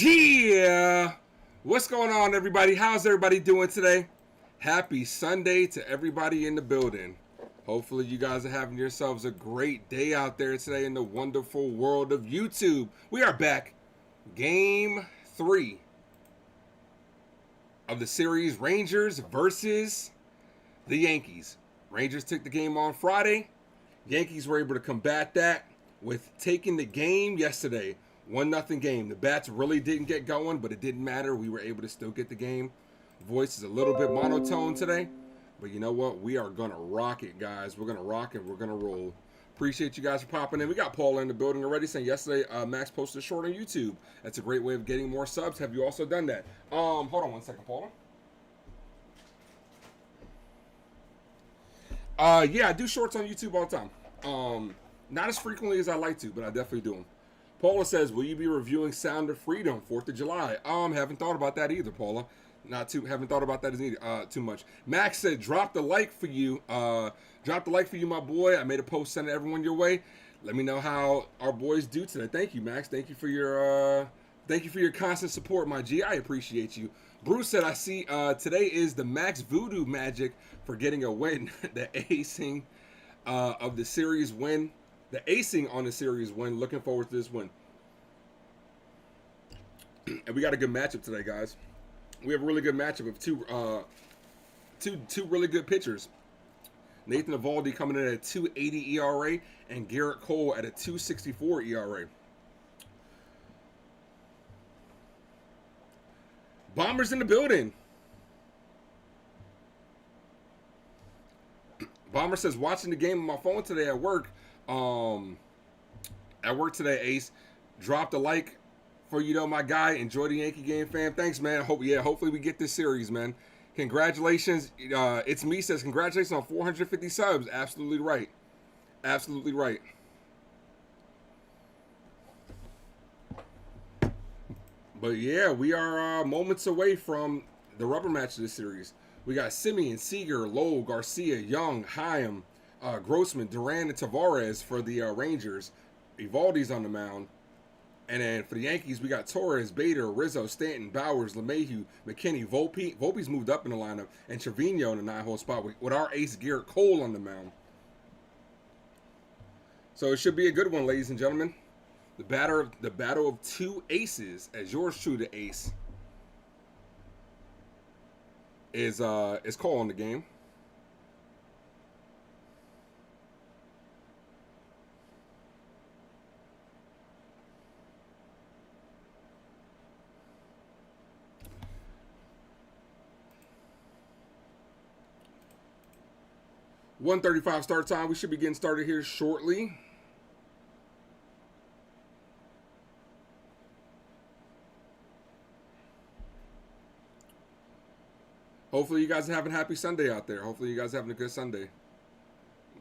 Yeah! What's going on, everybody? How's everybody doing today? Happy Sunday to everybody in the building. Hopefully, you guys are having yourselves a great day out there today in the wonderful world of YouTube. We are back. Game 3 of the series Rangers versus the Yankees. Rangers took the game on Friday. Yankees were able to combat that with taking the game yesterday. 1-0 game. The bats really didn't get going, but it didn't matter. We were able to still get the game. Voice is a little bit monotone today, but you know what? We are going to rock it, guys. We're going to rock it. We're going to roll. Appreciate you guys for popping in. We got Paula in the building already saying yesterday Max posted a short on YouTube. That's a great way of getting more subs. Have you also done that? Hold on one second, Paula. Yeah, I do shorts on YouTube all the time. Not as frequently as I like to, but I definitely do them. Paula says, will you be reviewing Sound of Freedom 4th of July? Haven't thought about that either, Paula. Haven't thought about that either, too much. Max said, drop the like for you. Drop the like for you, my boy. I made a post sending everyone your way. Let me know how our boys do today. Thank you, Max. Thank you for your constant support, my G. I appreciate you. Bruce said, I see today is the Max Voodoo magic for getting a win. The acing of the series win. The acing on the series win. Looking forward to this win. And we got a good matchup today, guys. We have a really good matchup of two really good pitchers. Nathan Eovaldi coming in at a 2.80 ERA and Garrett Cole at a 2.64 ERA. Bombers in the building. Bomber says, watching the game on my phone today at work. At work today, Ace. Dropped a like for my guy. Enjoy the Yankee game, fam. Thanks, man. Hopefully we get this series, man. Congratulations. It's me says, congratulations on 450 subs. Absolutely right. Absolutely right. But yeah, we are moments away from the rubber match of this series. We got Simeon, Seager, Lowell, Garcia, Young, Chaim, Grossman, Duran, and Tavares for the Rangers. Evaldi's on the mound. And then for the Yankees, we got Torres, Bader, Rizzo, Stanton, Bowers, LeMahieu, McKinney, Volpe. Volpe's moved up in the lineup. And Trevino in the 9-hole spot with our ace Garrett Cole on the mound. So it should be a good one, ladies and gentlemen. The battle of two aces, as yours true, the ace, is Cole on the game. .135 start time. We should be getting started here shortly. Hopefully you guys are having a happy Sunday out there. Hopefully you guys are having a good Sunday.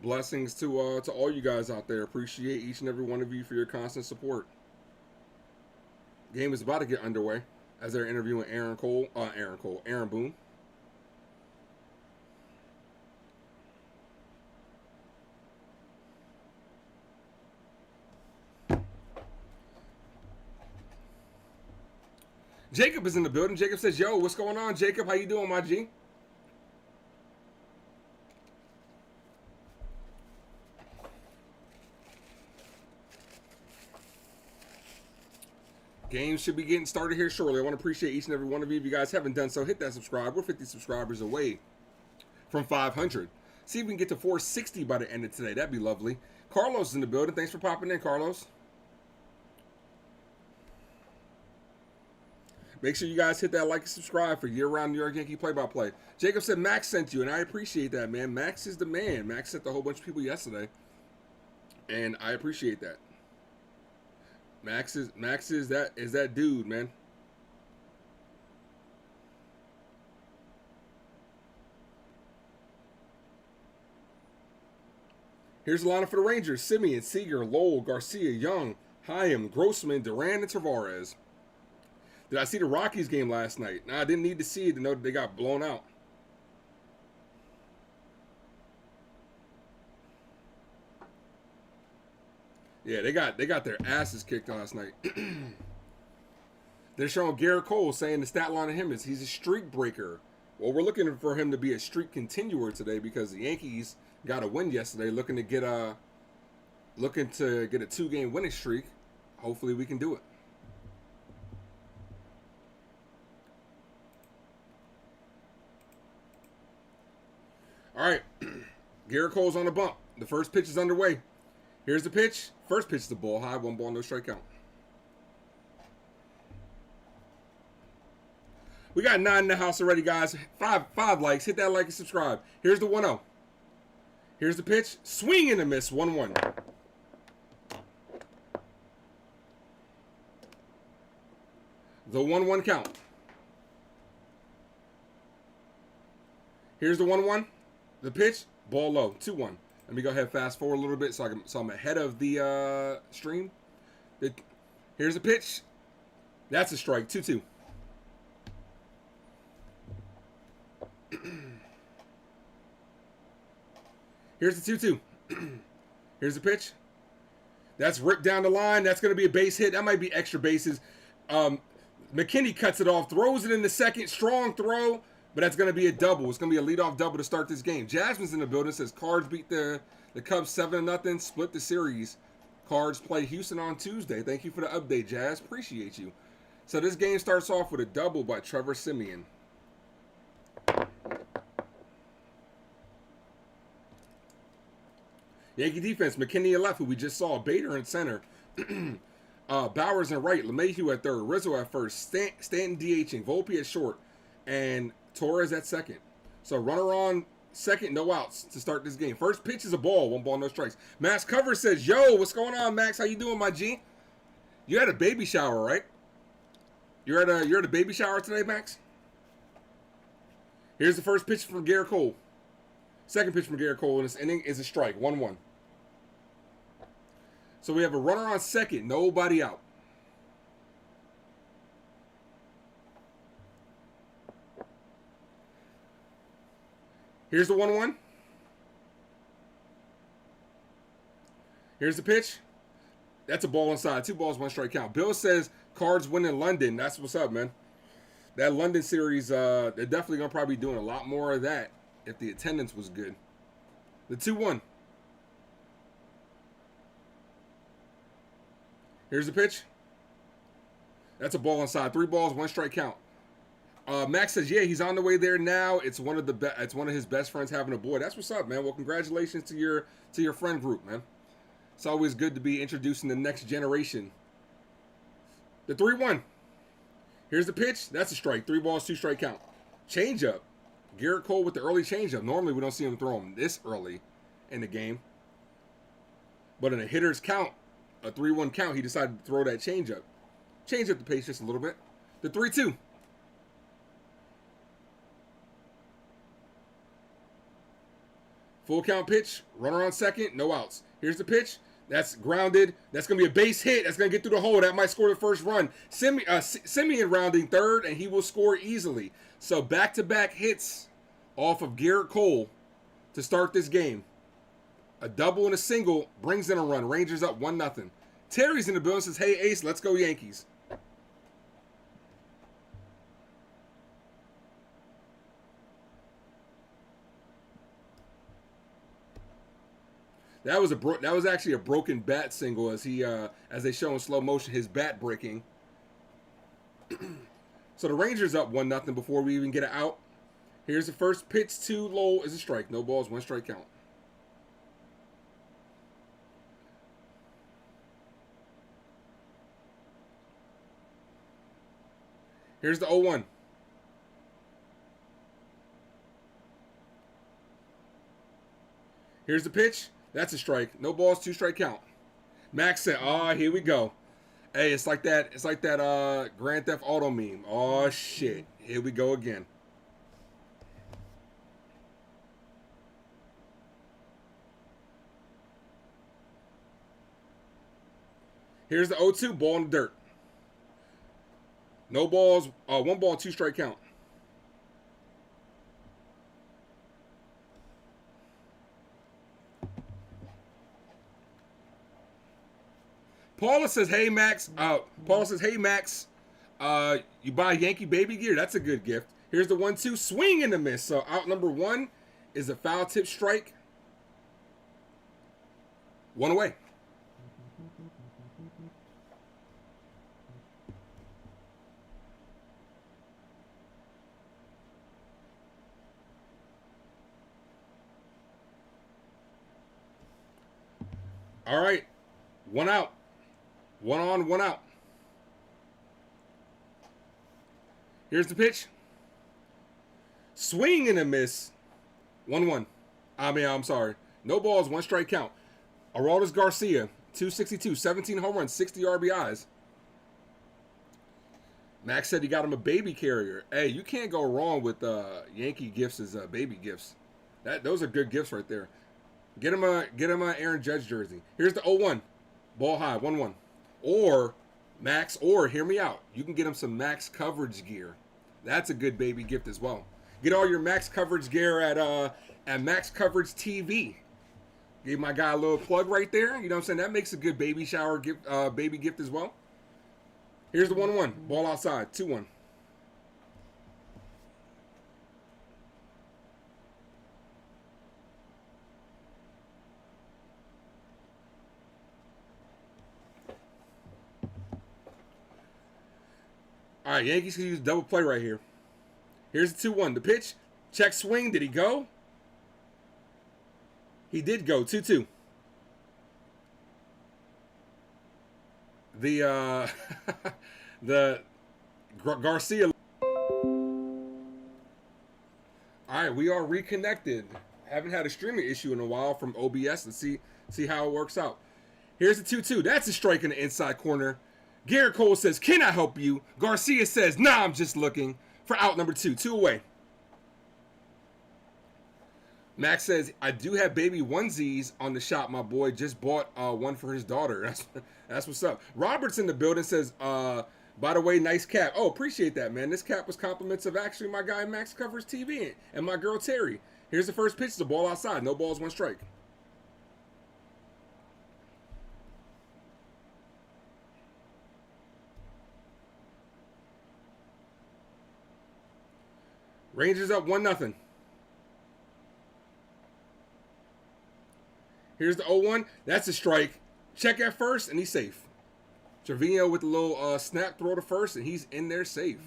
Blessings to all you guys out there. Appreciate each and every one of you for your constant support. Game is about to get underway as they're interviewing Aaron Boone. Jacob is in the building. Jacob says, yo, what's going on, Jacob? How you doing, my G? Games should be getting started here shortly. I want to appreciate each and every one of you. If you guys haven't done so, hit that subscribe. We're 50 subscribers away from 500. See if we can get to 460 by the end of today. That'd be lovely. Carlos is in the building. Thanks for popping in, Carlos. Make sure you guys hit that like and subscribe for year-round New York Yankee play-by-play. Jacob said Max sent you, and I appreciate that, man. Max is the man. Max sent a whole bunch of people yesterday, and I appreciate that. Max is that dude, man. Here's the lineup for the Rangers: Simeon, Seager, Lowell, Garcia, Young, Chaim, Grossman, Duran, and Tavares. Did I see the Rockies game last night? Nah, I didn't need to see it to know that they got blown out. Yeah, they got their asses kicked last night. They're showing Garrett Cole saying the stat line of him is he's a streak breaker. Well, we're looking for him to be a streak continuer today because the Yankees got a win yesterday, looking to get a 2-game winning streak. Hopefully, we can do it. All right, Garrett Cole's on the bump. The first pitch is underway. Here's the pitch. First pitch is the ball high, 1 ball, no strikeout. We got 9 in the house already, guys. Five likes. Hit that like and subscribe. Here's the 1-0. Here's the pitch. Swing and a miss. 1-1. The 1-1 count. Here's the 1-1. The pitch. Ball low. 2-1. Let me go ahead and fast forward a little bit so I'm ahead of the stream. Here's the pitch. That's a strike. 2-2. Here's the 2-2. Here's the pitch. That's ripped down the line. That's going to be a base hit. That might be extra bases. McKinney cuts it off, throws it in the second. Strong throw, but that's going to be a double. It's going to be a leadoff double to start this game. Jasmine's in the building. Says Cards beat the Cubs 7-0. Split the series. Cards play Houston on Tuesday. Thank you for the update, Jazz. Appreciate you. So this game starts off with a double by Trevor Simeon. Yankee defense, McKinney at left, who we just saw. Bader in center. Bowers in right. LeMahieu at third. Rizzo at first. Stanton DHing. Volpe at short. And Torres at second. So runner on second, no outs to start this game. First pitch is a ball. 1 ball, no strikes. Max Cover says, yo, what's going on, Max? How you doing, my G? You had a baby shower, right? You're at a baby shower today, Max? Here's the first pitch from Garrett Cole. Second pitch from Garrett Cole in this inning is a strike. 1-1. So we have a runner on second, nobody out. Here's the 1-1. Here's the pitch. That's a ball inside. 2 balls, 1 strike count. Bill says Cards win in London. That's what's up, man. That London series, they're definitely going to probably be doing a lot more of that if the attendance was good. The 2-1. Here's the pitch. That's a ball inside. 3 balls, 1 strike count. Max says, yeah, he's on the way there now. It's one of his best friends having a boy. That's what's up, man. Well, congratulations to your friend group, man. It's always good to be introducing the next generation. The 3-1. Here's the pitch. That's a strike. 3 balls, 2 strike count. Changeup. Garrett Cole with the early changeup. Normally we don't see him throw him this early in the game. But in a hitter's count, a 3-1 count, he decided to throw that changeup. Change up the pace just a little bit. The 3-2. Full count pitch. Runner on second. No outs. Here's the pitch. That's grounded. That's going to be a base hit. That's going to get through the hole. That might score the first run. Simeon rounding third, and he will score easily. So back-to-back hits off of Garrett Cole to start this game. A double and a single brings in a run. Rangers up 1-0. Terry's in the building, says, hey, Ace, let's go Yankees. That was actually a broken bat single as they show in slow motion his bat breaking. So the Rangers up 1-0 before we even get it out. Here's the first pitch to Lowell is a strike. No balls, 1 strike count. Here's the 0-1. Here's the pitch. That's a strike. No balls, 2 strike count. Max said, "Oh, here we go." Hey, it's like that Grand Theft Auto meme. Oh shit, here we go again. Here's the 0-2, ball in the dirt. No balls, 1 ball, 2 strike count. Paula says, "Hey Max." You buy Yankee baby gear. That's a good gift. Here's the 1-2 swing and a miss. So out number 1 is a foul tip strike. 1 away. All right. 1 out. 1 on, 1 out. Here's the pitch. Swing and a miss. 1-1. I'm sorry. No balls, 1 strike count. Aroldis Garcia, 262, 17 home runs, 60 RBIs. Max said he got him a baby carrier. Hey, you can't go wrong with Yankee gifts as baby gifts. Those are good gifts right there. Get him a Aaron Judge jersey. Here's the 0-1. Ball high, 1-1. Or Max, or hear me out. You can get him some Max coverage gear. That's a good baby gift as well. Get all your Max coverage gear at Max Coverage TV. Gave my guy a little plug right there. You know what I'm saying? That makes a good baby shower gift, baby gift as well. Here's the 1-1. Ball outside. 2-1. All right, Yankees can use double play right here. Here's the 2-1. The pitch. Check swing. Did he go? He did go. 2-2. The the Garcia. All right, we are reconnected. Haven't had a streaming issue in a while from OBS, and see how it works out. Here's the 2-2. That's a strike in the inside corner. Garrett Cole says, "Can I help you?" Garcia says, "Nah, I'm just looking," for out number 2. 2 away. Max says, "I do have baby onesies on the shop. My boy just bought one for his daughter." That's what's up. Robert's in the building, says, "By the way, nice cap." Oh, appreciate that, man. This cap was compliments of actually my guy Max Covers TV and my girl Terry. Here's the first pitch. The ball outside. No balls, 1 strike. Rangers up 1-0. Here's the 0-1. That's a strike. Check at first, and he's safe. Trevino with a little snap throw to first, and he's in there safe.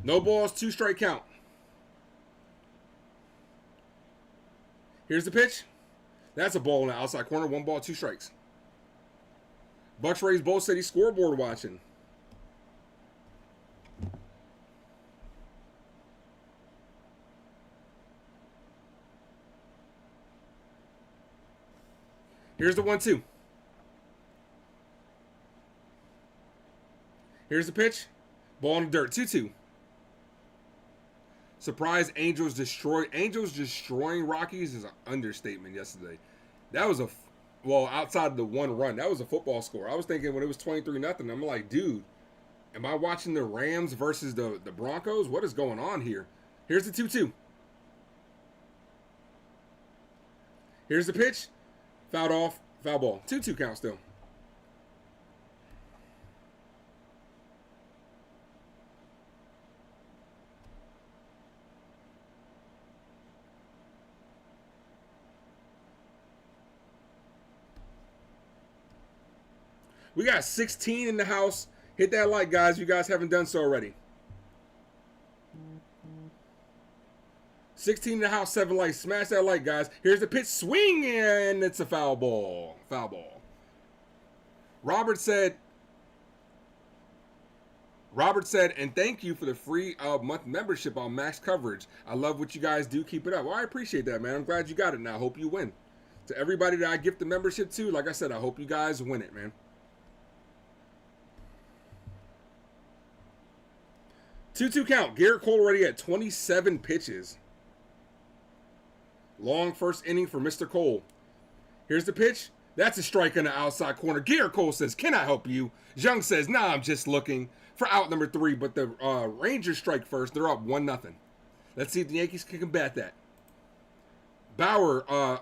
No balls, 2 strike count. Here's the pitch. That's a ball in the outside corner. 1 ball, 2 strikes. Bucks Rays both said he's scoreboard watching. Here's the 1-2. Here's the pitch. Ball in the dirt. 2-2. Surprise Angels destroying Rockies is an understatement yesterday. That was outside of the 1 run, that was a football score. I was thinking when it was 23-0, I'm like, dude, am I watching the Rams versus the Broncos? What is going on here? Here's the 2-2. Here's the pitch. Fouled off. Foul ball. 2-2 count still. We got 16 in the house. Hit that like, guys. You guys haven't done so already. 16 in the house, 7 likes. Smash that like, guys. Here's the pitch. Swing, and it's a foul ball. Foul ball. Robert said, and thank you for the free month membership on Max Coverage. I love what you guys do. Keep it up. Well, I appreciate that, man. I'm glad you got it now. I hope you win. To everybody that I gift the membership to, like I said, I hope you guys win it, man. 2-2 count. Garrett Cole already at 27 pitches. Long first inning for Mr. Cole. Here's the pitch. That's a strike in the outside corner. Garrett Cole says, "Can I help you?" Jung says, "Nah, I'm just looking," for out number 3, but the Rangers strike first. They're up 1-0. Let's see if the Yankees can combat that. Bauer,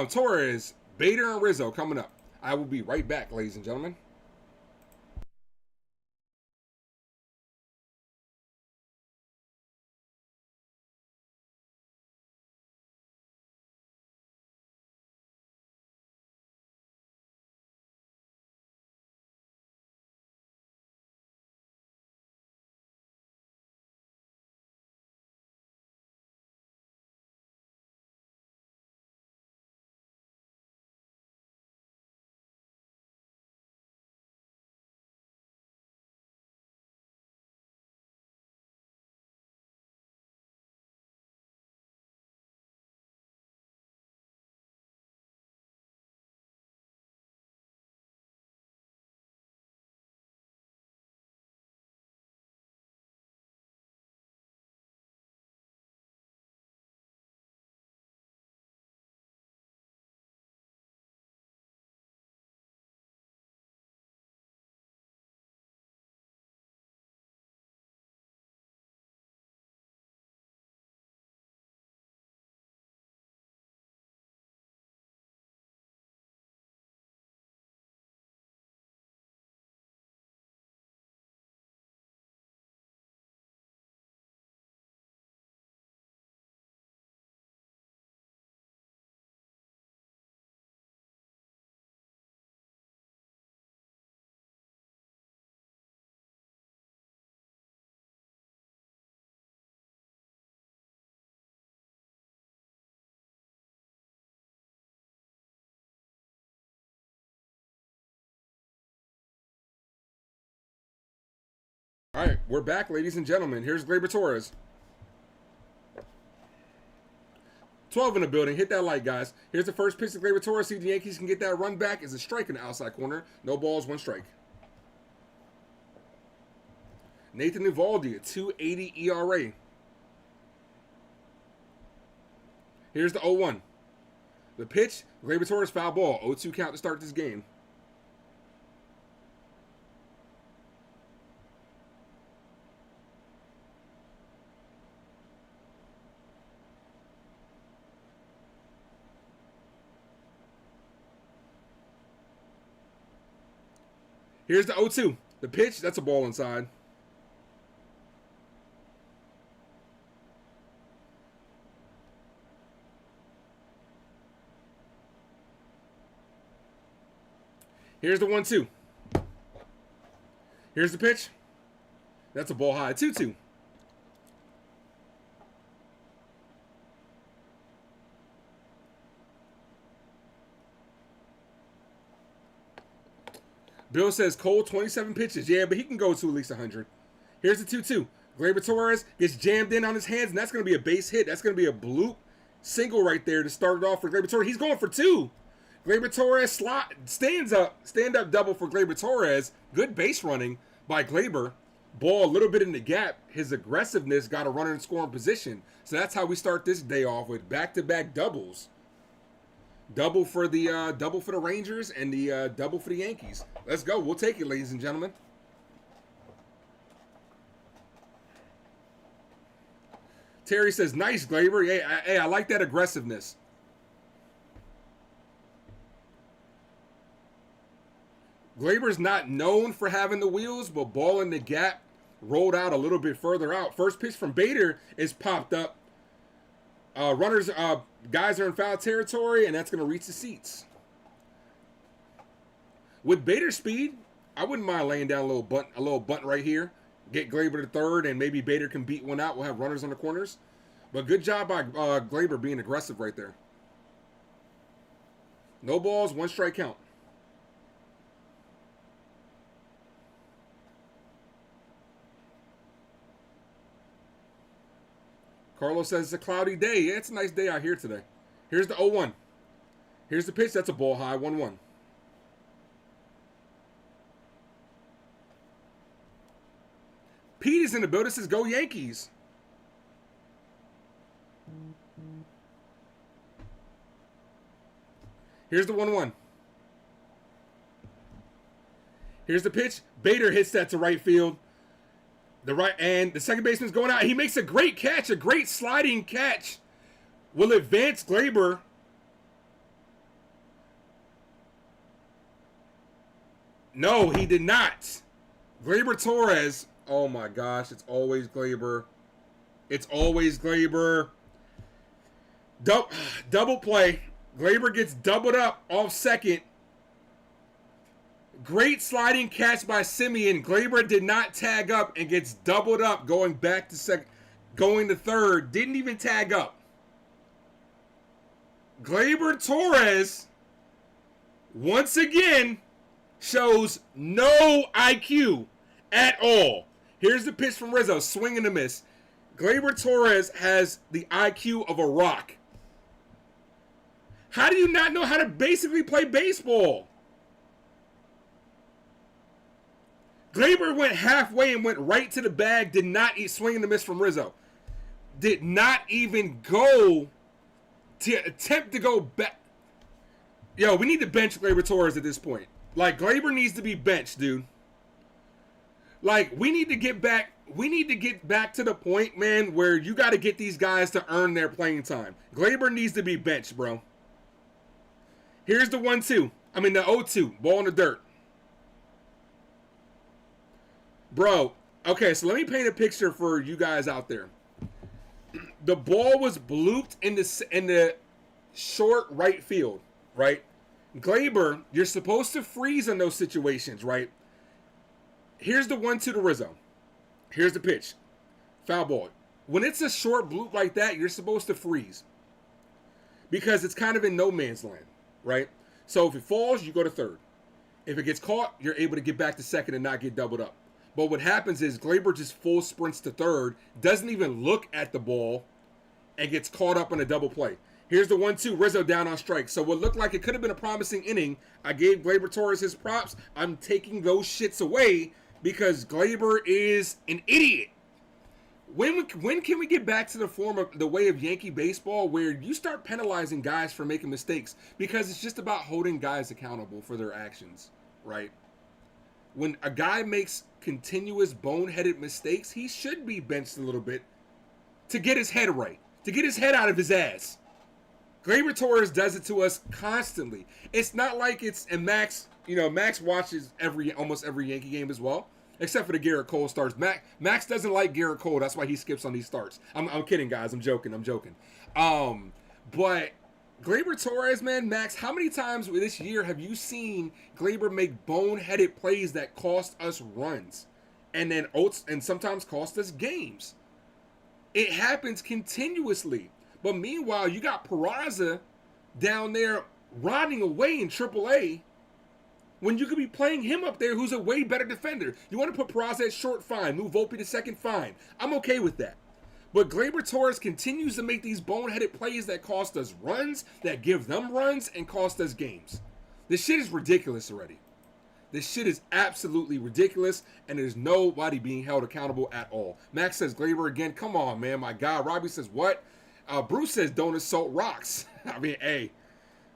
Torres, Bader, and Rizzo coming up. I will be right back, ladies and gentlemen. All right, we're back, ladies and gentlemen. Here's Gleyber Torres. 12 in the building. Hit that like, guys. Here's the first pitch to Gleyber Torres. See if the Yankees can get that run back. Is a strike in the outside corner. No balls, 1 strike. Nathan Eovaldi, a 2.80 ERA. Here's the 0-1. The pitch, Gleyber Torres foul ball. 0-2 count to start this game. Here's the 0-2. The pitch, that's a ball inside. Here's the 1-2. Here's the pitch. That's a ball high. 2-2. Bill says Cole 27 pitches. Yeah, but he can go to at least 100. Here's the 2-2. Gleyber Torres gets jammed in on his hands, and that's going to be a base hit. That's going to be a bloop single right there to start it off for Gleyber Torres. He's going for 2. Gleyber Torres stand up double for Gleyber Torres. Good base running by Gleyber. Ball a little bit in the gap. His aggressiveness got a runner in scoring position. So that's how we start this day off with back-to-back doubles. Double for the Rangers and the double for the Yankees. Let's go. We'll take it, ladies and gentlemen. Terry says, nice, Gleyber. Hey, I like that aggressiveness. Gleyber's not known for having the wheels, but ball in the gap rolled out a little bit further out. First pitch from Bader is popped up. Guys are in foul territory, and that's going to reach the seats. With Bader's speed, I wouldn't mind laying down a little bunt right here. Get Gleyber to third, and maybe Bader can beat one out. We'll have runners on the corners. But good job by Gleyber being aggressive right there. No balls, 1 strike count. Carlos says it's a cloudy day. Yeah, it's a nice day out here today. Here's the 0-1. Here's the pitch. That's a ball high, 1-1. Pete is in the building. Says go Yankees. Here's the 1-1. Here's the pitch. Bader hits that to right field. And the second baseman's going out. He makes a great catch, a great sliding catch. Will advance Gleyber. No, he did not. Gleyber Torres. Oh my gosh, it's always Gleyber. It's always Gleyber. Double play. Gleyber gets doubled up off second. Great sliding catch by Simeon. Gleyber did not tag up and gets doubled up going back to second, going to third. Didn't even tag up. Gleyber Torres, once again, shows no IQ at all. Here's the pitch from Rizzo. Swing and a miss. Gleyber Torres has the IQ of a rock. How do you not know how to basically play baseball? Gleyber went halfway and went right to the bag. Did not swing and a miss from Rizzo. Did not even go to attempt to go back. Yo, we need to bench Gleyber Torres at this point. Like, Gleyber needs to be benched, dude. Like, we need to get back to the point, man, where you got to get these guys to earn their playing time. Gleyber needs to be benched, bro. Here's the 1-2. I mean, the 0-2. Ball in the dirt. Bro, okay, so let me paint a picture for you guys out there. The ball was blooped in the short right field, right? Gleyber, you're supposed to freeze in those situations, right? Here's the 1-2 to Rizzo. Here's the pitch. Foul ball. When it's a short bloop like that, you're supposed to freeze. Because it's kind of in no man's land, right? So if it falls, you go to third. If it gets caught, you're able to get back to second and not get doubled up. But what happens is Gleyber just full sprints to third, doesn't even look at the ball, and gets caught up in a double play. Here's the 1-2, Rizzo down on strike. So what looked like it could have been a promising inning, I gave Gleyber Torres his props. I'm taking those shits away because Gleyber is an idiot. When can we get back to the form of the way of Yankee baseball where you start penalizing guys for making mistakes? Because it's just about holding guys accountable for their actions, right? When a guy makes continuous boneheaded mistakes, he should be benched a little bit to get his head right, to get his head out of his ass. Gleyber Torres does it to us constantly. It's not like and Max, Max watches almost every Yankee game as well, except for the Garrett Cole starts. Max doesn't like Garrett Cole. That's why he skips on these starts. I'm kidding, guys. I'm joking. But Gleyber Torres, man, Max, how many times this year have you seen Gleyber make boneheaded plays that cost us runs and sometimes cost us games? It happens continuously. But meanwhile, you got Peraza down there rotting away in AAA when you could be playing him up there who's a way better defender. You want to put Peraza at short, fine. Move Volpe to second, fine. I'm okay with that. But Gleyber Torres continues to make these boneheaded plays that cost us runs, that give them runs, and cost us games. This shit is ridiculous already. This shit is absolutely ridiculous, and there's nobody being held accountable at all. Max says Gleyber again. Come on, man. My God. Robbie says what? Bruce says don't assault rocks. I mean, hey.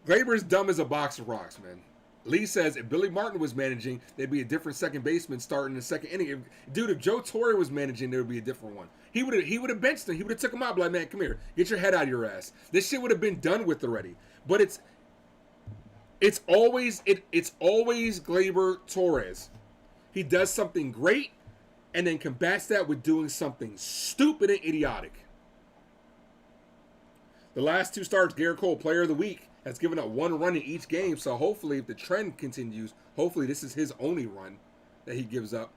Gleyber's dumb as a box of rocks, man. Lee says if Billy Martin was managing, there'd be a different second baseman starting the second inning. If Joe Torre was managing, there would be a different one. He would have benched him. He would have took him out. Like, man, come here, get your head out of your ass. This shit would have been done with already. But it's always Gleyber Torres. He does something great, and then combats that with doing something stupid and idiotic. The last two starts, Garrett Cole, Player of the Week, has given up one run in each game. So hopefully, if the trend continues, hopefully this is his only run that he gives up.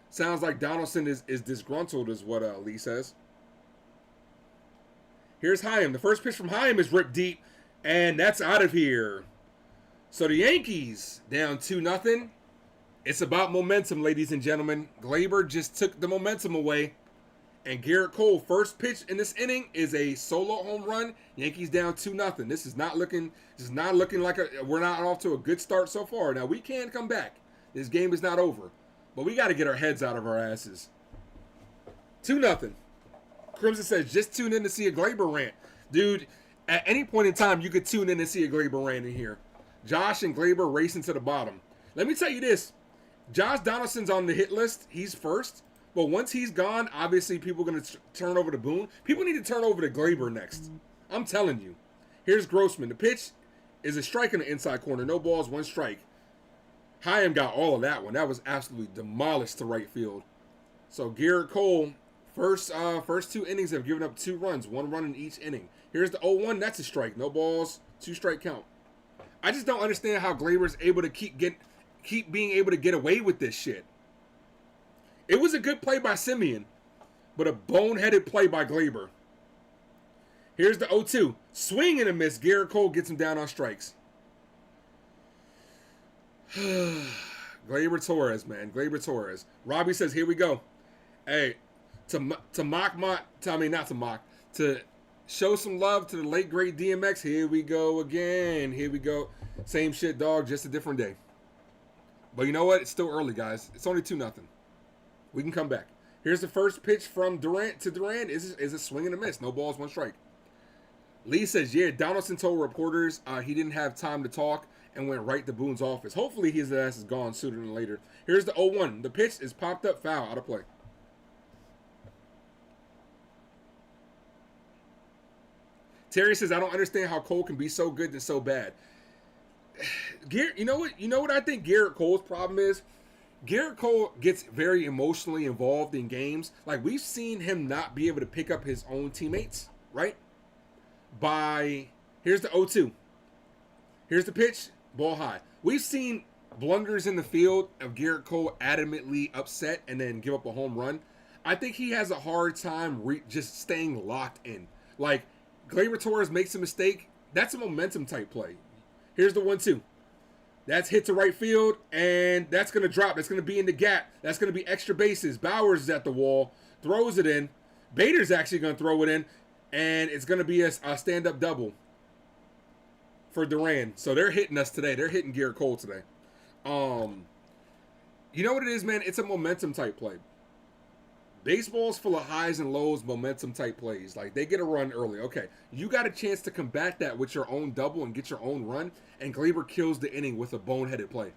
Sounds like Donaldson is disgruntled, is what Lee says. Here's Chaim. The first pitch from Chaim is ripped deep, and that's out of here. So the Yankees down 2-0. It's about momentum, ladies and gentlemen. Gleyber just took the momentum away. And Garrett Cole, first pitch in this inning is a solo home run. Yankees down 2-0. This is not looking like we're not off to a good start so far. Now we can come back. This game is not over. But we got to get our heads out of our asses. 2-0. Crimson says, just tune in to see a Gleyber rant. Dude, at any point in time, you could tune in to see a Gleyber rant in here. Josh and Gleyber racing to the bottom. Let me tell you this. Josh Donaldson's on the hit list. He's first. But once he's gone, obviously people are going to turn over to Boone. People need to turn over to Glaber next. I'm telling you. Here's Grossman. The pitch is a strike in the inside corner. No balls, one strike. Hyam got all of that one. That was absolutely demolished to right field. So Garrett Cole, first 2 innings have given up 2 runs, 1 run in each inning. Here's the 0-1. That's a strike. No balls, 2 strike count. I just don't understand how Glaber's able to keep being able to get away with this shit. It was a good play by Simeon, but a boneheaded play by Glaber. Here's the 0-2. Swing and a miss. Garrett Cole gets him down on strikes. Glaber Torres, man. Glaber Torres. Robbie says, here we go. Hey, to show some love to the late great DMX. Here we go again. Here we go. Same shit, dog. Just a different day. But you know what? It's still early, guys. It's only 2-0. We can come back. Here's the first pitch from Durant to Duran. Is a swing and a miss. No balls, 1 strike. Lee says, yeah, Donaldson told reporters he didn't have time to talk and went right to Boone's office. Hopefully his ass is gone sooner than later. Here's the 0-1. The pitch is popped up, foul, out of play. Terry says, I don't understand how Cole can be so good and so bad. Garrett, you know what I think Garrett Cole's problem is? Garrett Cole gets very emotionally involved in games. Like, we've seen him not be able to pick up his own teammates, right? Here's the 0-2. Here's the pitch, ball high. We've seen blunders in the field of Garrett Cole adamantly upset and then give up a home run. I think he has a hard time just staying locked in. Like, Glaber Torres makes a mistake. That's a momentum type play. Here's the 1-2. That's hit to right field, and that's going to drop. That's going to be in the gap. That's going to be extra bases. Bowers is at the wall, throws it in. Bader's actually going to throw it in, and it's going to be a stand-up double for Duran. So they're hitting us today. They're hitting Garrett Cole today. You know what it is, man? It's a momentum type play. Baseball's full of highs and lows, momentum type plays. Like, they get a run early. Okay, you got a chance to combat that with your own double and get your own run, and Glaber kills the inning with a boneheaded play.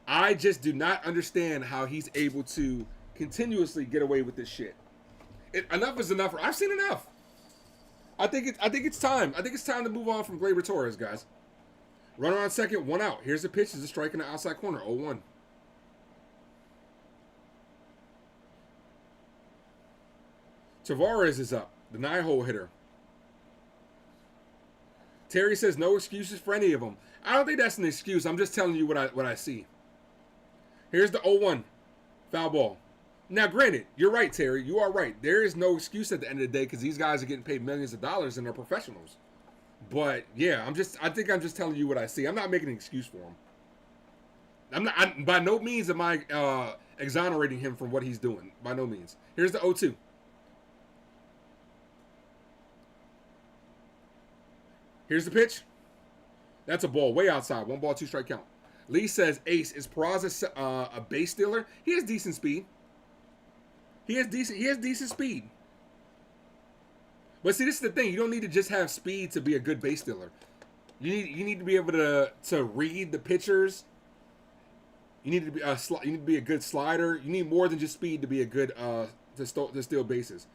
I just do not understand how he's able to continuously get away with this shit. Enough is enough. I've seen enough. I think it's time. I think it's time to move on from Glaber Torres, guys. Runner on second, 1 out. Here's the pitch. It's a strike in the outside corner, 0-1. Tavares is up, the 9-hole hitter. Terry says no excuses for any of them. I don't think that's an excuse. I'm just telling you what I see. Here's the 0-1, foul ball. Now, granted, you're right, Terry. You are right. There is no excuse at the end of the day because these guys are getting paid millions of dollars and they're professionals. But yeah, I think I'm just telling you what I see. I'm not making an excuse for him. By no means am I exonerating him from what he's doing. By no means. Here's the 0-2. Here's the pitch. That's a ball way outside. 1 ball, 2 strike count. Lee says, Ace, is Peraza a base stealer? He has decent speed. He has decent speed. But see, this is the thing. You don't need to just have speed to be a good base stealer. You need to be able to read the pitchers. You need to be a good slider. You need more than just speed to be a good to steal bases.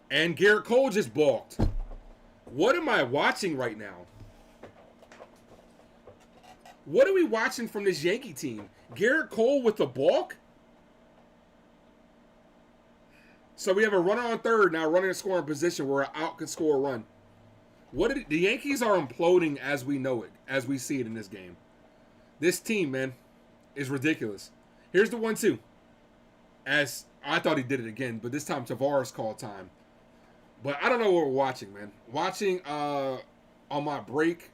And Garrett Cole just balked. What am I watching right now? What are we watching from this Yankee team? Garrett Cole with the balk? So we have a runner on third now running a scoring position where an out could score a run. The Yankees are imploding as we know it, as we see it in this game. This team, man, is ridiculous. Here's the 1-2. As I thought he did it again, but this time Tavares called time. But I don't know what we're watching, man. Watching on my break,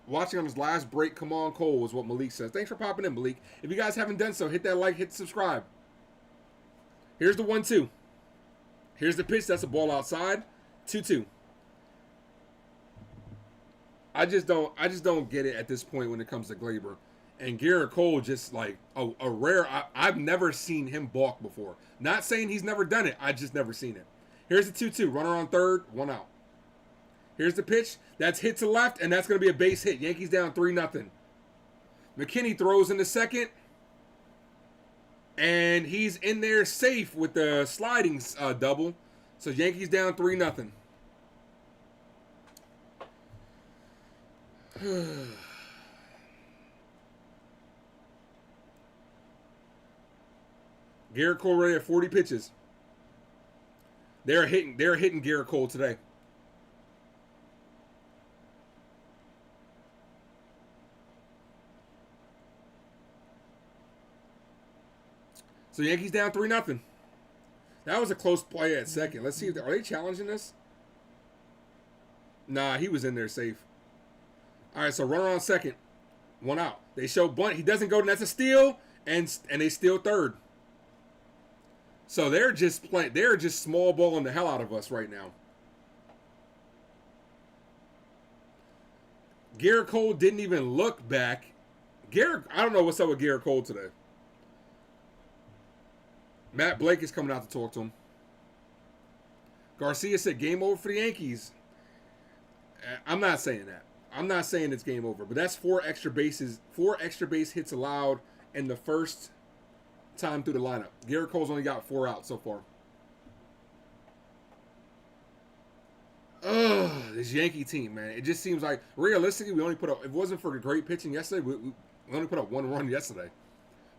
watching on his last break, come on, Cole, is what Malik says. Thanks for popping in, Malik. If you guys haven't done so, hit that like, hit subscribe. Here's the 1-2. Here's the pitch. That's a ball outside. 2-2. I just don't get it at this point when it comes to Glaber. And Garrett Cole just like a rare. I've never seen him balk before. Not saying he's never done it. I just never seen it. Here's the 2-2. Runner on third, 1 out. Here's the pitch. That's hit to left, and that's going to be a base hit. Yankees down 3-0. McKinney throws in the second. And he's in there safe with the sliding double. So Yankees down 3-0. Garrett Cole ready at 40 pitches. They're hitting Garrett Cole today. So Yankees down 3-0. That was a close play at second. Let's see, are they challenging this? Nah, he was in there safe. All right, so runner on second, one out. They show bunt. He doesn't go. That's a steal, and they steal third. So they're just playing. They're just small balling the hell out of us right now. Garrett Cole didn't even look back. I don't know what's up with Garrett Cole today. Matt Blake is coming out to talk to him. Garcia said game over for the Yankees. I'm not saying that. I'm not saying it's game over, but that's 4 extra base hits allowed in the first time through the lineup. Garrett Cole's only got 4 out so far. Ugh, this Yankee team, man. It just seems like, realistically, we only put up, if it wasn't for the great pitching yesterday, we only put up 1 run yesterday.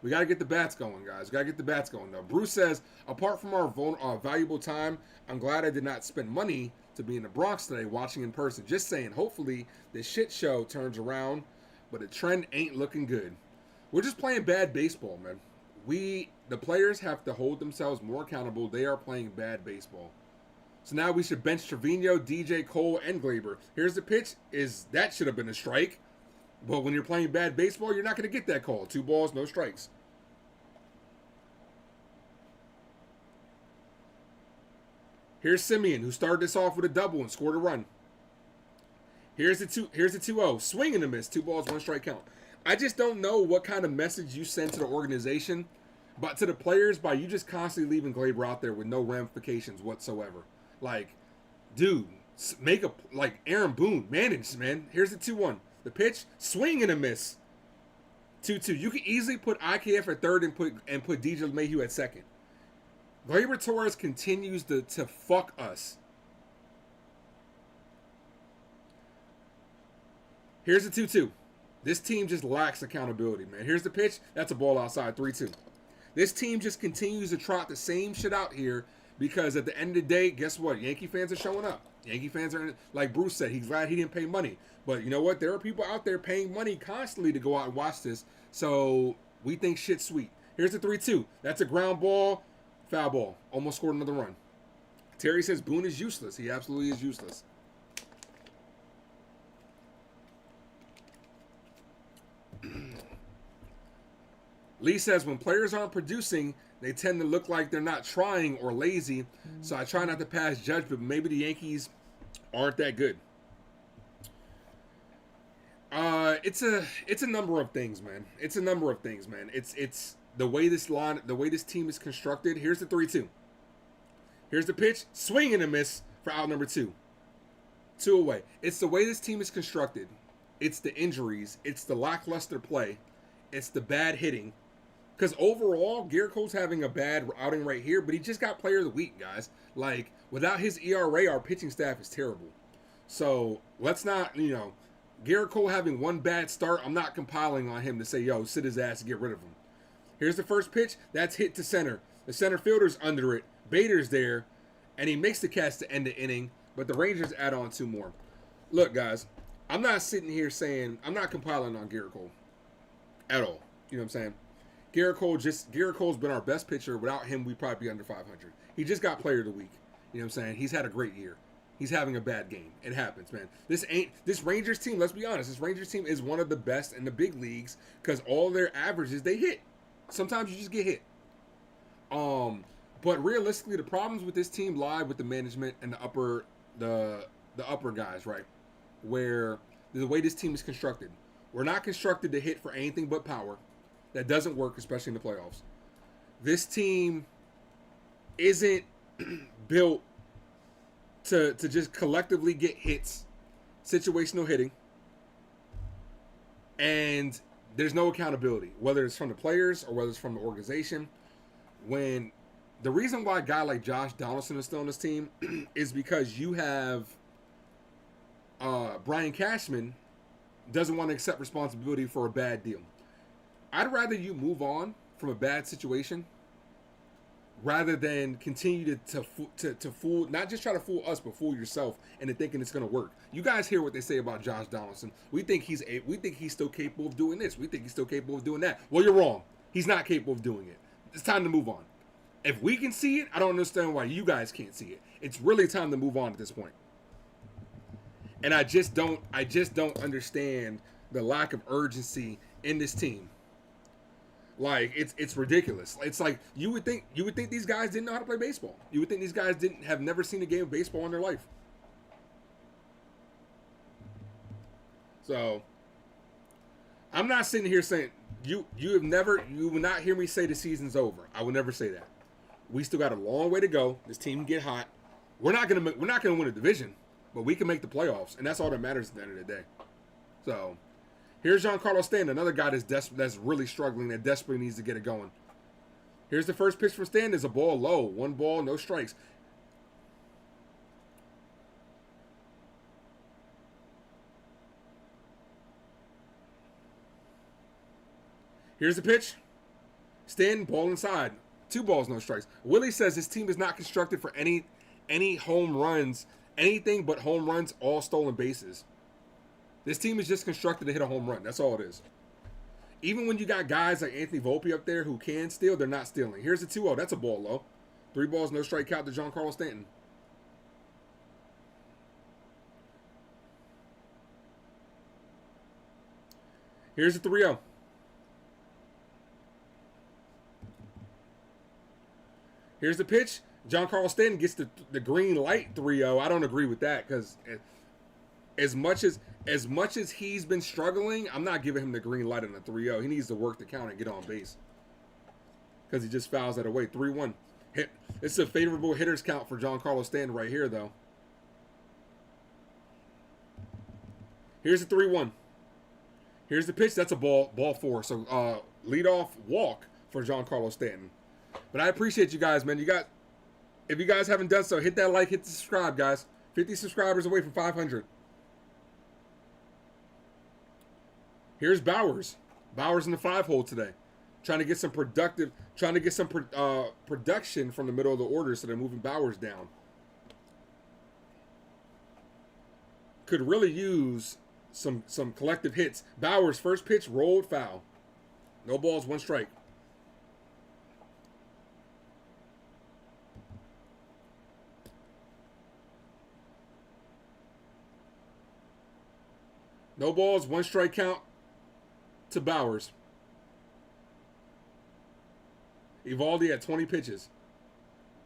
We got to get the bats going, guys. Got to get the bats going, though. Bruce says, apart from our valuable time, I'm glad I did not spend money to be in the Bronx today watching in person. Just saying, hopefully this shit show turns around, but the trend ain't looking good. We're just playing bad baseball, man. The players have to hold themselves more accountable. They are playing bad baseball. So now we should bench Trevino, DJ Cole, and Glaber. Here's the pitch. That should have been a strike. But when you're playing bad baseball, you're not going to get that call. 2 balls, no strikes. Here's Simeon, who started this off with a double and scored a run. Here's the 2-0. Swing and a miss. 2 balls, 1 strike count. I just don't know what kind of message you send to the organization, but to the players by you just constantly leaving Glaber out there with no ramifications whatsoever. Like, dude, like Aaron Boone, manage, man. Here's the 2-1. The pitch, swing and a miss. 2-2. You can easily put IKF at third and put DJ LeMahieu at second. Glaber Torres continues to fuck us. Here's the 2-2. This team just lacks accountability, man. Here's the pitch. That's a ball outside, 3-2. This team just continues to trot the same shit out here because at the end of the day, guess what? Yankee fans are showing up. Yankee fans are, like Bruce said, he's glad he didn't pay money. But you know what? There are people out there paying money constantly to go out and watch this. So we think shit's sweet. Here's the 3-2. That's a ground ball, foul ball. Almost scored another run. Terry says Boone is useless. He absolutely is useless. Lee says when players aren't producing, they tend to look like they're not trying or lazy. So I try not to pass judgment, but maybe the Yankees aren't that good. It's a number of things, man. It's the way this team is constructed. Here's the 3-2. Here's the pitch, swing and a miss for out number 2. 2 away. It's the way this team is constructed. It's the injuries. It's the lackluster play. It's the bad hitting. Because overall, Garrett Cole's having a bad outing right here, but he just got player of the week, guys. Like, without his ERA, our pitching staff is terrible. So, let's not, Garrett Cole having one bad start, I'm not compiling on him to say, yo, sit his ass and get rid of him. Here's the first pitch. That's hit to center. The center fielder's under it. Bader's there, and he makes the catch to end the inning, but the Rangers add on 2 more. Look, guys, I'm not sitting here saying, I'm not compiling on Garrett Cole at all. You know what I'm saying? Garrett Cole's been our best pitcher. Without him, we'd probably be under 500. He just got player of the week. You know what I'm saying? He's had a great year. He's having a bad game. It happens, man. This Rangers team, let's be honest, this Rangers team is one of the best in the big leagues because all their averages, they hit. Sometimes you just get hit. But realistically, the problems with this team lie with the management and the upper guys, right? Where the way this team is constructed. We're not constructed to hit for anything but power. That doesn't work, especially in the playoffs. This team isn't built to just collectively get hits, situational hitting, and there's no accountability, whether it's from the players or whether it's from the organization when the reason why a guy like Josh Donaldson is still on this team is because you have Brian Cashman doesn't want to accept responsibility for a bad deal. I'd rather you move on from a bad situation rather than continue to fool, not just try to fool us, but fool yourself into thinking it's going to work. You guys hear what they say about Josh Donaldson. We think he's still capable of doing this. We think he's still capable of doing that. Well, you're wrong. He's not capable of doing it. It's time to move on. If we can see it, I don't understand why you guys can't see it. It's really time to move on at this point. And I just don't understand the lack of urgency in this team. Like it's ridiculous. It's like you would think these guys didn't know how to play baseball. You would think these guys have never seen a game of baseball in their life. So I'm not sitting here saying you will not hear me say the season's over. I will never say that. We still got a long way to go. This team can get hot. We're not gonna win a division, but we can make the playoffs, and that's all that matters at the end of the day. So here's Giancarlo Stanton, another guy that's really struggling, that desperately needs to get it going. Here's the first pitch from Stanton. Is a ball low. 1 ball, no strikes. Here's the pitch. Stanton, ball inside. 2 balls, no strikes. Willie says his team is not constructed for any home runs, anything but home runs, all stolen bases. This team is just constructed to hit a home run. That's all it is. Even when you got guys like Anthony Volpe up there who can steal, they're not stealing. Here's the 2-0. That's a ball low. 3 balls, no strike count to Giancarlo Stanton. Here's the 3-0. Here's the pitch. Giancarlo Stanton gets the green light 3-0. I don't agree with that because as much as he's been struggling, I'm not giving him the green light on the 3-0. He needs to work the count and get on base because he just fouls that away. 3-1. It's a favorable hitters count for Giancarlo Stanton right here, though. Here's the 3-1. Here's the pitch. That's a ball 4. So leadoff walk for Giancarlo Stanton. But I appreciate you guys, man. If you guys haven't done so, hit that like, hit the subscribe, guys. 50 subscribers away from 500. Here's Bowers. Bowers in the 5-hole today. Trying to get some production from the middle of the order, so they're moving Bowers down. Could really use some collective hits. Bowers, first pitch, rolled foul. No balls, 1 strike. No balls, 1 strike count to Bowers. Evaldi at 20 pitches.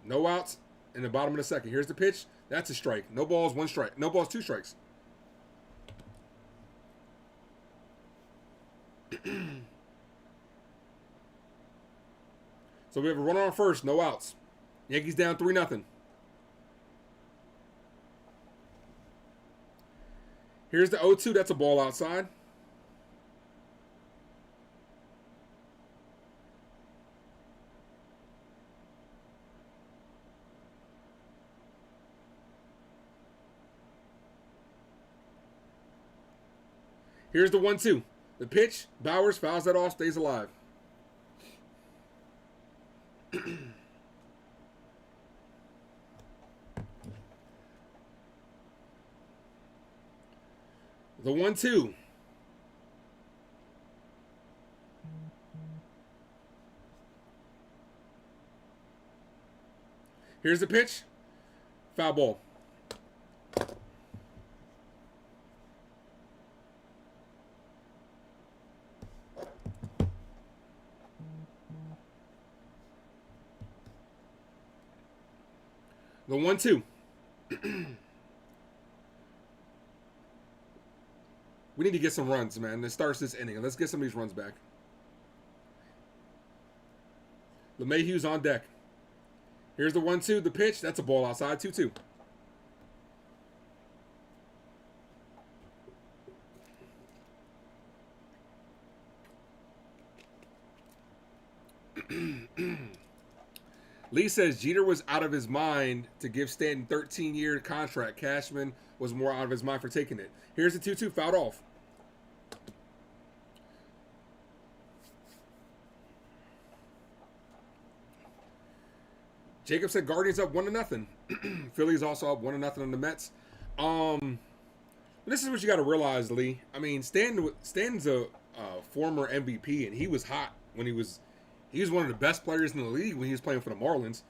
No outs in the bottom of the second. Here's the pitch. That's a strike. No balls, 1 strike. No balls, 2 strikes. So we have a runner on first. No outs. Yankees down 3-0. Here's the 0-2. That's a ball outside. Here's the 1-2. The pitch. Bowers fouls that off. Stays alive. The 1-2. Here's the pitch. Foul ball. The 1-2. We need to get some runs, man. It starts this inning. Let's get some of these runs back. LeMahieu's on deck. Here's the 1-2. The pitch. That's a ball outside. 2-2. Lee says Jeter was out of his mind to give Stanton 13-year contract. Cashman was more out of his mind for taking it. Here's the 2-2 fouled off. Jacob said Guardians up 1-0. Phillies also up 1-0 on the Mets. This is what you got to realize, Lee. I mean, Stanton's a former MVP, and he was hot when he was one of the best players in the league when he was playing for the Marlins.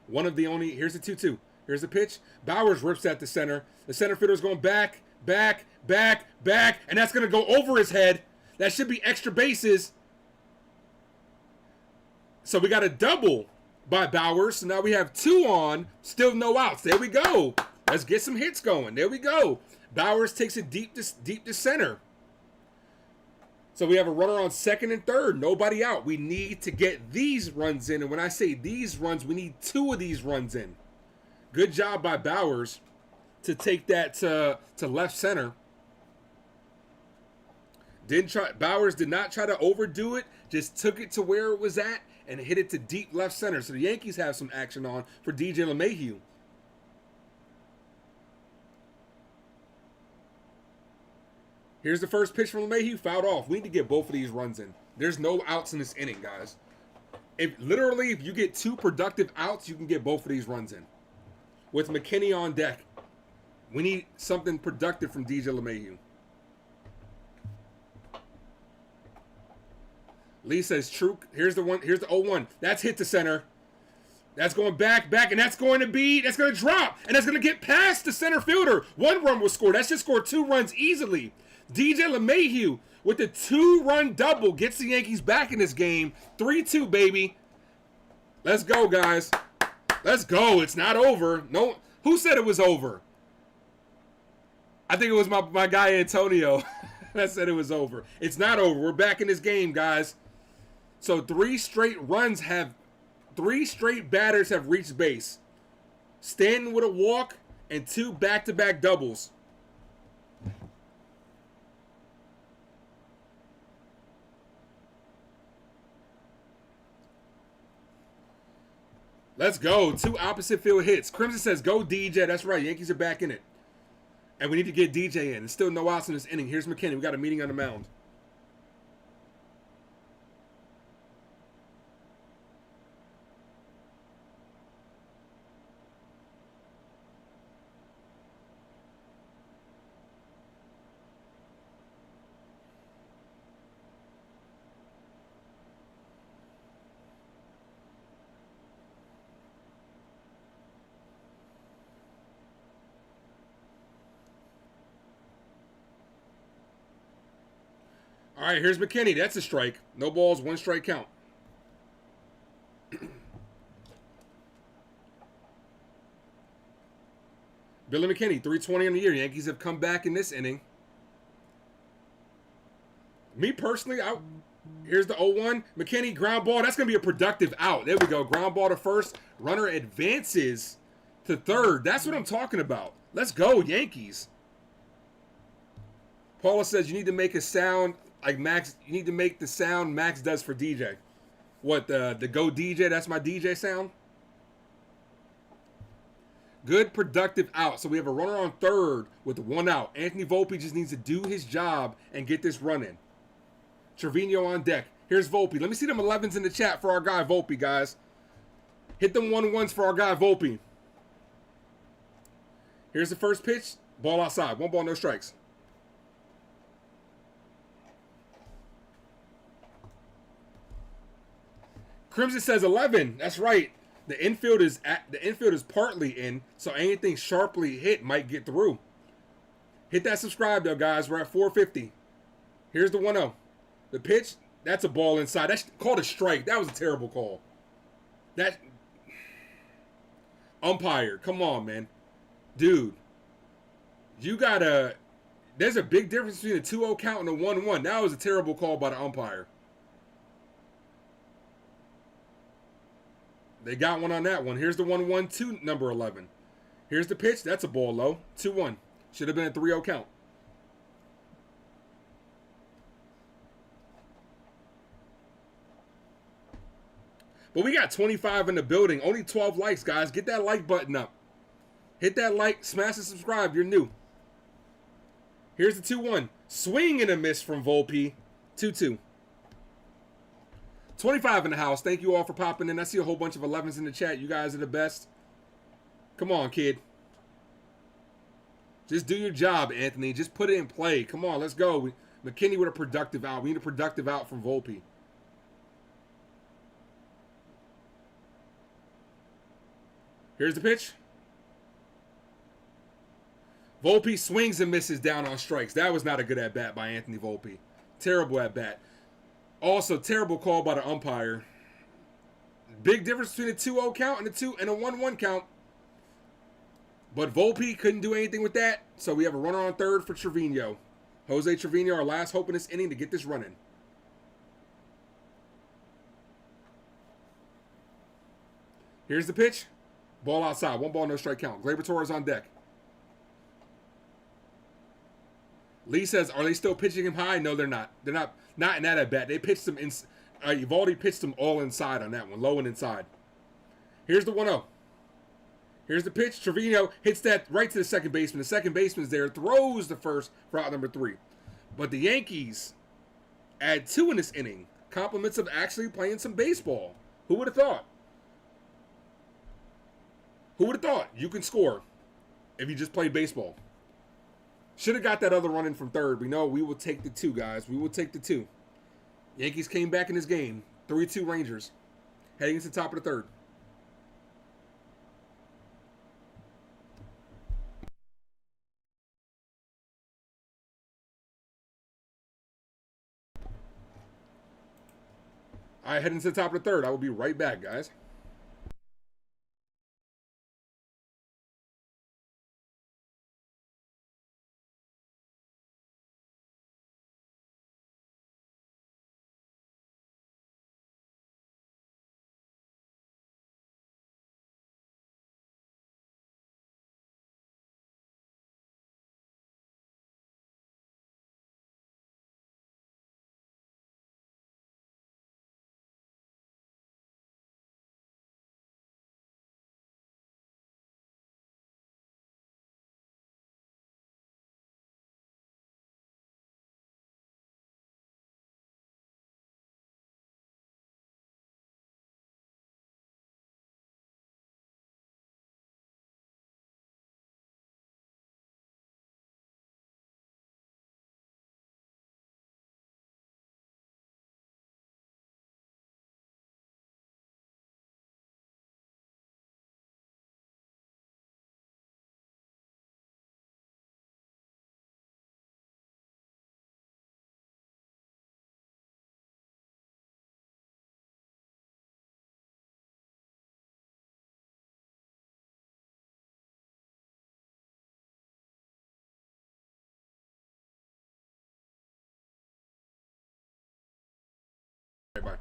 One of the only. Here's the 2-2. Here's the pitch. Bowers rips at the center. The center fielder's going back, back, back, back, and that's going to go over his head. That should be extra bases. So we got a double by Bowers. So now we have 2 on, still no outs. There we go. Let's get some hits going. There we go. Bowers takes it deep to center. So we have a runner on second and third. Nobody out. We need to get these runs in. And when I say these runs, we need 2 of these runs in. Good job by Bowers to take that to left center. Bowers did not try to overdo it. Just took it to where it was at and hit it to deep left center. So the Yankees have some action on for DJ LeMahieu. Here's the first pitch from LeMahieu, fouled off. We need to get both of these runs in. There's no outs in this inning, guys. If you get 2 productive outs, you can get both of these runs in. With McKinney on deck, we need something productive from DJ LeMahieu. Lee says true. Here's the 0-1. That's hit to center. That's going back, and that's going to drop, and that's going to get past the center fielder. 1 run was scored. That's just scored 2 runs easily. DJ LeMahieu with the 2-run double gets the Yankees back in this game. 3-2, baby. Let's go, guys. Let's go. It's not over. No, who said it was over? I think it was my guy Antonio that said it was over. It's not over. We're back in this game, guys. So 3 straight batters have reached base. Stanton with a walk and 2 back-to-back doubles. Let's go. 2 opposite field hits. Crimson says, go DJ. That's right. Yankees are back in it. And we need to get DJ in. There's still no outs in this inning. Here's McKinney. We got a meeting on the mound. All right, here's McKinney. That's a strike. No balls, 1 strike count. Billy McKinney, 320 on the year. Yankees have come back in this inning. Me personally, here's the 0-1. McKinney, ground ball. That's going to be a productive out. There we go. Ground ball to first. Runner advances to third. That's what I'm talking about. Let's go, Yankees. Paula says you need to make a sound like Max. You need to make the sound Max does for DJ. What, the go DJ? That's my DJ sound? Good productive out. So we have a runner on third with 1 out. Anthony Volpe just needs to do his job and get this run in. Trevino on deck. Here's Volpe. Let me see them 11s in the chat for our guy Volpe, guys. Hit them 1-1s for our guy Volpe. Here's the first pitch. Ball outside. 1 ball, no strikes. Crimson says 11. That's right. The infield is partly in, so anything sharply hit might get through. Hit that subscribe though, guys. We're at 450. Here's the 1-0. The pitch, that's a ball inside. That's called a strike. That was a terrible call. That umpire, come on, man. Dude, you gotta. There's a big difference between a 2-0 count and a 1-1. That was a terrible call by the umpire. They got one on that one. Here's the 1-1 to number 11. Here's the pitch. That's a ball low. 2-1. Should have been a 3-0 count. Well, we got 25 in the building. Only 12 likes, guys. Get that like button up. Hit that like, smash and subscribe. You're new. Here's the 2-1. Swing and a miss from Volpe. 2-2. 25 in the house. Thank you all for popping in. I see a whole bunch of 11s in the chat. You guys are the best. Come on, kid. Just do your job, Anthony. Just put it in play. Come on, let's go. McKinney with a productive out. We need a productive out from Volpe. Here's the pitch. Volpe swings and misses down on strikes. That was not a good at-bat by Anthony Volpe. Terrible at-bat. Also, terrible call by the umpire. Big difference between a 2-0 count and a 1-1 count. But Volpe couldn't do anything with that, so we have a runner on third for Trevino. Jose Trevino, our last hope in this inning to get this running. Here's the pitch. Ball outside. 1 ball, no strike count. Gleyber Torres on deck. Lee says, are they still pitching him high? No, they're not. They're not in that at bat. They pitched him in. Evaldi pitched them all inside on that one, low and inside. Here's the 1-0. Here's the pitch. Trevino hits that right to the second baseman. The second baseman's there, throws the first for out number 3. But the Yankees add 2 in this inning. Compliments of actually playing some baseball. Who would have thought? Who would have thought you can score if you just play baseball? Should have got that other run in from third. We know we will take the 2, guys. We will take the 2. Yankees came back in this game. 3-2 Rangers. Heading into the top of the third. All right, heading to the top of the third. I will be right back, guys. Bye.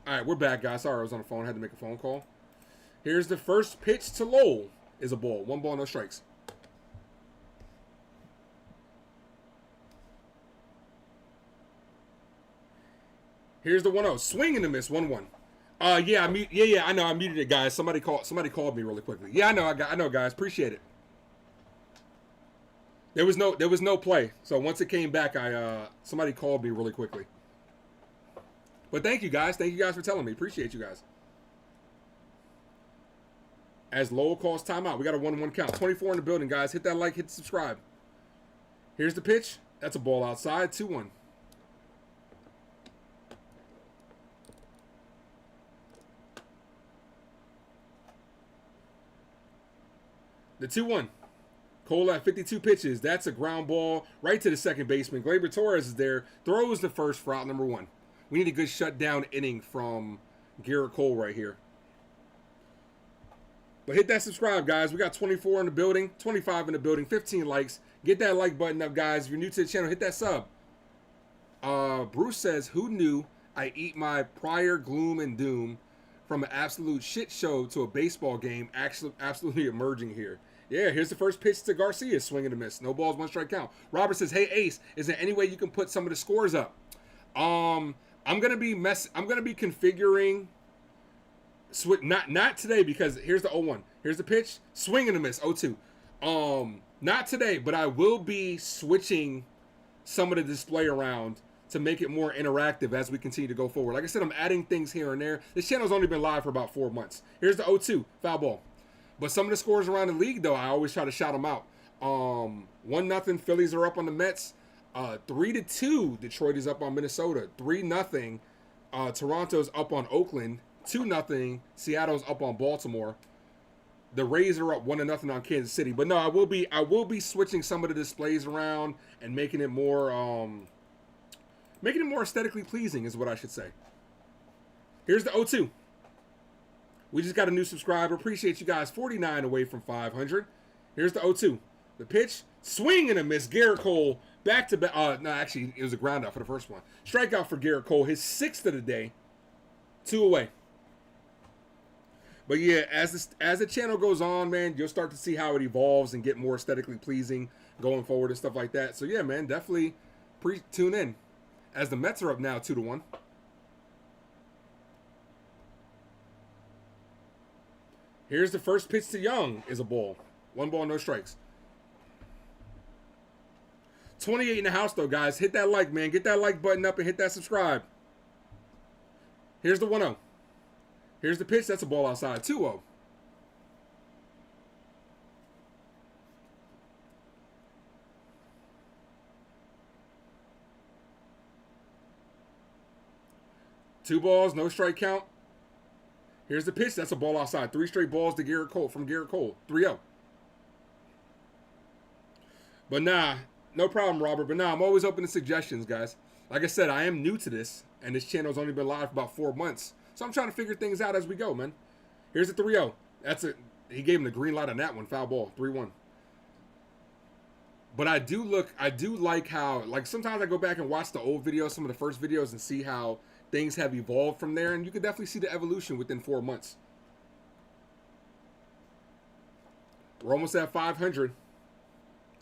All right, we're back, guys. Sorry, I was on the phone. I had to make a phone call. Here's the first pitch to Lowell. Is a ball. 1 ball, no strikes. Here's the 1-0. Swing and a miss. 1-1. Yeah, I know. I muted it, guys. Somebody called me really quickly. Yeah, I know, guys. Appreciate it. There was no play. So once it came back, somebody called me really quickly. But thank you, guys. Thank you guys for telling me. Appreciate you guys. As Lowell calls timeout, we got a 1-1 count. 24 in the building, guys. Hit that like, hit subscribe. Here's the pitch. That's a ball outside. 2-1. The 2-1. Cole at 52 pitches. That's a ground ball right to the second baseman. Gleyber Torres is there. Throws the first for out number 1. We need a good shutdown inning from Garrett Cole right here. But hit that subscribe, guys. We got 24 in the building, 25 in the building, 15 likes. Get that like button up, guys. If you're new to the channel, hit that sub. Bruce says, who knew I eat my prior gloom and doom from an absolute shit show to a baseball game actually absolutely emerging here. Yeah, here's the first pitch to Garcia. Swing and a miss. No balls, 1 strike count. Robert says, hey, Ace, is there any way you can put some of the scores up? I'm gonna be configuring Not today, because here's the 0-1. Here's the pitch. Swing and a miss. 0-2. Not today, but I will be switching some of the display around to make it more interactive as we continue to go forward. Like I said, I'm adding things here and there. This channel's only been live for about 4 months. Here's the 0-2, foul ball. But some of the scores around the league, though, I always try to shout them out. 1-0, Phillies are up on the Mets. 3-2, Detroit is up on Minnesota. 3-0, Toronto's up on Oakland. 2-0, Seattle's up on Baltimore. The Rays are up 1-0 on Kansas City. But no, I will be switching some of the displays around and making it more aesthetically pleasing, is what I should say. Here's the 0-2. We just got a new subscriber. Appreciate you guys. 49 away from 500. Here's the 0-2. The pitch, swing and a miss. Garrett Cole back to back. No, actually, it was a ground out for the first one. Strikeout for Garrett Cole, his 6th of the day. 2 away. But yeah, as the channel goes on, man, you'll start to see how it evolves and get more aesthetically pleasing going forward and stuff like that. So yeah, man, definitely tune in. As the Mets are up now 2-1. Here's the first pitch to Young, is a ball. 1 ball, no strikes. 28 in the house, though, guys. Hit that like, man. Get that like button up and hit that subscribe. Here's the 1-0. Here's the pitch. That's a ball outside. 2-0. Two balls, no strike count. Here's the pitch. That's a ball outside. 3 straight balls to Garrett Cole from Garrett Cole. 3-0. But nah, no problem, Robert. But nah, I'm always open to suggestions, guys. Like I said, I am new to this, and this channel's only been live for about 4 months. So I'm trying to figure things out as we go, man. Here's the 3-0. He gave him the green light on that one. Foul ball. 3-1. But I do like how, like, sometimes I go back and watch the old videos, some of the first videos, and see how things have evolved from there, and you can definitely see the evolution within 4 months. We're almost at 500.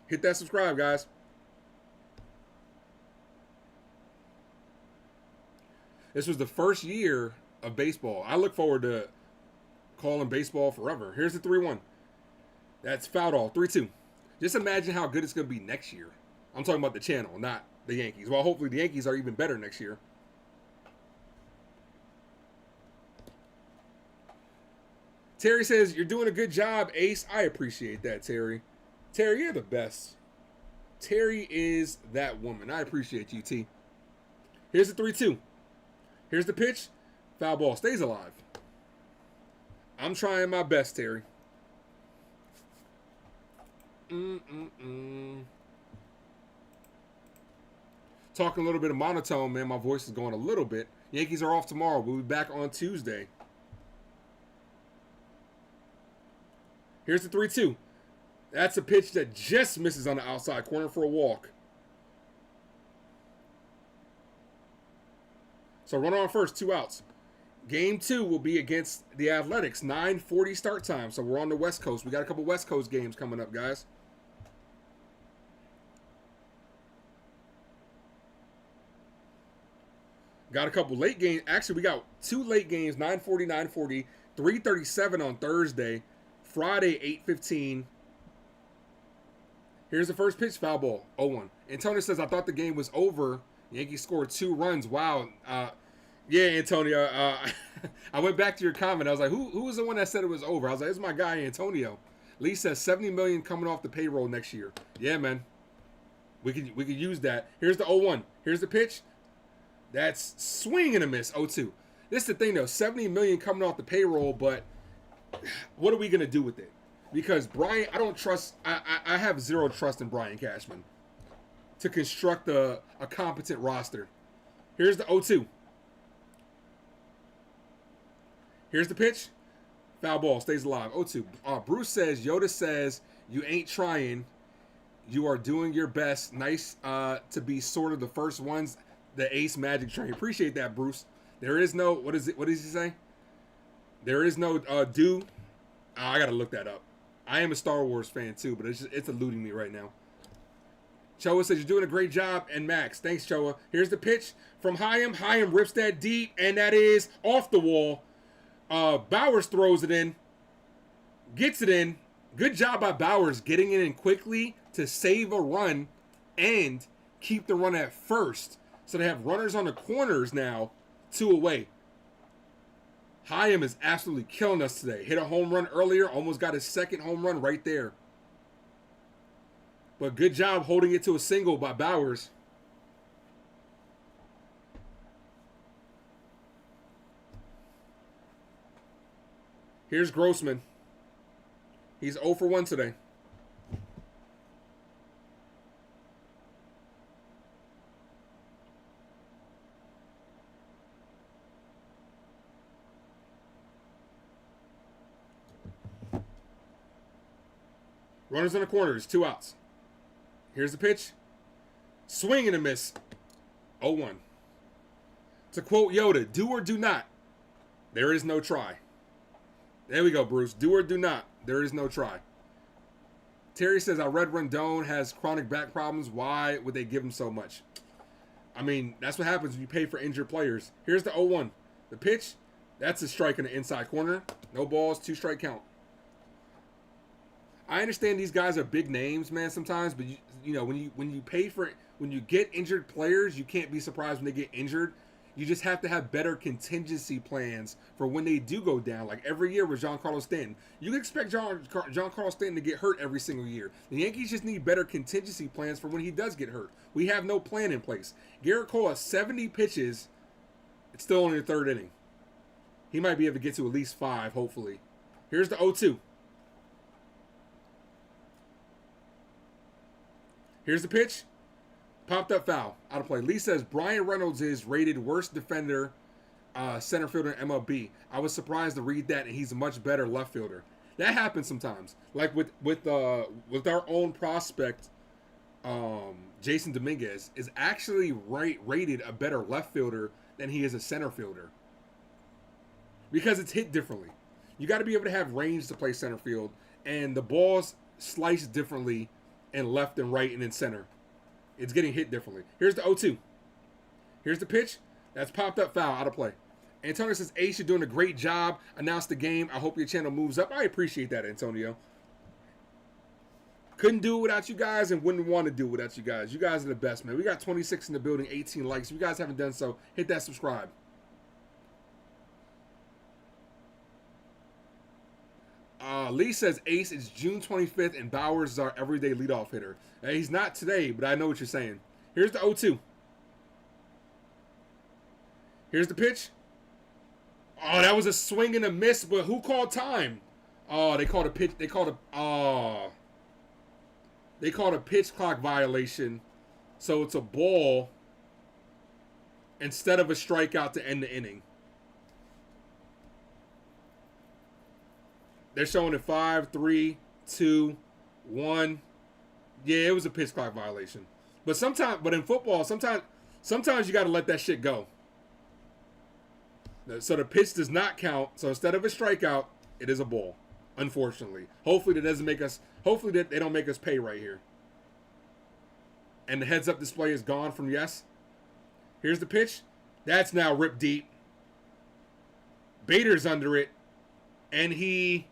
Hit that subscribe, guys. This was the first year of baseball. I look forward to calling baseball forever. Here's the 3-1. That's fouled all. 3-2. Just imagine how good it's going to be next year. I'm talking about the channel, not the Yankees. Well, hopefully the Yankees are even better next year. Terry says, you're doing a good job, Ace. I appreciate that, Terry. Terry, you're the best. Terry is that woman. I appreciate you, T. Here's the 3-2. Here's the pitch. Foul ball. Stays alive. I'm trying my best, Terry. Talking a little bit of monotone, man. My voice is going a little bit. Yankees are off tomorrow. We'll be back on Tuesday. Here's the 3-2. That's a pitch that just misses on the outside corner for a walk. So runner on first, 2 outs. Game 2 will be against the Athletics. 9:40 start time. So we're on the West Coast. We got a couple West Coast games coming up, guys. Got a couple late games. Actually, we got 2 late games. 9:40, 9:40. 3:37 on Thursday. Friday, 8:15. Here's the first pitch, foul ball, 0-1. Antonio says, I thought the game was over. Yankees scored 2 runs. Wow. Yeah, Antonio. I went back to your comment. I was like, who was the one that said it was over? I was like, it's my guy, Antonio. Lee says $70 million coming off the payroll next year. Yeah, man. We could use that. Here's the 0-1. Here's the pitch. That's swing and a miss, 0-2. This is the thing, though. $70 million coming off the payroll, but what are we going to do with it? Because Brian, I don't trust, I have zero trust in Brian Cashman to construct a competent roster. Here's the 0-2. Here's the pitch. Foul ball, stays alive, 0-2. Bruce says, Yoda says, you ain't trying. You are doing your best. Nice to be sort of the first ones, the Ace Magic train. Appreciate that, Bruce. There is no, what does he say? There is no do. I got to look that up. I am a Star Wars fan too, but it's eluding me right now. Choa says, you're doing a great job, and Max. Thanks, Choa. Here's the pitch from Hyam. Hyam rips that deep, and that is off the wall. Bowers throws it in, gets it in. Good job by Bowers getting it in quickly to save a run and keep the run at first. So they have runners on the corners now, 2 away. Hyam is absolutely killing us today. Hit a home run earlier, almost got his second home run right there. But good job holding it to a single by Bowers. Here's Grossman. He's 0 for 1 today. Runners in the corners, 2 outs. Here's the pitch. Swing and a miss. 0-1. To quote Yoda, do or do not. There is no try. There we go, Bruce. Do or do not. There is no try. Terry says, I read Rendon has chronic back problems. Why would they give him so much? I mean, that's what happens when you pay for injured players. Here's the 0-1. The pitch, that's a strike in the inside corner. No balls, 2 strike count. I understand these guys are big names, man, sometimes, but you know, when you pay for it, when you get injured players, you can't be surprised when they get injured. You just have to have better contingency plans for when they do go down. Like every year with Giancarlo Stanton, you can expect Giancarlo Stanton to get hurt every single year. The Yankees just need better contingency plans for when he does get hurt. We have no plan in place. Garrett Cole has 70 pitches. It's still only the 3rd inning. He might be able to get to at least 5, hopefully. Here's the 0-2. Here's the pitch. Popped up foul. Out of play. Lee says Brian Reynolds is rated worst defender center fielder in MLB. I was surprised to read that, and he's a much better left fielder. That happens sometimes. Like with our own prospect, Jason Dominguez is actually rated a better left fielder than he is a center fielder. Because it's hit differently. You got to be able to have range to play center field, and the ball's sliced differently in left and right and in center. It's getting hit differently. Here's the 0-2. Here's the pitch. That's popped up foul, out of play. Antonio says, Ace, you're doing a great job. Announce the game. I hope your channel moves up. I appreciate that, Antonio. Couldn't do it without you guys and wouldn't want to do it without you guys. You guys are the best, man. We got 26 in the building, 18 likes. If you guys haven't done so, hit that subscribe. Lee says, Ace, it's June 25th, and Bowers is our everyday leadoff hitter. Now, he's not today, but I know what you're saying. Here's the 0-2. Here's the pitch. Oh, that was a swing and a miss, but who called time? Oh, they called a pitch. They called a pitch clock violation. So it's a ball instead of a strikeout to end the inning. They're showing it 5, 3, 2, 1. Yeah, it was a pitch clock violation. But in football, sometimes you got to let that shit go. So the pitch does not count. So instead of a strikeout, it is a ball. Unfortunately, hopefully that they don't make us pay right here. And the heads-up display is gone from yes. Here's the pitch. That's now ripped deep. Bader's under it, and he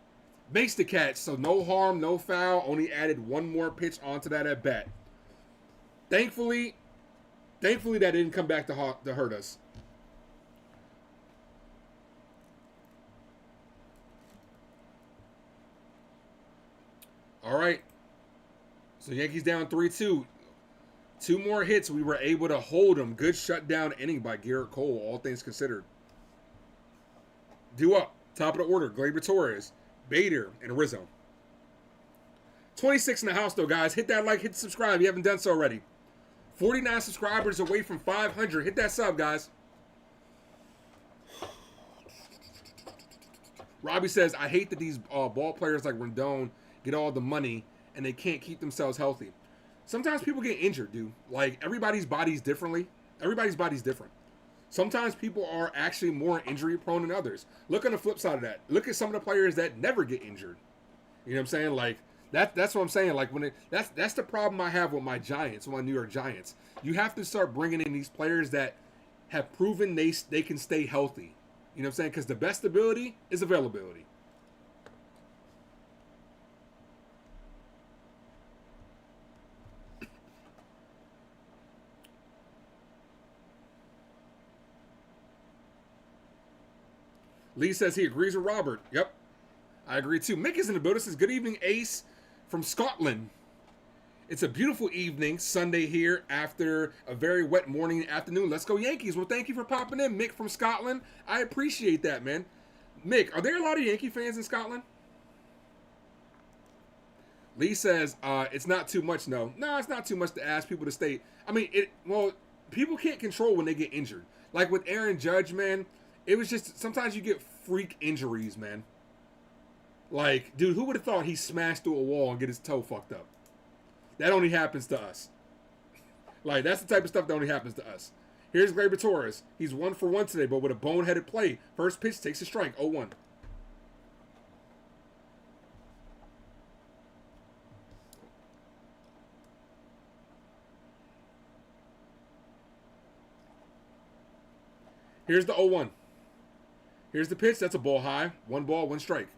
makes the catch. So no harm, no foul. Only added one more pitch onto that at bat. Thankfully that didn't come back to hurt us. All right. So Yankees down 3-2. 2 more hits. We were able to hold them. Good shutdown inning by Garrett Cole, all things considered. Due up. Top of the order. Gleyber Torres, Bader, and Rizzo. 26 in the house, though, guys. Hit that like, hit subscribe. If you haven't done so already. 49 subscribers away from 500. Hit that sub, guys. Robbie says, I hate that these ball players like Rendon get all the money and they can't keep themselves healthy. Sometimes people get injured, dude. Like, everybody's body's different. Sometimes people are actually more injury prone than others. Look on the flip side of that. Look at some of the players that never get injured. You know what I'm saying? Like, that's what I'm saying. Like, that's the problem I have with my Giants, with my New York Giants. You have to start bringing in these players that have proven they can stay healthy. You know what I'm saying? Because the best ability is availability. Lee says he agrees with Robert. Yep, I agree too. Mick is in the building. Says, good evening, Ace from Scotland. It's a beautiful evening, Sunday here after a very wet morning and afternoon. Let's go Yankees. Well, thank you for popping in, Mick from Scotland. I appreciate that, man. Mick, are there a lot of Yankee fans in Scotland? Lee says, it's not too much, no. No, it's not too much to ask people to stay. I mean, people can't control when they get injured. Like with Aaron Judge, man, it was just, sometimes you get freak injuries, man. Like, dude, who would have thought he smashed through a wall and get his toe fucked up? That only happens to us. Like, that's the type of stuff that only happens to us. Here's Gleyber Torres. He's 1 for 1 today, but with a boneheaded play. First pitch takes a strike, 0-1. Here's the 0-1. Here's the pitch. That's a ball high. 1 ball, 1 strike.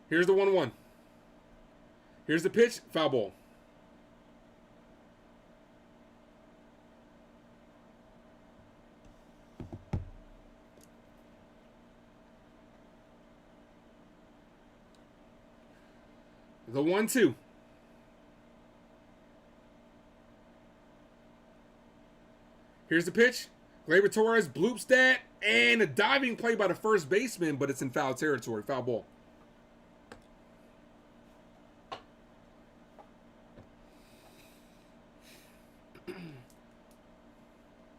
Here's the 1-1. Here's the pitch. Foul ball. The 1-2. Here's the pitch. Gleyber Torres bloops that. And a diving play by the first baseman, but it's in foul territory. Foul ball.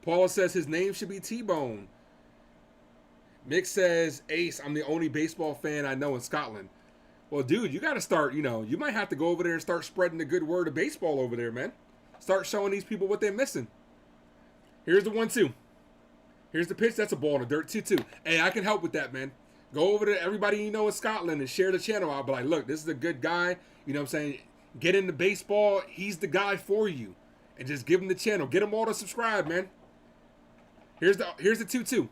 Paula says his name should be T-Bone. Mick says, Ace, I'm the only baseball fan I know in Scotland. Well, dude, you got to start, you might have to go over there and start spreading the good word of baseball over there, man. Start showing these people what they're missing. Here's the 1-2. Here's the pitch. That's a ball in the dirt, 2-2. Hey, I can help with that, man. Go over to everybody you know in Scotland and share the channel out. But like, look, this is a good guy. You know what I'm saying? Get into baseball. He's the guy for you. And just give him the channel. Get them all to subscribe, man. Here's the 2-2.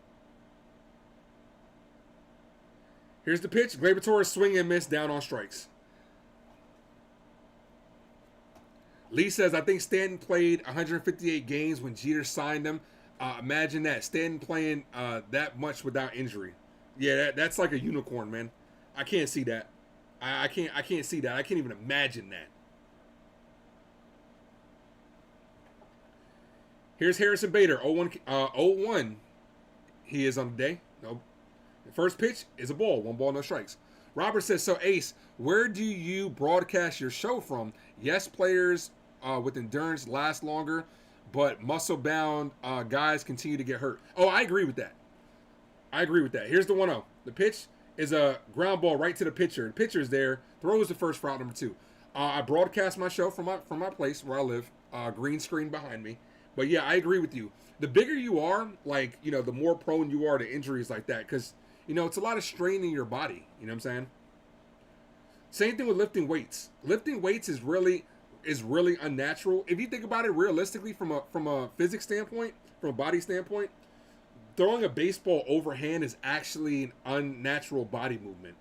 Here's the pitch. Gleyber Torres swing and miss down on strikes. Lee says, I think Stanton played 158 games when Jeter signed him. Imagine that. Stanton playing that much without injury. Yeah, that's like a unicorn, man. I can't see that. I can't see that. I can't even imagine that. Here's Harrison Bader, 0-1. He is on the day. No. The first pitch is a ball. 1 ball, no strikes. Robert says, so Ace, where do you broadcast your show from? Yes, players with endurance last longer, but muscle-bound guys continue to get hurt. Oh, I agree with that. Here's the 1-0. The pitch is a ground ball right to the pitcher. The pitcher is there, throws the first for out number 2. I broadcast my show from my place where I live. Green screen behind me. But yeah, I agree with you. The bigger you are, like, the more prone you are to injuries like that. Because, it's a lot of strain in your body. You know what I'm saying? Same thing with lifting weights. Lifting weights is really unnatural. If you think about it realistically from a physics standpoint, from a body standpoint, throwing a baseball overhand is actually an unnatural body movement.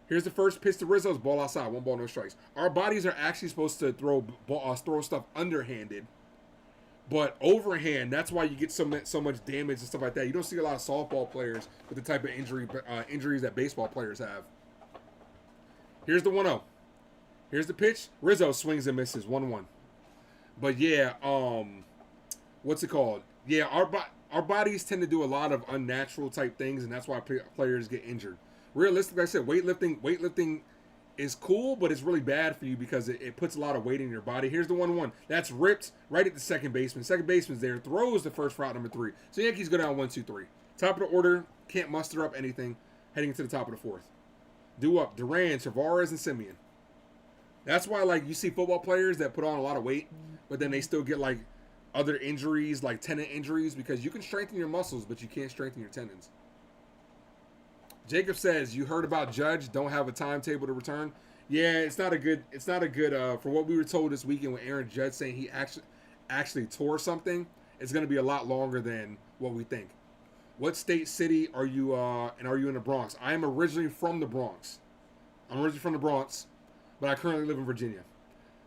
Here's the first pitch to Rizzo's ball outside. 1 ball, no strikes. Our bodies are actually supposed to throw stuff underhanded. But overhand, that's why you get so much damage and stuff like that. You don't see a lot of softball players with the type of injuries that baseball players have. Here's the 1-0. Here's the pitch. Rizzo swings and misses. 1-1. But yeah, what's it called? Yeah, our bodies tend to do a lot of unnatural type things, and that's why players get injured. Realistically, like I said, weightlifting is cool, but it's really bad for you because it puts a lot of weight in your body. Here's the 1-1. That's ripped right at the second baseman. Second baseman's there, throws the first for out number 3. So Yankees go down 1-2-3. Top of the order, can't muster up anything. Heading to the top of the 4th. Due up, Duran, Tavares, and Simeon. That's why, like, you see football players that put on a lot of weight, but then they still get, like, other injuries, like tendon injuries, because you can strengthen your muscles, but you can't strengthen your tendons. Jacob says, you heard about Judge, don't have a timetable to return. Yeah, it's not a good. It's not a good. For what we were told this weekend with Aaron Judge saying he actually tore something, it's going to be a lot longer than what we think. What state, city are you? And are you in the Bronx? I am originally from the Bronx. I'm originally from the Bronx, but I currently live in Virginia.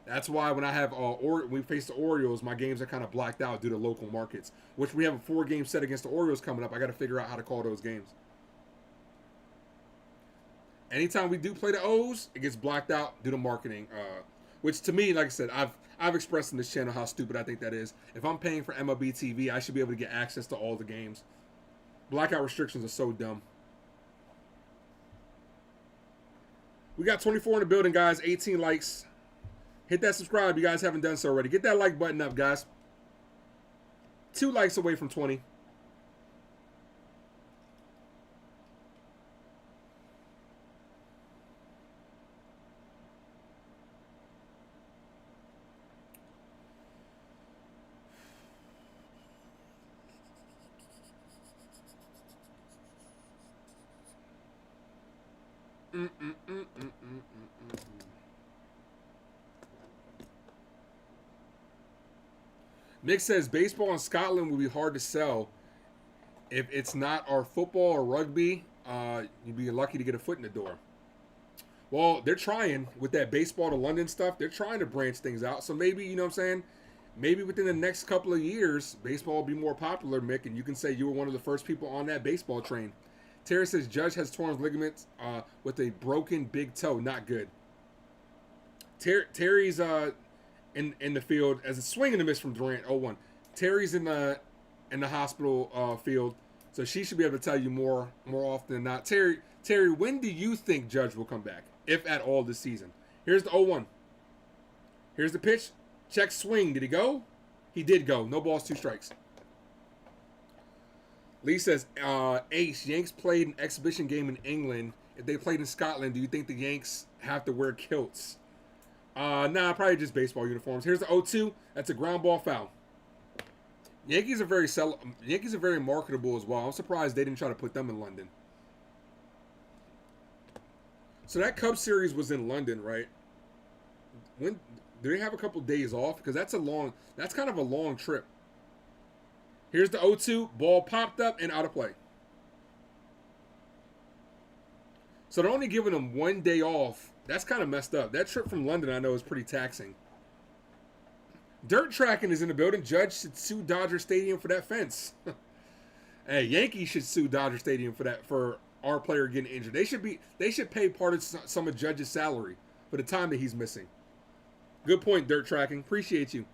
That's why when I have when we face the Orioles, my games are kind of blacked out due to local markets. Which we have a 4-game set against the Orioles coming up. I got to figure out how to call those games. Anytime we do play the O's, it gets blacked out due to marketing. Which to me, like I said, I've expressed in this channel how stupid I think that is. If I'm paying for MLB TV, I should be able to get access to all the games. Blackout restrictions are so dumb. We got 24 in the building, guys. 18 likes. Hit that subscribe if you guys haven't done so already. Get that like button up, guys. 2 likes away from 20. Nick says baseball in Scotland will be hard to sell if it's not our football or rugby. You'd be lucky to get a foot in the door. Well, they're trying with that baseball to London stuff. They're trying to branch things out. So maybe, you know what I'm saying? Maybe within the next couple of years, baseball will be more popular, Mick, and you can say you were one of the first people on that baseball train. Terry says Judge has torn his ligaments with a broken big toe. Not good. Terry's in the field as a swing and a miss from Durant. 0-1. Terry's in the hospital field, so she should be able to tell you more often than not. Terry, when do you think Judge will come back, if at all, this season? Here's the 0-1. Here's the pitch. Check swing. Did he go? He did go. No balls, 2 strikes. Lee says, Ace, Yanks played an exhibition game in England. If they played in Scotland, do you think the Yanks have to wear kilts? Nah, probably just baseball uniforms. Here's the 0-2. That's a ground ball foul. Yankees are very marketable as well. I'm surprised they didn't try to put them in London. So that Cubs series was in London, right? When do they have a couple days off? Because that's kind of a long trip. Here's the 0-2. Ball popped up and out of play. So they're only giving them 1 day off. That's kind of messed up. That trip from London, I know, is pretty taxing. Dirt Tracking is in the building. Judge should sue Dodger Stadium for that fence. Hey, Yankees should sue Dodger Stadium for our player getting injured. They should pay part of some of Judge's salary for the time that he's missing. Good point, Dirt Tracking. Appreciate you.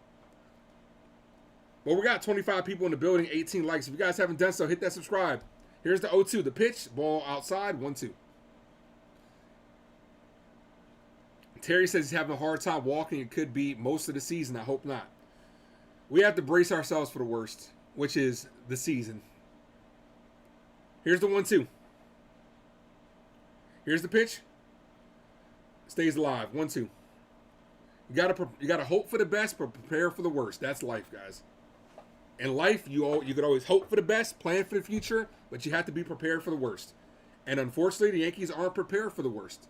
Well, we got 25 people in the building, 18 likes. If you guys haven't done so, hit that subscribe. Here's the 0-2. The pitch, ball outside, 1-2. Terry says he's having a hard time walking. It could be most of the season. I hope not. We have to brace ourselves for the worst, which is the season. Here's the 1-2. Here's the pitch. Stays alive. 1-2. You gotta hope for the best, but prepare for the worst. That's life, guys. In life, you could always hope for the best, plan for the future, but you have to be prepared for the worst. And unfortunately, the Yankees aren't prepared for the worst.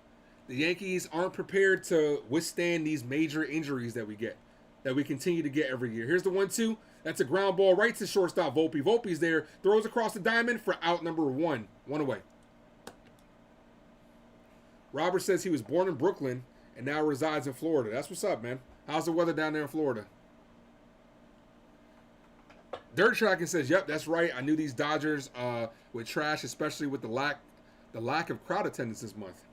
The Yankees aren't prepared to withstand these major injuries that we get, that we continue to get every year. Here's the 1-2. That's a ground ball right to shortstop Volpe. Volpe's there, throws across the diamond for out number 1. 1 away. Robert says he was born in Brooklyn and now resides in Florida. That's what's up, man. How's the weather down there in Florida? Dirt Tracking says, yep, that's right. I knew these Dodgers would trash, especially with the lack of crowd attendance this month.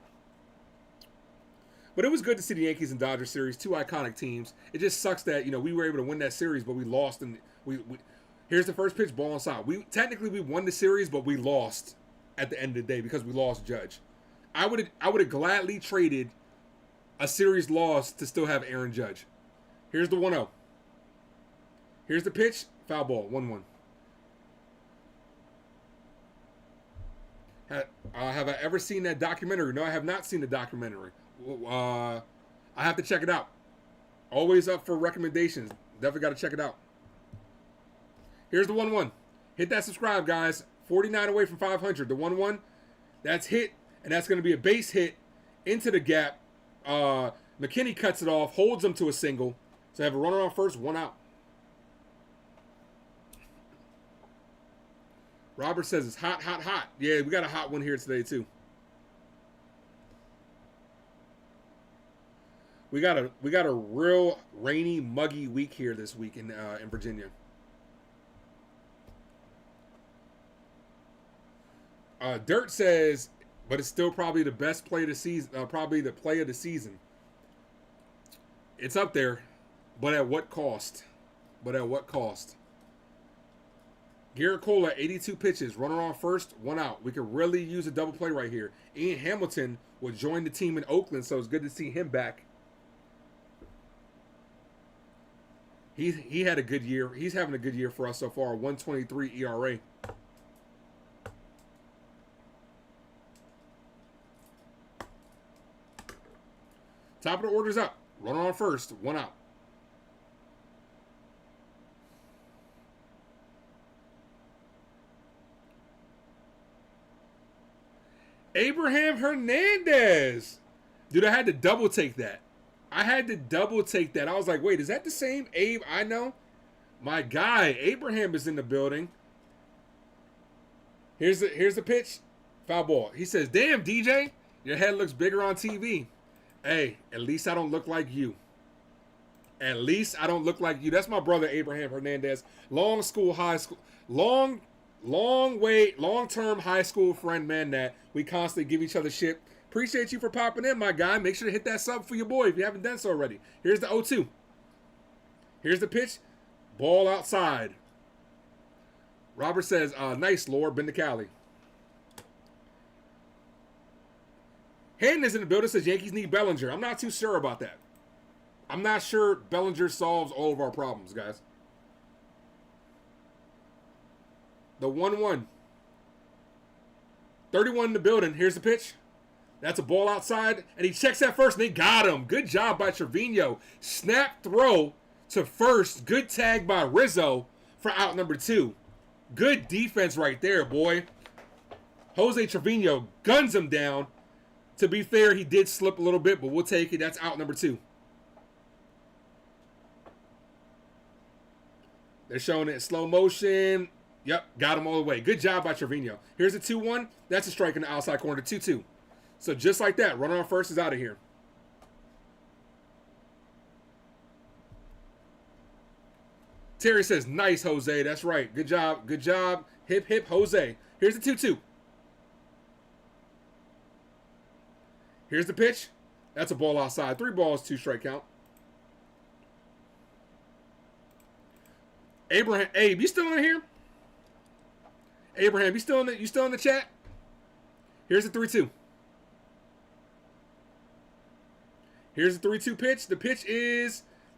But it was good to see the Yankees and Dodgers series, 2 iconic teams. It just sucks that, we were able to win that series, but we lost. And here's the first pitch, ball inside. Technically we won the series, but we lost at the end of the day because we lost Judge. I would have gladly traded a series loss to still have Aaron Judge. Here's the 1-0. Here's the pitch, foul ball, 1-1. Have I ever seen that documentary? No, I have not seen the documentary. I have to check it out. Always up for recommendations. Definitely got to check it out. Here's the 1-1. Hit that subscribe, guys. 49 away from 500. The 1-1, that's hit, and that's going to be a base hit into the gap. McKinney cuts it off, holds him to a single. So I have a runner on first, one out. Robert says it's hot, hot, hot. Yeah, we got a hot one here today too. We got a real rainy, muggy week here this week in Virginia. Dirt says, but it's still probably the best play of the season. Probably the play of the season. It's up there, but at what cost? But at what cost? Garrett Cole at 82 pitches, runner on first, one out. We could really use a double play right here. Ian Hamilton will join the team in Oakland, so it's good to see him back. He had a good year. He's having a good year for us so far. 1.23 ERA. Top of the order's up. Runner on first, one out. Abraham Hernandez. Dude, I had to double take that. I was like, wait, is that the same Abe I know? My guy, Abraham, is in the building. Here's the pitch. Foul ball. He says, damn, DJ, your head looks bigger on TV. Hey, at least I don't look like you. At least I don't look like you. That's my brother, Abraham Hernandez. Long-term high school friend, man, that we constantly give each other shit. Appreciate you for popping in, my guy. Make sure to hit that sub for your boy if you haven't done so already. Here's the 0-2. Here's the pitch. Ball outside. Robert says, nice, Lord. Been to Cali. Hayden is in the building, says Yankees need Bellinger. I'm not too sure about that. I'm not sure Bellinger solves all of our problems, guys. The 1-1. 31 in the building. Here's the pitch. That's a ball outside, and he checks at first, and they got him. Good job by Trevino. Snap throw to first. Good tag by Rizzo for out number 2. Good defense right there, boy. Jose Trevino guns him down. To be fair, he did slip a little bit, but we'll take it. That's out number 2. They're showing it in slow motion. Yep, got him all the way. Good job by Trevino. Here's a 2-1. That's a strike in the outside corner. 2-2. So just like that, runner on first is out of here. Terry says, nice, Jose. That's right. Good job. Good job. Hip, hip, Jose. Here's the 2-2. Here's the pitch. That's a ball outside. 3 balls, 2 strike count. Abraham, Abe, you still in here? Abraham, you still in the chat? Here's the 3-2. Here's the 3-2 pitch. The pitch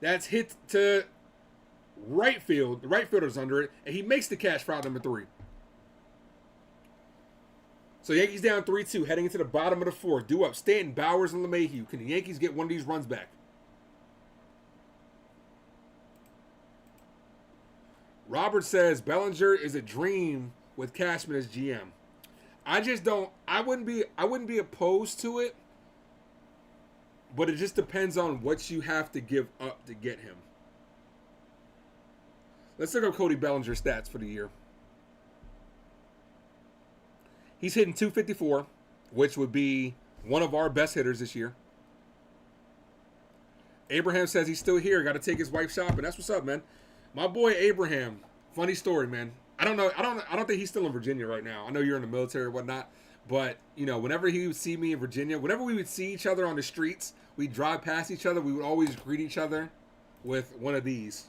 that's hit to right field. The right fielder's under it, and he makes the catch for out number 3. So Yankees down 3-2, heading into the bottom of the 4th. Due up Stanton, Bowers, and LeMahieu. Can the Yankees get one of these runs back? Robert says Bellinger is a dream with Cashman as GM. I wouldn't be opposed to it, but it just depends on what you have to give up to get him. Let's look up Cody Bellinger's stats for the year. He's hitting .254, which would be one of our best hitters this year. Abraham says he's still here. Got to take his wife shopping. That's what's up, man. My boy Abraham. Funny story, man. I don't think he's still in Virginia right now. I know you're in the military or whatnot, but you know, whenever he would see me in Virginia, whenever we would see each other on the streets, we'd drive past each other. We would always greet each other with one of these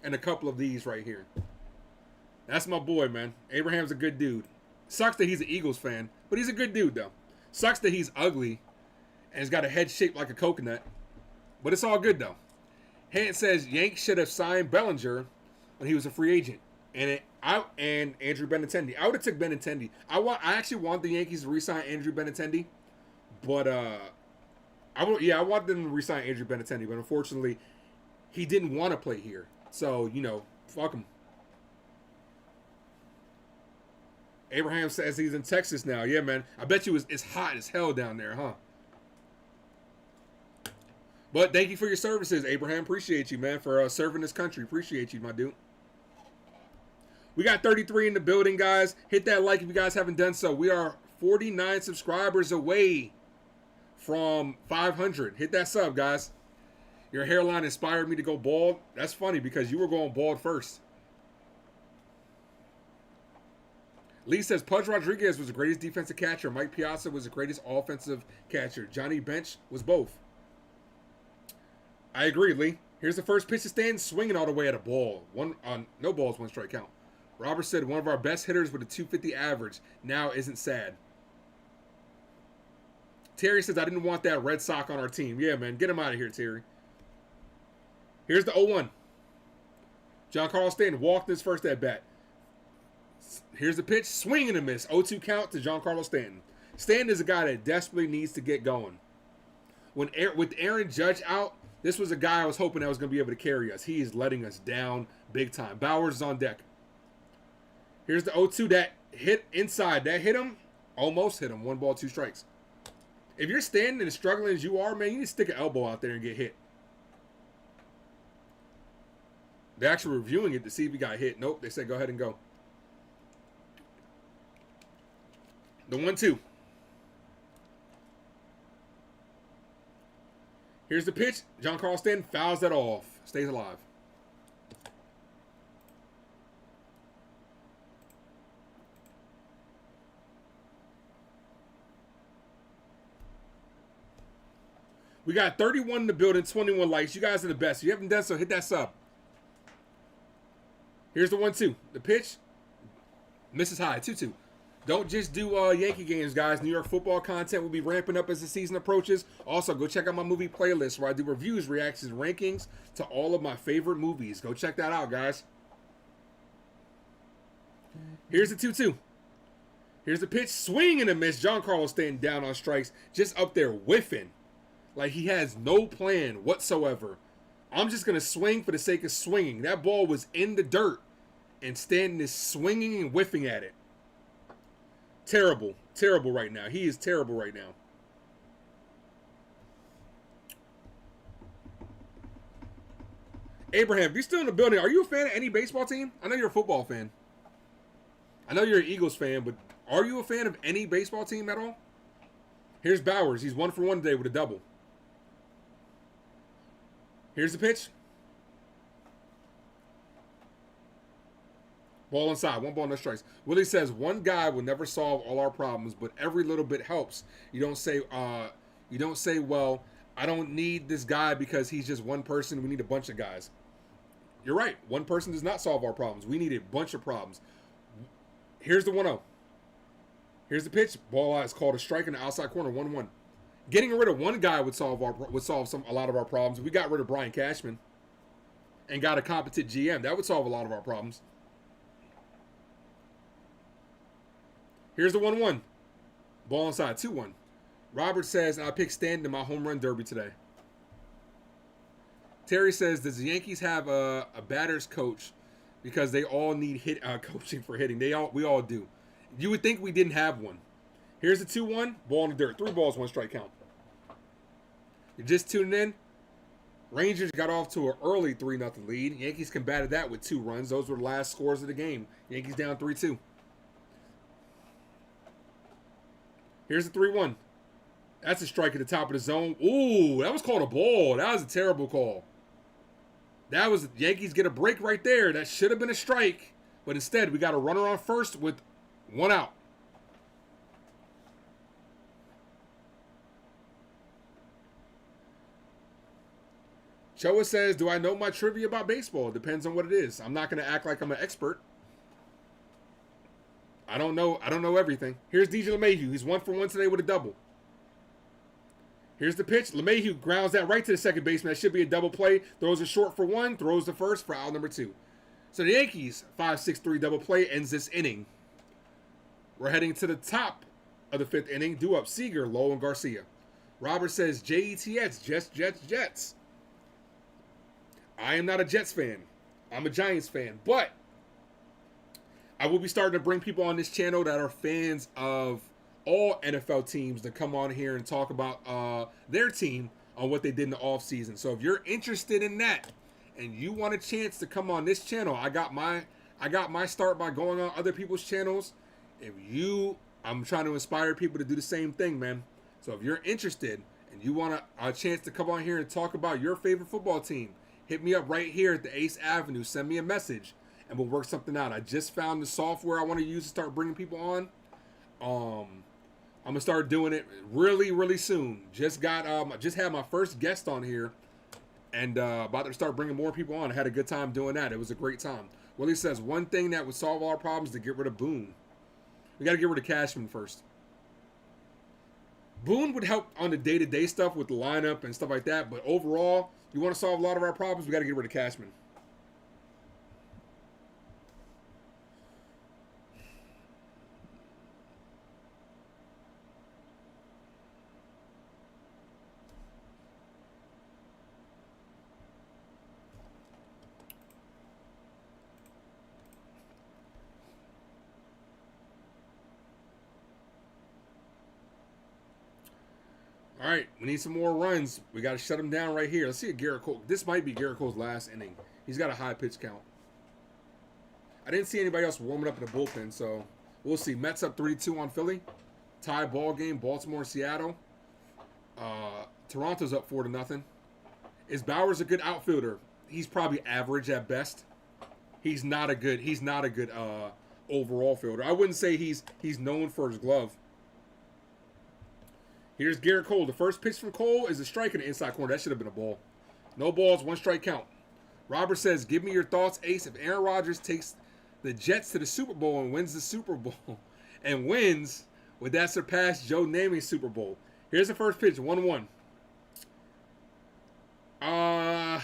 and a couple of these right here. That's my boy, man. Abraham's a good dude. Sucks that he's an Eagles fan, but he's a good dude, though. Sucks that he's ugly and he's got a head shaped like a coconut, but it's all good, though. Hant says Yanks should have signed Bellinger when he was a free agent, and Andrew Benintendi. I would have took Benintendi. I actually want the Yankees to re-sign Andrew Benintendi, but I wanted them to re-sign Andrew Benintendi, but unfortunately, he didn't want to play here. So fuck him. Abraham says he's in Texas now. Yeah, man. I bet you it's hot as hell down there, huh? But thank you for your services, Abraham. Appreciate you, man, for serving this country. Appreciate you, my dude. We got 33 in the building, guys. Hit that like if you guys haven't done so. We are 49 subscribers away from 500. Hit that sub, guys. Your hairline inspired me to go bald. That's funny because you were going bald first. Lee says Pudge Rodriguez was the greatest defensive catcher. Mike Piazza was the greatest offensive catcher. Johnny Bench was both. I agree, Lee. Here's the first pitch to Stanton, swinging all the way at a ball. No balls, one strike count. Robert said one of our best hitters with a 250 average. Now isn't sad. Terry says I didn't want that red sock on our team. Yeah, man. Get him out of here, Terry. Here's the 0-1. Giancarlo Stanton walked his first at bat. Here's the pitch. Swing and a miss. 0-2 count to Giancarlo Stanton. Stanton is a guy that desperately needs to get going. With Aaron Judge out, this was a guy I was hoping that was going to be able to carry us. He is letting us down big time. Bowers is on deck. Here's the 0-2 that hit inside. That hit him. Almost hit him. 1 ball, 2 strikes. If you're standing and struggling as you are, man, you need to stick an elbow out there and get hit. They're actually reviewing it to see if he got hit. Nope, they said go ahead and go. The 1-2. Here's the pitch. Giancarlo Stanton fouls that off. Stays alive. We got 31 in the building, 21 likes. You guys are the best. If you haven't done so, hit that sub. Here's the 1-2. The pitch. Misses high. 2-2. Don't just do Yankee games, guys. New York football content will be ramping up as the season approaches. Also, go check out my movie playlist where I do reviews, reactions, and rankings to all of my favorite movies. Go check that out, guys. Here's the 2-2. Here's the pitch. Swing and a miss. Giancarlo Stanton down on strikes. Just up there whiffing. Like he has no plan whatsoever. I'm just going to swing for the sake of swinging. That ball was in the dirt. And Stanton is swinging and whiffing at it. Terrible. Terrible right now. He is terrible right now. Abraham, if you're still in the building, are you a fan of any baseball team? I know you're a football fan. I know you're an Eagles fan, but are you a fan of any baseball team at all? Here's Bowers. He's 1 for 1 today with a double. Here's the pitch. Ball inside. 1 ball, no strikes. Willie says one guy will never solve all our problems, but every little bit helps. You don't say, well, I don't need this guy because he's just one person. We need a bunch of guys. You're right. One person does not solve our problems. We need a bunch of problems. Here's the 1-0. Here's the pitch. Ball is called a strike in the outside corner. 1-1. Getting rid of one guy would solve a lot of our problems. If we got rid of Brian Cashman and got a competent GM, that would solve a lot of our problems. Here's the 1-1. Ball inside. 2-1. Robert says, I picked Stanton in my home run derby today. Terry says, does the Yankees have a batter's coach because they all need coaching for hitting? We all do. You would think we didn't have one. Here's the 2-1. Ball in the dirt. 3 balls, 1 strike count. You're just tuning in. Rangers got off to an early 3-0 lead. Yankees combated that with 2 runs. Those were the last scores of the game. Yankees down 3-2. Here's the 3-1. That's a strike at the top of the zone. Ooh, that was called a ball. That was a terrible call. That was, Yankees get a break right there. That should have been a strike. But instead, we got a runner on first with 1 out. Choa says, do I know my trivia about baseball? It depends on what it is. I'm not going to act like I'm an expert. I don't know everything. Here's DJ LeMahieu. He's 1 for 1 today with a double. Here's the pitch. LeMahieu grounds that right to the second baseman. That should be a double play. Throws it short for 1. Throws the first for out number 2. So the Yankees 5-6-3 double play ends this inning. We're heading to the top of the 5th inning. Due up Seager, Lowe, and Garcia. Robert says Jets, Jets. I am not a Jets fan. I'm a Giants fan. But I will be starting to bring people on this channel that are fans of all NFL teams to come on here and talk about their team on what they did in the offseason. So if you're interested in that and you want a chance to come on this channel, I got my start by going on other people's channels. I'm trying to inspire people to do the same thing, man. So if you're interested and you want a chance to come on here and talk about your favorite football team, hit me up right here at the Ace Avenue. Send me a message and we'll work something out. I just found the software I want to use to start bringing people on. I'm gonna start doing it really, really soon. Just had my first guest on here, and about to start bringing more people on. I had a good time doing that. It was a great time. Willie says one thing that would solve all our problems is to get rid of Boone. We got to get rid of Cashman first. Boone would help on the day-to-day stuff with the lineup and stuff like that, but overall, you want to solve a lot of our problems, we got to get rid of Cashman. All right, we need some more runs. We got to shut him down right here. Let's see if Garrett Cole. This might be Garrett Cole's last inning. He's got a high pitch count. I didn't see anybody else warming up in the bullpen, so we'll see. Mets up 3-2 on Philly. Tie ball game, Baltimore and Seattle. Toronto's up 4-0. Is Bowers a good outfielder? He's probably average at best. He's not a good overall fielder. I wouldn't say he's known for his glove. Here's Garrett Cole. The first pitch from Cole is a strike in the inside corner. That should have been a ball. No balls, one strike count. Robert says, give me your thoughts, Ace. If Aaron Rodgers takes the Jets to the Super Bowl and wins the Super Bowl and wins, would that surpass Joe Namath's Super Bowl? Here's the first pitch, 1-1. I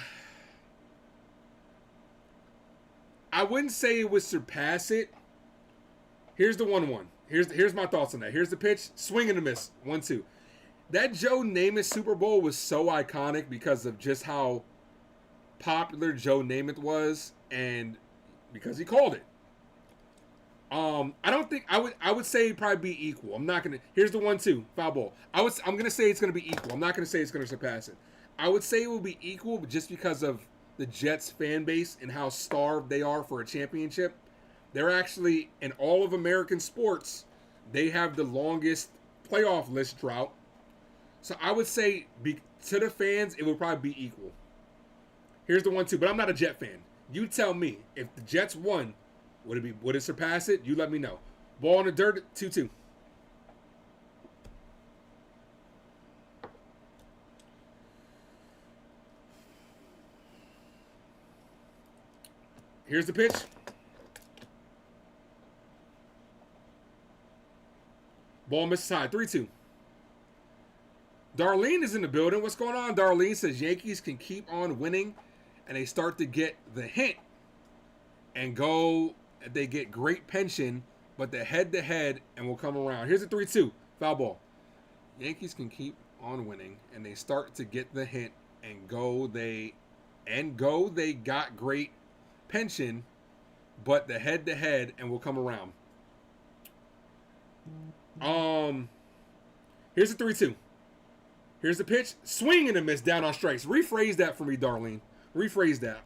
wouldn't say it would surpass it. Here's the 1-1. Here's my thoughts on that. Here's the pitch, swing and a miss, 1-2. That Joe Namath Super Bowl was so iconic because of just how popular Joe Namath was and because he called it. I don't think I would say it'd probably be equal. I'm not gonna. Here's the 1-2 foul ball. I'm gonna say it's gonna be equal. I'm not gonna say it's gonna surpass it. I would say it will be equal, but just because of the Jets fan base and how starved they are for a championship. They're actually in all of American sports. They have the longest playoff list drought. So I would say to the fans, it would probably be equal. Here's the 1-2, but I'm not a Jet fan. You tell me if the Jets won, would it surpass it? You let me know. Ball in the dirt, 2-2. Here's the pitch. Ball misses high, 3-2. Darlene is in the building. What's going on? Darlene says Yankees can keep on winning and they start to get the hint and they get great pension, but the head-to-head and will come around. Here's a 3-2, foul ball. Yankees can keep on winning and they start to get the hint and they got great pension, but the head-to-head and will come around. Here's a 3-2. Here's the pitch. Swing and a miss down on strikes. Rephrase that for me, Darlene. Rephrase that.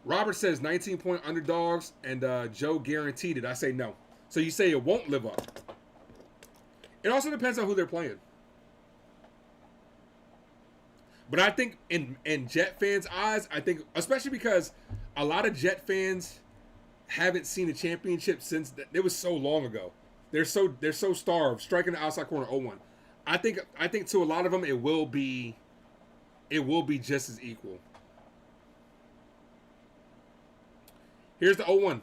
Robert says 19-point underdogs and Joe guaranteed it. I say no. So you say it won't live up. It also depends on who they're playing. But I think in Jet fans' eyes, I think, especially because a lot of Jet fans haven't seen a championship since it was so long ago. They're so starved. Striking the outside corner 0-1. I think to a lot of them it will be just as equal. Here's the 0-1.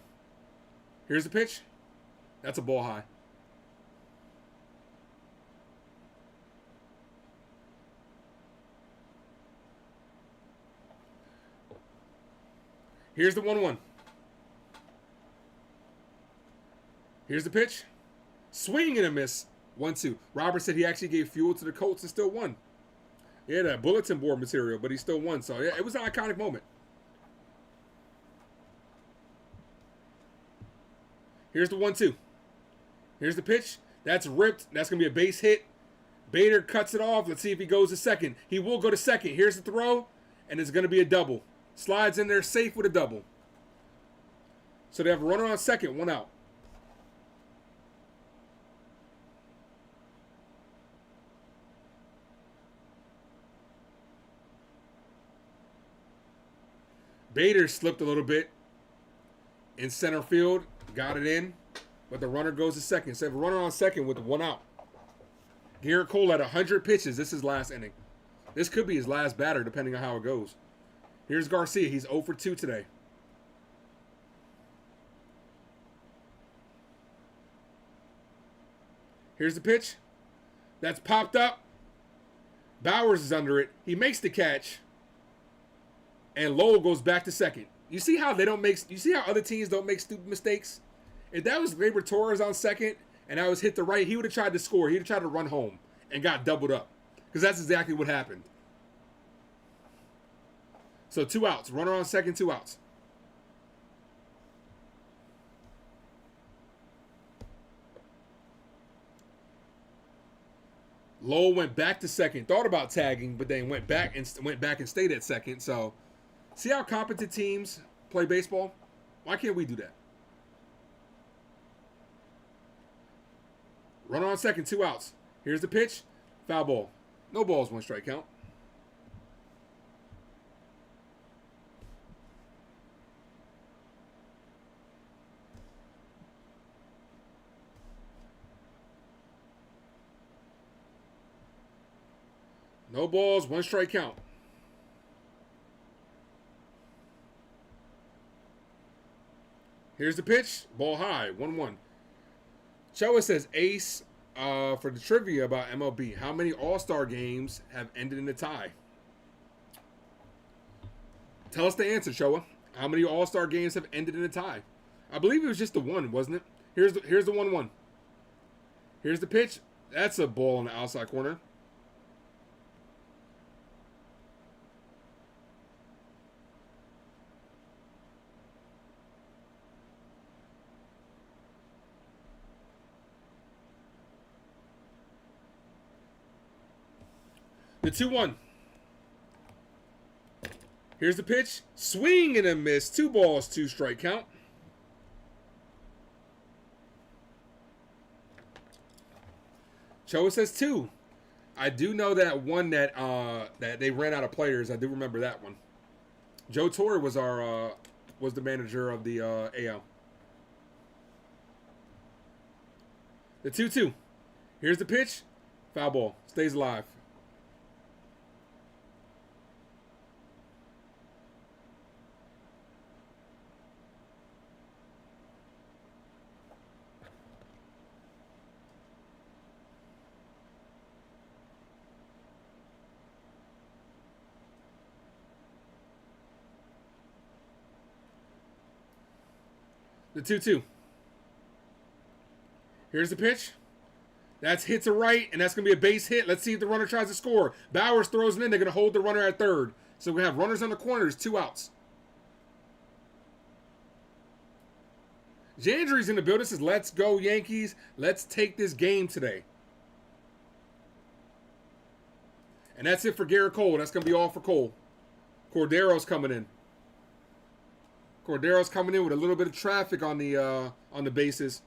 Here's the pitch. That's a ball high. Here's the 1-1. Here's the pitch. Swing and a miss. 1-2. Robert said he actually gave fuel to the Colts and still won. Yeah, that bulletin board material, but he still won. So, yeah, it was an iconic moment. Here's the 1-2. Here's the pitch. That's ripped. That's going to be a base hit. Bader cuts it off. Let's see if he goes to second. He will go to second. Here's the throw, and it's going to be a double. Slides in there safe with a double. So they have a runner on second, 1 out. Bader slipped a little bit in center field. Got it in, but the runner goes to second. So they have a runner on second with 1 out. Garrett Cole had 100 pitches. This is his last inning. This could be his last batter, depending on how it goes. Here's Garcia. He's 0 for 2 today. Here's the pitch. That's popped up. Bowers is under it. He makes the catch. And Lowell goes back to second. You see how they don't make, you see how other teams don't make stupid mistakes? If that was Gleyber Torres on second and I was hit the right, he would have tried to score. He would have tried to run home and got doubled up. Because that's exactly what happened. So 2 outs. Runner on second, 2 outs. Lowell went back to second. Thought about tagging, but then went back and stayed at second. So see how competent teams play baseball? Why can't we do that? Runner on second, 2 outs. Here's the pitch. Foul ball. No balls, 1 strike count. No balls, 1 strike count. Here's the pitch. Ball high, 1-1. Choa says, Ace, for the trivia about MLB, how many All-Star games have ended in a tie? Tell us the answer, Choa. How many All-Star games have ended in a tie? I believe it was just the 1, wasn't it? Here's the 1-1. Here's the pitch. That's a ball in the outside corner. The 2-1. Here's the pitch. Swing and a miss. 2 balls, 2 strike count. Choa says 2. I do know that one that that they ran out of players. I do remember that one. Joe Torre was was the manager of the AL. The 2-2. Here's the pitch. Foul ball. Stays alive. The 2-2. Here's the pitch. That's hit to right, and that's going to be a base hit. Let's see if the runner tries to score. Bowers throws it in. They're going to hold the runner at third. So we have runners on the corners, 2 outs. Jandry's in the building. Says, let's go, Yankees. Let's take this game today. And that's it for Garrett Cole. That's going to be all for Cole. Cordero's coming in. Cordero's coming in with a little bit of traffic on the bases.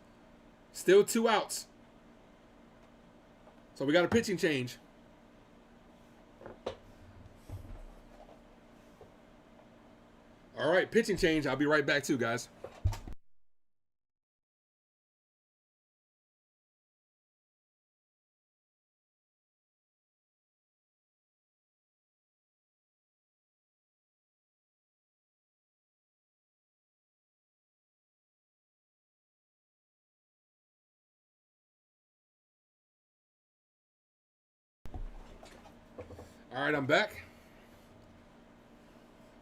Still 2 outs. So we got a pitching change. All right, pitching change. I'll be right back too, guys. All right, I'm back.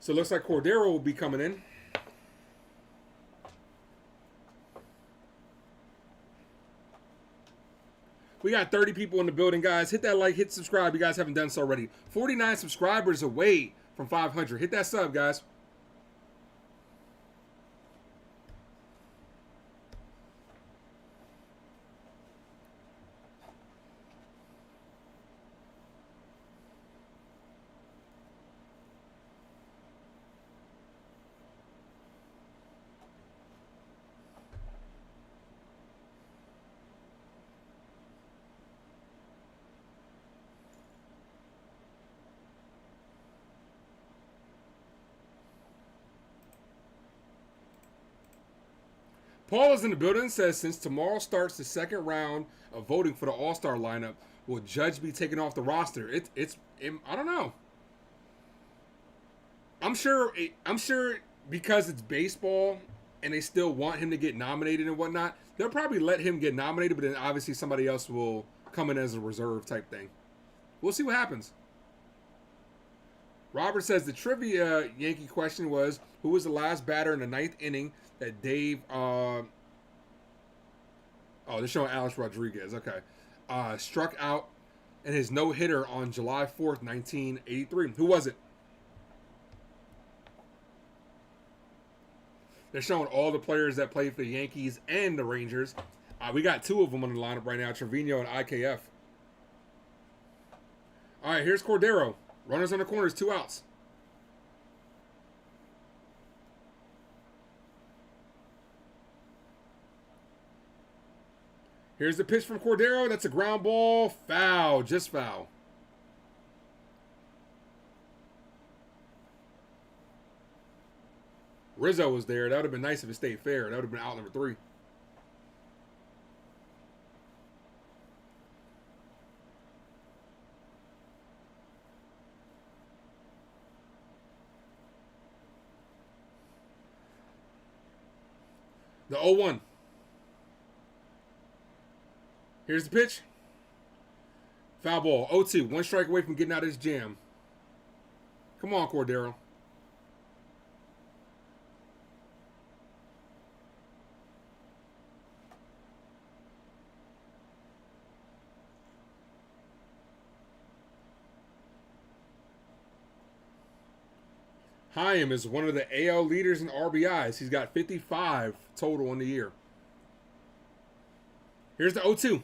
So it looks like Cordero will be coming in. We got 30 people in the building, guys. Hit that like, hit subscribe. You guys haven't done so already. 49 subscribers away from 500. Hit that sub, guys. Paul is in the building. Says since tomorrow starts the second round of voting for the All-Star lineup, will Judge be taken off the roster? I don't know. I'm sure. I'm sure because it's baseball and they still want him to get nominated and whatnot. They'll probably let him get nominated, but then obviously somebody else will come in as a reserve type thing. We'll see what happens. Robert says the trivia Yankee question was, who was the last batter in the ninth inning that Dave... they're showing Alex Rodriguez. Okay. Struck out in his no-hitter on July 4th, 1983. Who was it? They're showing all the players that played for the Yankees and the Rangers. We got two of them on the lineup right now, Trevino and IKF. All right, here's Cordero. Runners on the corners, 2 outs. Here's the pitch from Cordero. That's a ground ball. Foul. Just foul. Rizzo was there. That would have been nice if it stayed fair. That would have been out number 3. The 0-1. Here's the pitch. Foul ball. 0-2. 1 strike away from getting out of his jam. Come on, Cordero. Chaim is one of the AL leaders in RBIs. He's got 55 total in the year. Here's the 0-2.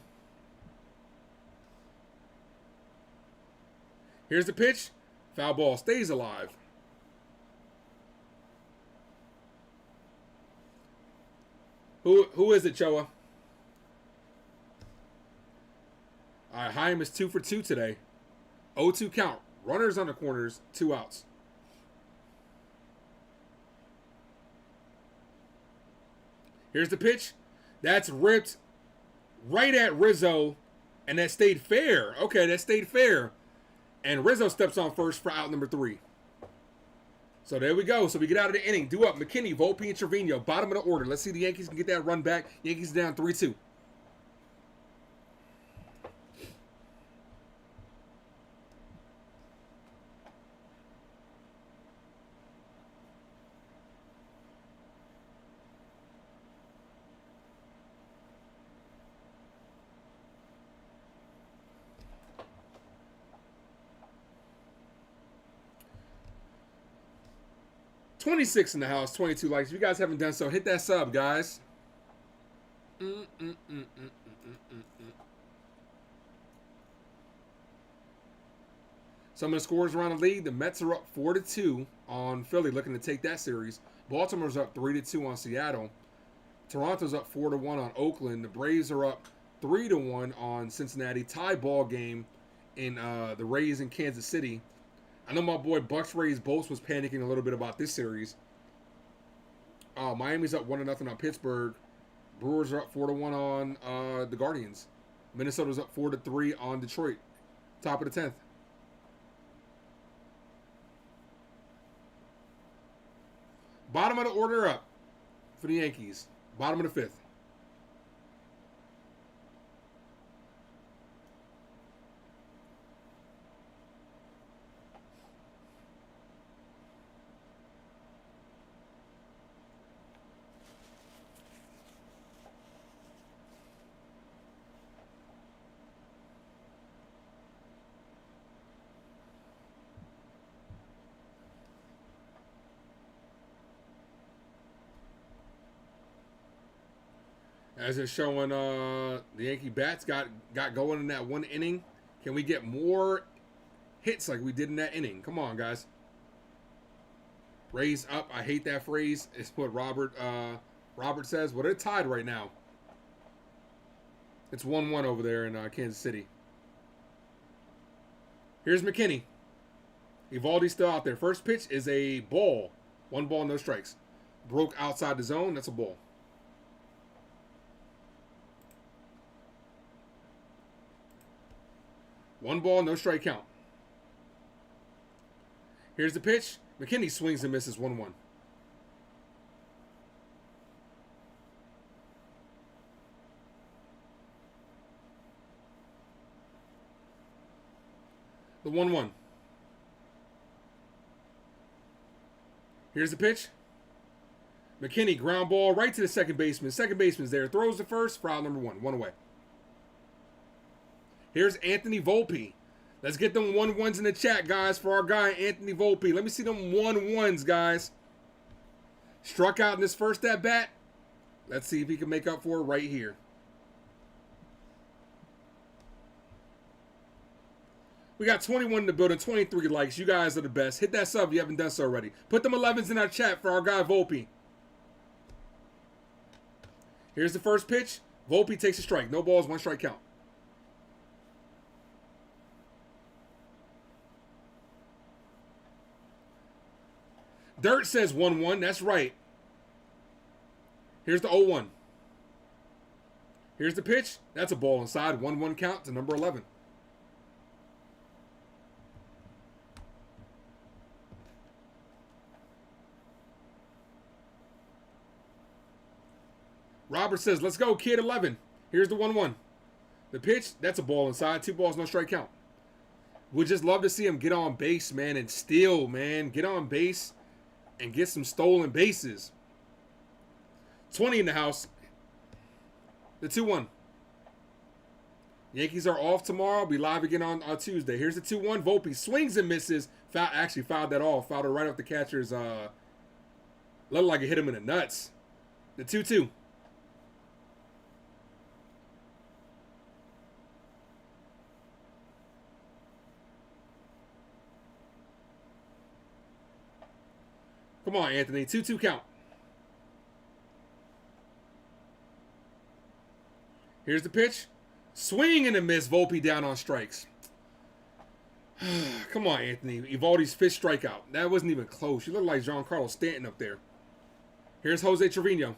Here's the pitch. Foul ball stays alive. Who is it, Choa? All right, Chaim is 2 for 2 today. 0-2 count. Runners on the corners, 2 outs. Here's the pitch. That's ripped right at Rizzo, and that stayed fair. Okay, that stayed fair. And Rizzo steps on first for out number 3. So there we go. So we get out of the inning. Due up, McKinney, Volpe, and Trevino. Bottom of the order. Let's see if the Yankees can get that run back. Yankees down 3-2. $26 in the house, 22 likes. If you guys haven't done so, hit that sub, guys. Some of the scores around the league. The Mets are up 4-2 on Philly, looking to take that series. Baltimore's up 3-2 on Seattle. Toronto's up 4-1 on Oakland. The Braves are up 3-1 on Cincinnati. Tie ball game in the Rays in Kansas City. I know my boy Bucks Rays Bolts was panicking a little bit about this series. Miami's up 1-0 on Pittsburgh. Brewers are up 4-1 on the Guardians. Minnesota's up 4-3 on Detroit. Top of the 10th. Bottom of the order up for the Yankees. Bottom of the 5th. As it's showing, the Yankee bats got going in that 1 inning. Can we get more hits like we did in that inning? Come on, guys. Raise up. I hate that phrase. It's what Robert says. Well, they're tied right now. It's 1-1 over there in Kansas City. Here's McKinney. Evaldi's still out there. First pitch is a ball. 1 ball, no strikes. Broke outside the zone. That's a ball. One ball, no strike count. Here's the pitch. McKinney swings and misses 1-1. The 1-1. Here's the pitch. McKinney, ground ball right to the second baseman. Second baseman's there. Throws the first. Foul number 1. 1 away. Here's Anthony Volpe. Let's get them 1-1s in the chat, guys, for our guy, Anthony Volpe. Let me see them 1-1s, guys. Struck out in his first at-bat. Let's see if he can make up for it right here. We got 21 in the building, 23 likes. You guys are the best. Hit that sub if you haven't done so already. Put them 11s in our chat for our guy, Volpe. Here's the first pitch. Volpe takes a strike. No balls, 1 strike count. Dirt says 1-1. That's right. Here's the 0-1. Here's the pitch. That's a ball inside. 1-1 count to number 11. Robert says, let's go, kid 11. Here's the 1-1. The pitch, that's a ball inside. 2 balls, no strike count. Would just love to see him get on base, man, and steal, man. Get on base and get some stolen bases. 20 in the house. The 2-1. Yankees are off tomorrow. We'll be live again on Tuesday. Here's the 2-1. Volpe swings and misses. Actually fouled that off. Fouled it right off the catcher's. Looked like it hit him in the nuts. The 2-2. Come on, Anthony. 2-2 count. Here's the pitch. Swing and a miss. Volpe down on strikes. Come on, Anthony. Evaldi's 5th strikeout. That wasn't even close. You look like Giancarlo Stanton up there. Here's Jose Trevino.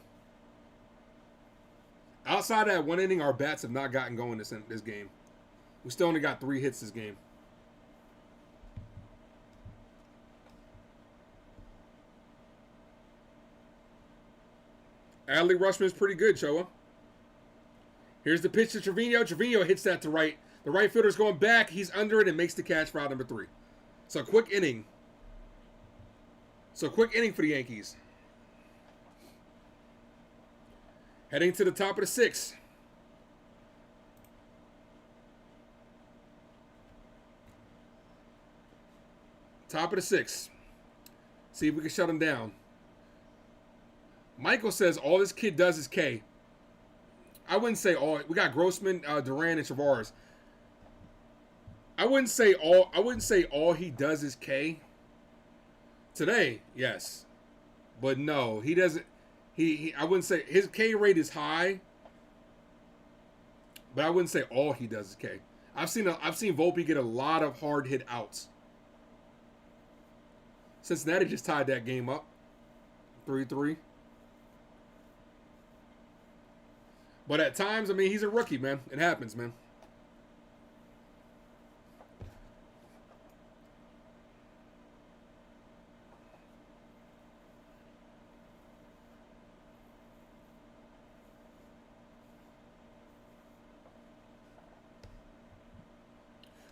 Outside that 1 inning, our bats have not gotten going this game. We still only got 3 hits this game. Adley Rushman's pretty good, Showa. Here's the pitch to Trevino. Trevino hits that to right. The right fielder's going back. He's under it and makes the catch for out number 3. So quick inning. Quick inning for the Yankees. Heading to the top of the 6th. Top of the 6th. See if we can shut him down. Michael says all this kid does is K. I wouldn't say all. We got Grossman, Duran, and Tavares. I wouldn't say all he does is K. Today, yes, but no, he doesn't. I wouldn't say his K rate is high, but I wouldn't say all he does is K. I've seen Volpe get a lot of hard hit outs. Cincinnati just tied that game up, 3-3. But at times, I mean, he's a rookie, man. It happens, man.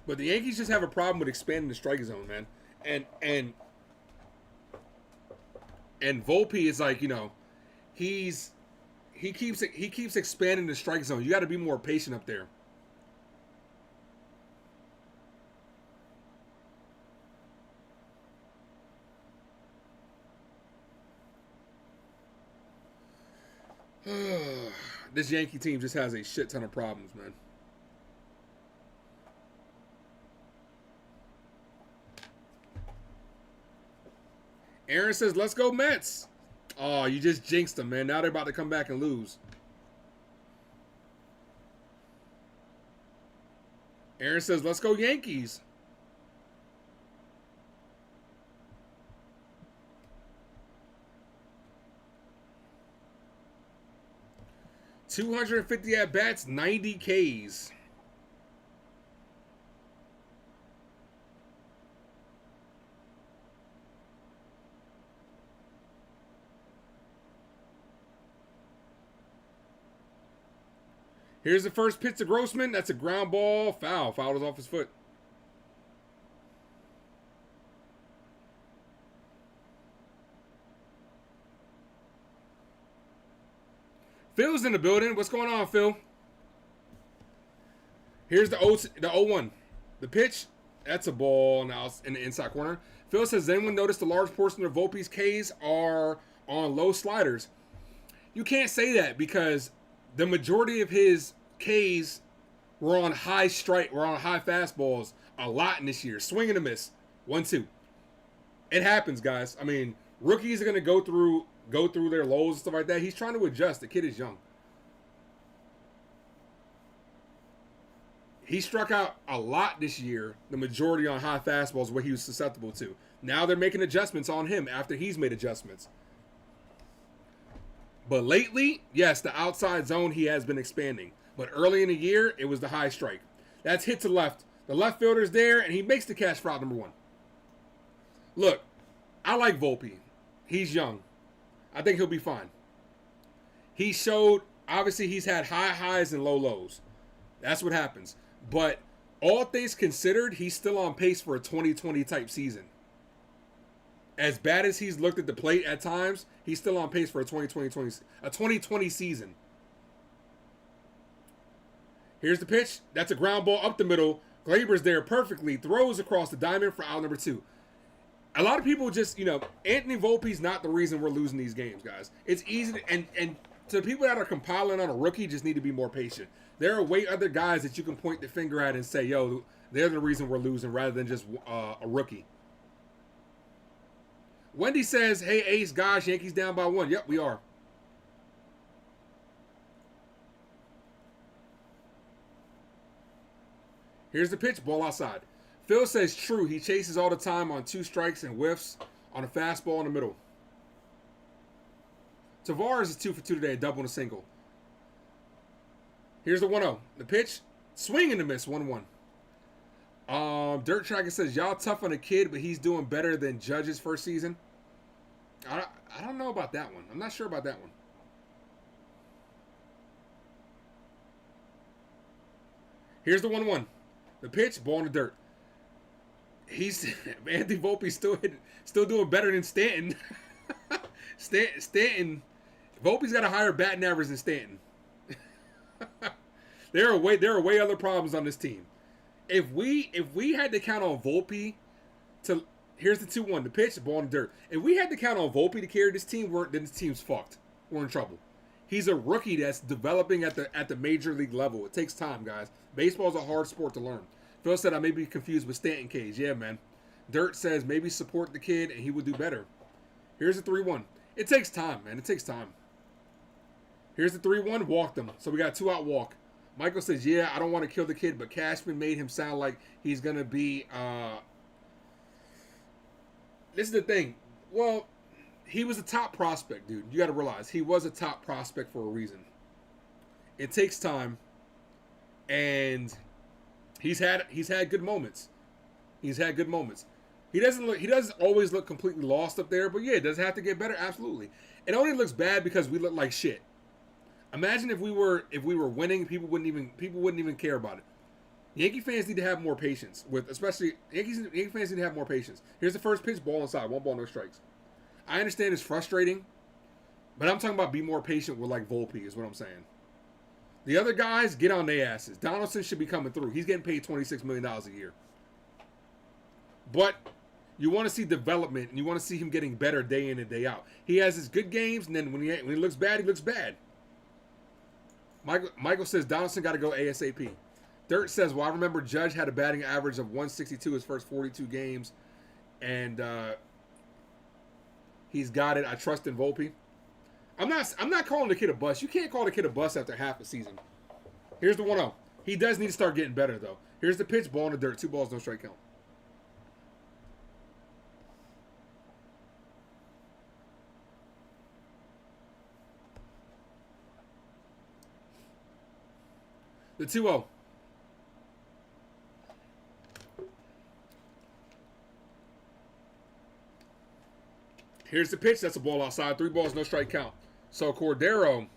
But the Yankees just have a problem with expanding the strike zone, man. And Volpe is like, you know, he keeps expanding the strike zone. You got to be more patient up there. This Yankee team just has a shit ton of problems, man. Aaron says, let's go Mets. Oh, you just jinxed them, man. Now they're about to come back and lose. Aaron says, let's go Yankees. $250 at-bats, 90 Ks. Here's the first pitch to Grossman. That's a ground ball. Foul. Foul is off his foot. Phil's in the building. What's going on, Phil? Here's the 0-1. The pitch. That's a ball now in the inside corner. Phil says, does anyone notice the large portion of Volpe's Ks are on low sliders? You can't say that because the majority of his Ks were on high fastballs a lot in this year. Swing and a miss. 1-2. It happens, guys. I mean, rookies are going to go through their lows and stuff like that. He's trying to adjust. The kid is young. He struck out a lot this year, the majority on high fastballs, what he was susceptible to. Now they're making adjustments on him after he's made adjustments. But lately, yes, the outside zone he has been expanding. But early in the year, it was the high strike. That's hit to left. The left fielder's there, and he makes the catch for out number 1. Look, I like Volpe. He's young. I think he'll be fine. He showed, obviously, he's had high highs and low lows. That's what happens. But all things considered, he's still on pace for a 2020 type season. As bad as he's looked at the plate at times, he's still on pace for a 2020 season. Here's the pitch. That's a ground ball up the middle. Glaber's there perfectly. Throws across the diamond for out number 2. A lot of people just, Anthony Volpe's not the reason we're losing these games, guys. It's easy to, and to the people that are compiling on a rookie, just need to be more patient. There are way other guys that you can point the finger at and say, yo, they're the reason we're losing rather than just a rookie. Wendy says, hey, Ace, gosh, Yankees down by 1. Yep, we are. Here's the pitch, ball outside. Phil says, true, he chases all the time on 2 strikes and whiffs on a fastball in the middle. Tavares is 2 for 2 today, a double and a single. Here's the 1-0. The pitch, swing and a miss, 1-1. Dirt Tracker says, y'all tough on the kid, but he's doing better than Judge's first season. I don't know about that one. I'm not sure about that one. Here's the 1-1. The pitch, ball in the dirt. Anthony Volpe's still doing better than Stanton. Stanton, Volpe's got a higher batting average than Stanton. There are way other problems on this team. If we had to count on Volpe to, here's the 2-1, the pitch, the ball in the dirt. If we had to count on Volpe to carry this team, then this team's fucked. We're in trouble. He's a rookie that's developing at the major league level. It takes time, guys. Baseball's a hard sport to learn. Phil said I may be confused with Stanton Cage. Yeah, man. Dirt says maybe support the kid and he would do better. Here's the 3-1. It takes time, man. It takes time. Here's the 3-1. Walked him. So we got a 2-out walk. Michael says, yeah, I don't want to kill the kid, but Cashman made him sound like he's going to be... This is the thing. Well, he was a top prospect, dude. You got to realize he was a top prospect for a reason. It takes time. And he's had good moments. He's had good moments. He doesn't always look completely lost up there, but yeah, does it have to get better? Absolutely. It only looks bad because we look like shit. Imagine if we were winning, people wouldn't even care about it. Yankee fans need to have more patience with, especially Yankee fans need to have more patience. Here's the first pitch, ball inside, 1 ball, no strikes. I understand it's frustrating, but I'm talking about be more patient with like Volpe is what I'm saying. The other guys get on their asses. Donaldson should be coming through. He's getting paid $26 million a year. But you want to see development, and you want to see him getting better day in and day out. He has his good games, and then when he looks bad, he looks bad. Michael says Donaldson got to go ASAP. Dirt says, well, I remember Judge had a batting average of 162 his first 42 games, and he's got it. I trust in Volpe. I'm not calling the kid a bust. You can't call the kid a bust after half a season. Here's the 1-0. He does need to start getting better, though. Here's the pitch, ball in the dirt. 2 balls, no strike count. The 2-0. Here's the pitch. That's a ball outside. 3 balls, no strike count. So Cordero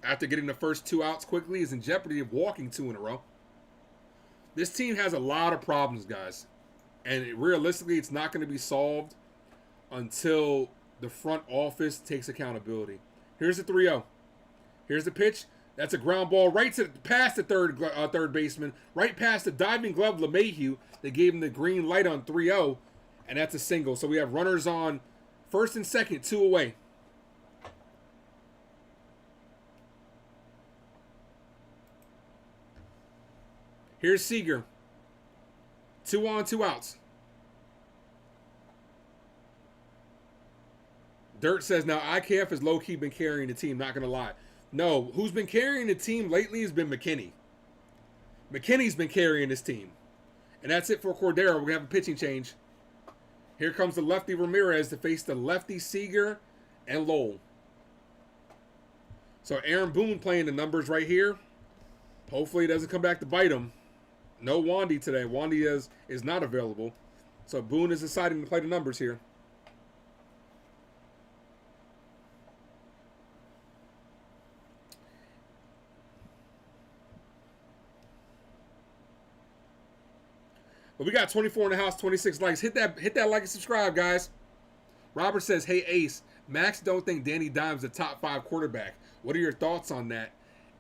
after getting the first 2 outs quickly, is in jeopardy of walking 2 in a row. This team has a lot of problems, guys. And realistically, it's not going to be solved until the front office takes accountability. Here's the 3-0. Here's the pitch. That's a ground ball right to past the third baseman, right past the diving glove LeMahieu. They gave him the green light on 3-0, and that's a single. So we have runners on first and second, 2 away. Here's Seager. 2 on, 2 outs. Dirt says, now IKF has low-key been carrying the team, not going to lie. No, who's been carrying the team lately has been McKinney. McKinney's been carrying this team. And that's it for Cordero. We're going to have a pitching change. Here comes the lefty Ramirez to face the lefty Seager and Lowell. So Aaron Boone playing the numbers right here. Hopefully it doesn't come back to bite him. No Wandy today. Wandy is not available. So Boone is deciding to play the numbers here. But we got 24 in the house, 26 likes. Hit that like and subscribe, guys. Robert says, hey, Ace, Max don't think Danny Dimes the top 5 quarterback. What are your thoughts on that?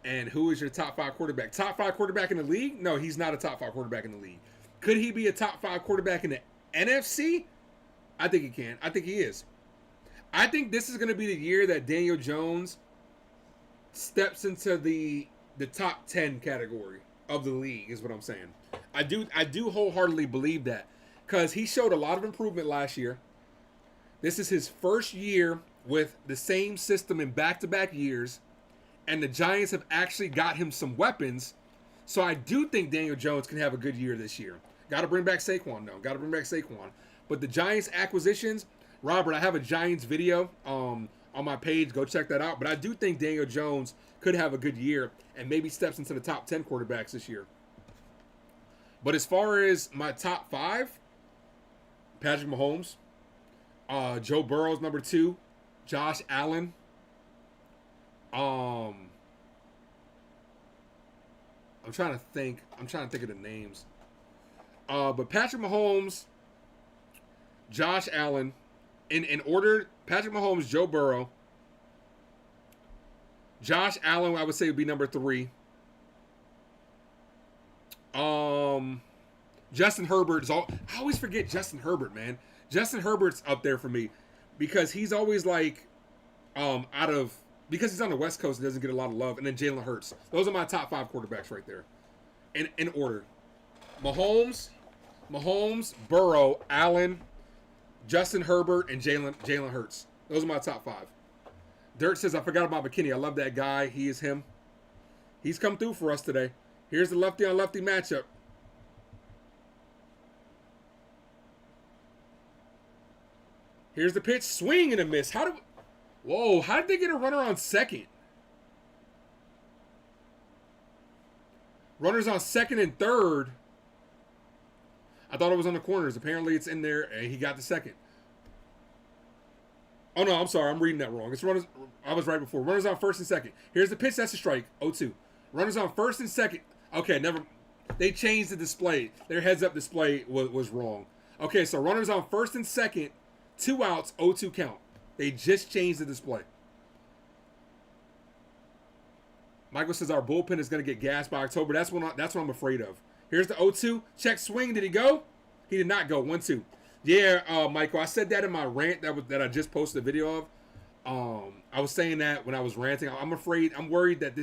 And who is your top 5 quarterback? Top 5 quarterback in the league? No, he's not a top 5 quarterback in the league. Could he be a top 5 quarterback in the NFC? I think he can. I think he is. I think this is going to be the year that Daniel Jones steps into the top 10 category of the league, is what I'm saying. I do wholeheartedly believe that, because he showed a lot of improvement last year. This is his first year with the same system in back-to-back years, and the Giants have actually got him some weapons. So I do think Daniel Jones can have a good year this year. Got to bring back Saquon, though. Got to bring back Saquon. But the Giants acquisitions, Robert, I have a Giants video on my page. Go check that out. But I do think Daniel Jones could have a good year and maybe steps into the top 10 quarterbacks this year. But as far as my top 5, Patrick Mahomes, Joe Burrow's number 2, Josh Allen, I'm trying to think of the names. But Patrick Mahomes, Josh Allen, in order, Patrick Mahomes, Joe Burrow, Josh Allen, I would say would be number 3. Justin Herbert I always forget Justin Herbert, man. Justin Herbert's up there for me because he's always like because he's on the West Coast, he doesn't get a lot of love. And then Jalen Hurts. Those are my top 5 quarterbacks right there. In order. Mahomes, Burrow, Allen, Justin Herbert, and Jalen Hurts. Those are my top 5. Dirt says, I forgot about McKinney. I love that guy. He is him. He's come through for us today. Here's the lefty on lefty matchup. Here's the pitch. Swing and a miss. How did they get a runner on second? Runners on second and third. I thought it was on the corners. Apparently it's in there, and he got the second. Oh, no, I'm sorry. I'm reading that wrong. It's runners. I was right before. Runners on first and second. Here's the pitch. That's a strike. 0-2. Runners on first and second. Okay, they changed the display. Their heads-up display was wrong. Okay, so runners on first and second, 2 outs, 0-2 count. They just changed the display. Michael says our bullpen is going to get gassed by October. That's what I'm afraid of. Here's the 0-2. Check swing. Did he go? He did not go. 1-2. Yeah, Michael, I said that in my rant that I just posted a video of. I was saying that when I was ranting. I'm worried that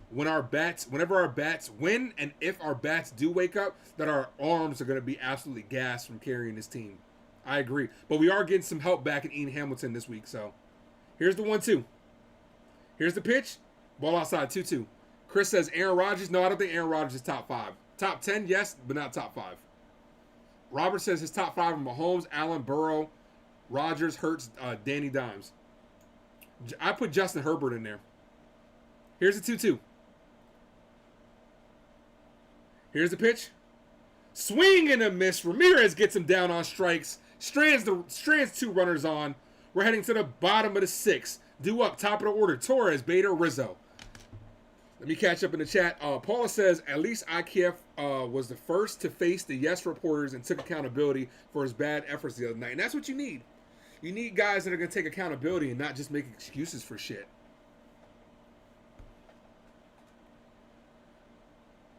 whenever our bats win, and if our bats do wake up, that our arms are going to be absolutely gassed from carrying this team. I agree. But we are getting some help back in Ian Hamilton this week. So here's the 1-2. Here's the pitch. Ball outside, 2-2. Chris says Aaron Rodgers. No, I don't think Aaron Rodgers is top 5. Top 10, yes, but not top 5. Robert says his top 5 are Mahomes, Allen, Burrow, Rodgers, Hurts, Danny Dimes. I put Justin Herbert in there. Here's the 2-2. Here's the pitch. Swing and a miss. Ramirez gets him down on strikes. Strands 2 runners on. We're heading to the bottom of the 6th. Due up, top of the order. Torres, Bader, Rizzo. Let me catch up in the chat. Paula says, at least IKF was the first to face the yes reporters and took accountability for his bad efforts the other night. And that's what you need. You need guys that are going to take accountability and not just make excuses for shit.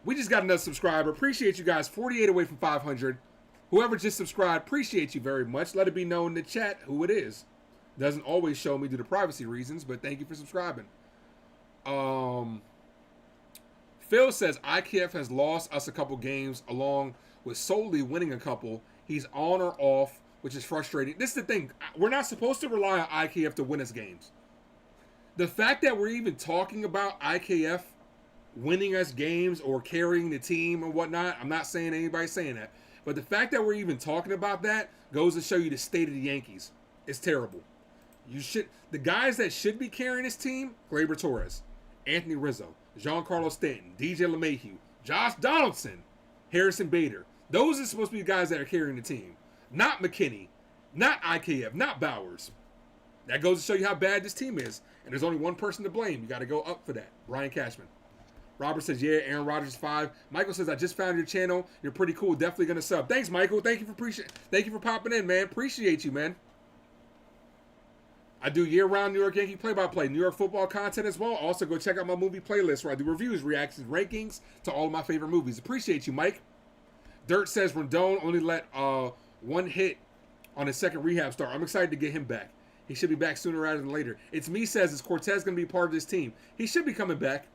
We just got another subscriber. Appreciate you guys. 48 away from 500. Whoever just subscribed, appreciate you very much. Let it be known in the chat who it is. Doesn't always show me due to privacy reasons, but thank you for subscribing. Phil says IKF has lost us a couple games along with solely winning a couple. He's on or off, which is frustrating. This is the thing. We're not supposed to rely on IKF to win us games. The fact that we're even talking about IKF winning us games or carrying the team and whatnot, I'm not saying anybody's saying that. But the fact that we're even talking about that goes to show you the state of the Yankees. It's terrible. The guys that should be carrying this team, Gleyber Torres, Anthony Rizzo, Giancarlo Stanton, DJ LeMahieu, Josh Donaldson, Harrison Bader. Those are supposed to be the guys that are carrying the team. Not McKinney, not IKF, not Bowers. That goes to show you how bad this team is. And there's only one person to blame. You got to go up for that. Ryan Cashman. Robert says, yeah, Aaron Rodgers 5. Michael says, I just found your channel. You're pretty cool. Definitely going to sub. Thanks, Michael. Thank you for popping in, man. Appreciate you, man. I do year-round New York Yankee play-by-play, New York football content as well. Also, go check out my movie playlist where I do reviews, reactions, rankings to all of my favorite movies. Appreciate you, Mike. Dirt says Rendon only let one hit on his second rehab start. I'm excited to get him back. He should be back sooner rather than later. It's me says, is Cortez going to be part of this team? He should be coming back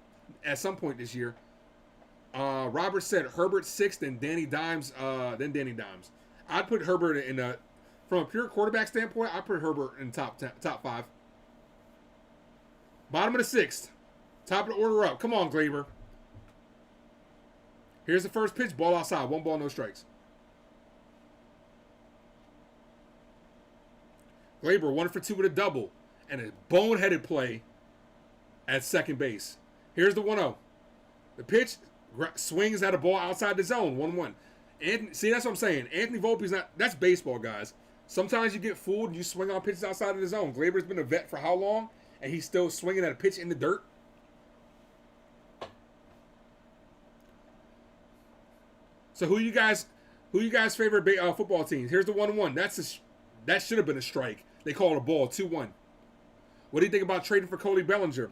at some point this year. Robert said Herbert 6th and Danny Dimes, then Danny Dimes. I'd put Herbert in a, from a pure quarterback standpoint, I'd put Herbert in top 5. Bottom of the 6th. Top of the order up. Come on, Gleyber. Here's the first pitch. Ball outside. 1 ball, no strikes. Gleyber 1 for 2 with a double. And a boneheaded play at second base. Here's the 1-0. The pitch swings at a ball outside the zone. 1-1. See, that's what I'm saying. Anthony Volpe's not... That's baseball, guys. Sometimes you get fooled and you swing on pitches outside of the zone. Gleyber's been a vet for how long? And he's still swinging at a pitch in the dirt? So who you guys favorite football teams? Here's the 1-1. That should have been a strike. They called a ball. 2-1. What do you think about trading for Cody Bellinger?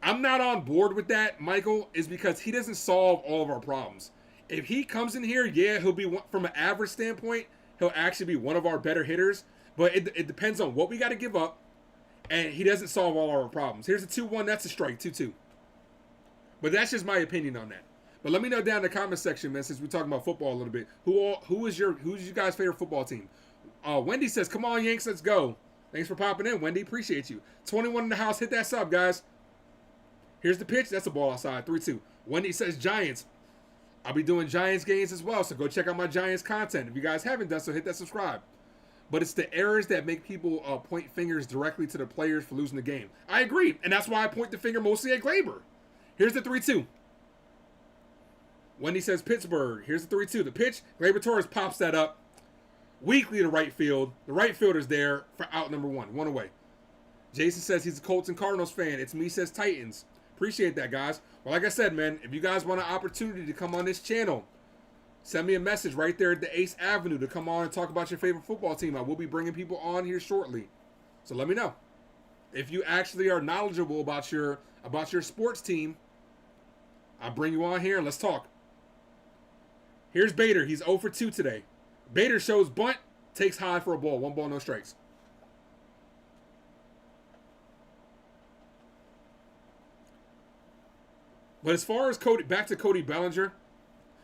I'm not on board with that, Michael, is because he doesn't solve all of our problems. If he comes in here, yeah, he'll be, from an average standpoint, he'll actually be one of our better hitters. But it depends on what we got to give up, and he doesn't solve all our problems. Here's a 2-1. That's a strike. 2-2. But that's just my opinion on that. But let me know down in the comment section, man, since we're talking about football a little bit. Who's your guys' favorite football team? Wendy says, come on, Yanks, let's go. Thanks for popping in, Wendy. Appreciate you. 21 in the house. Hit that sub, guys. Here's the pitch. That's a ball outside. 3-2. Wendy says Giants. I'll be doing Giants games as well, so go check out my Giants content. If you guys haven't done so, hit that subscribe. But it's the errors that make people point fingers directly to the players for losing the game. I agree, and that's why I point the finger mostly at Gleyber. Here's the 3-2. Wendy says Pittsburgh. Here's the 3-2. The pitch. Gleyber Torres pops that up. Weakly to right field. The right fielder's there for out number 1. 1 away. Jason says he's a Colts and Cardinals fan. It's me says Titans. Appreciate that, guys. Well, like I said, man, if you guys want an opportunity to come on this channel, send me a message right there at the Ace Avenue to come on and talk about your favorite football team. I will be bringing people on here shortly. So let me know. If you actually are knowledgeable about your sports team, I'll bring you on here and let's talk. Here's Bader. He's 0 for 2 today. Bader shows bunt, takes high for a ball. 1 ball, no strikes. But as far as back to Cody Bellinger,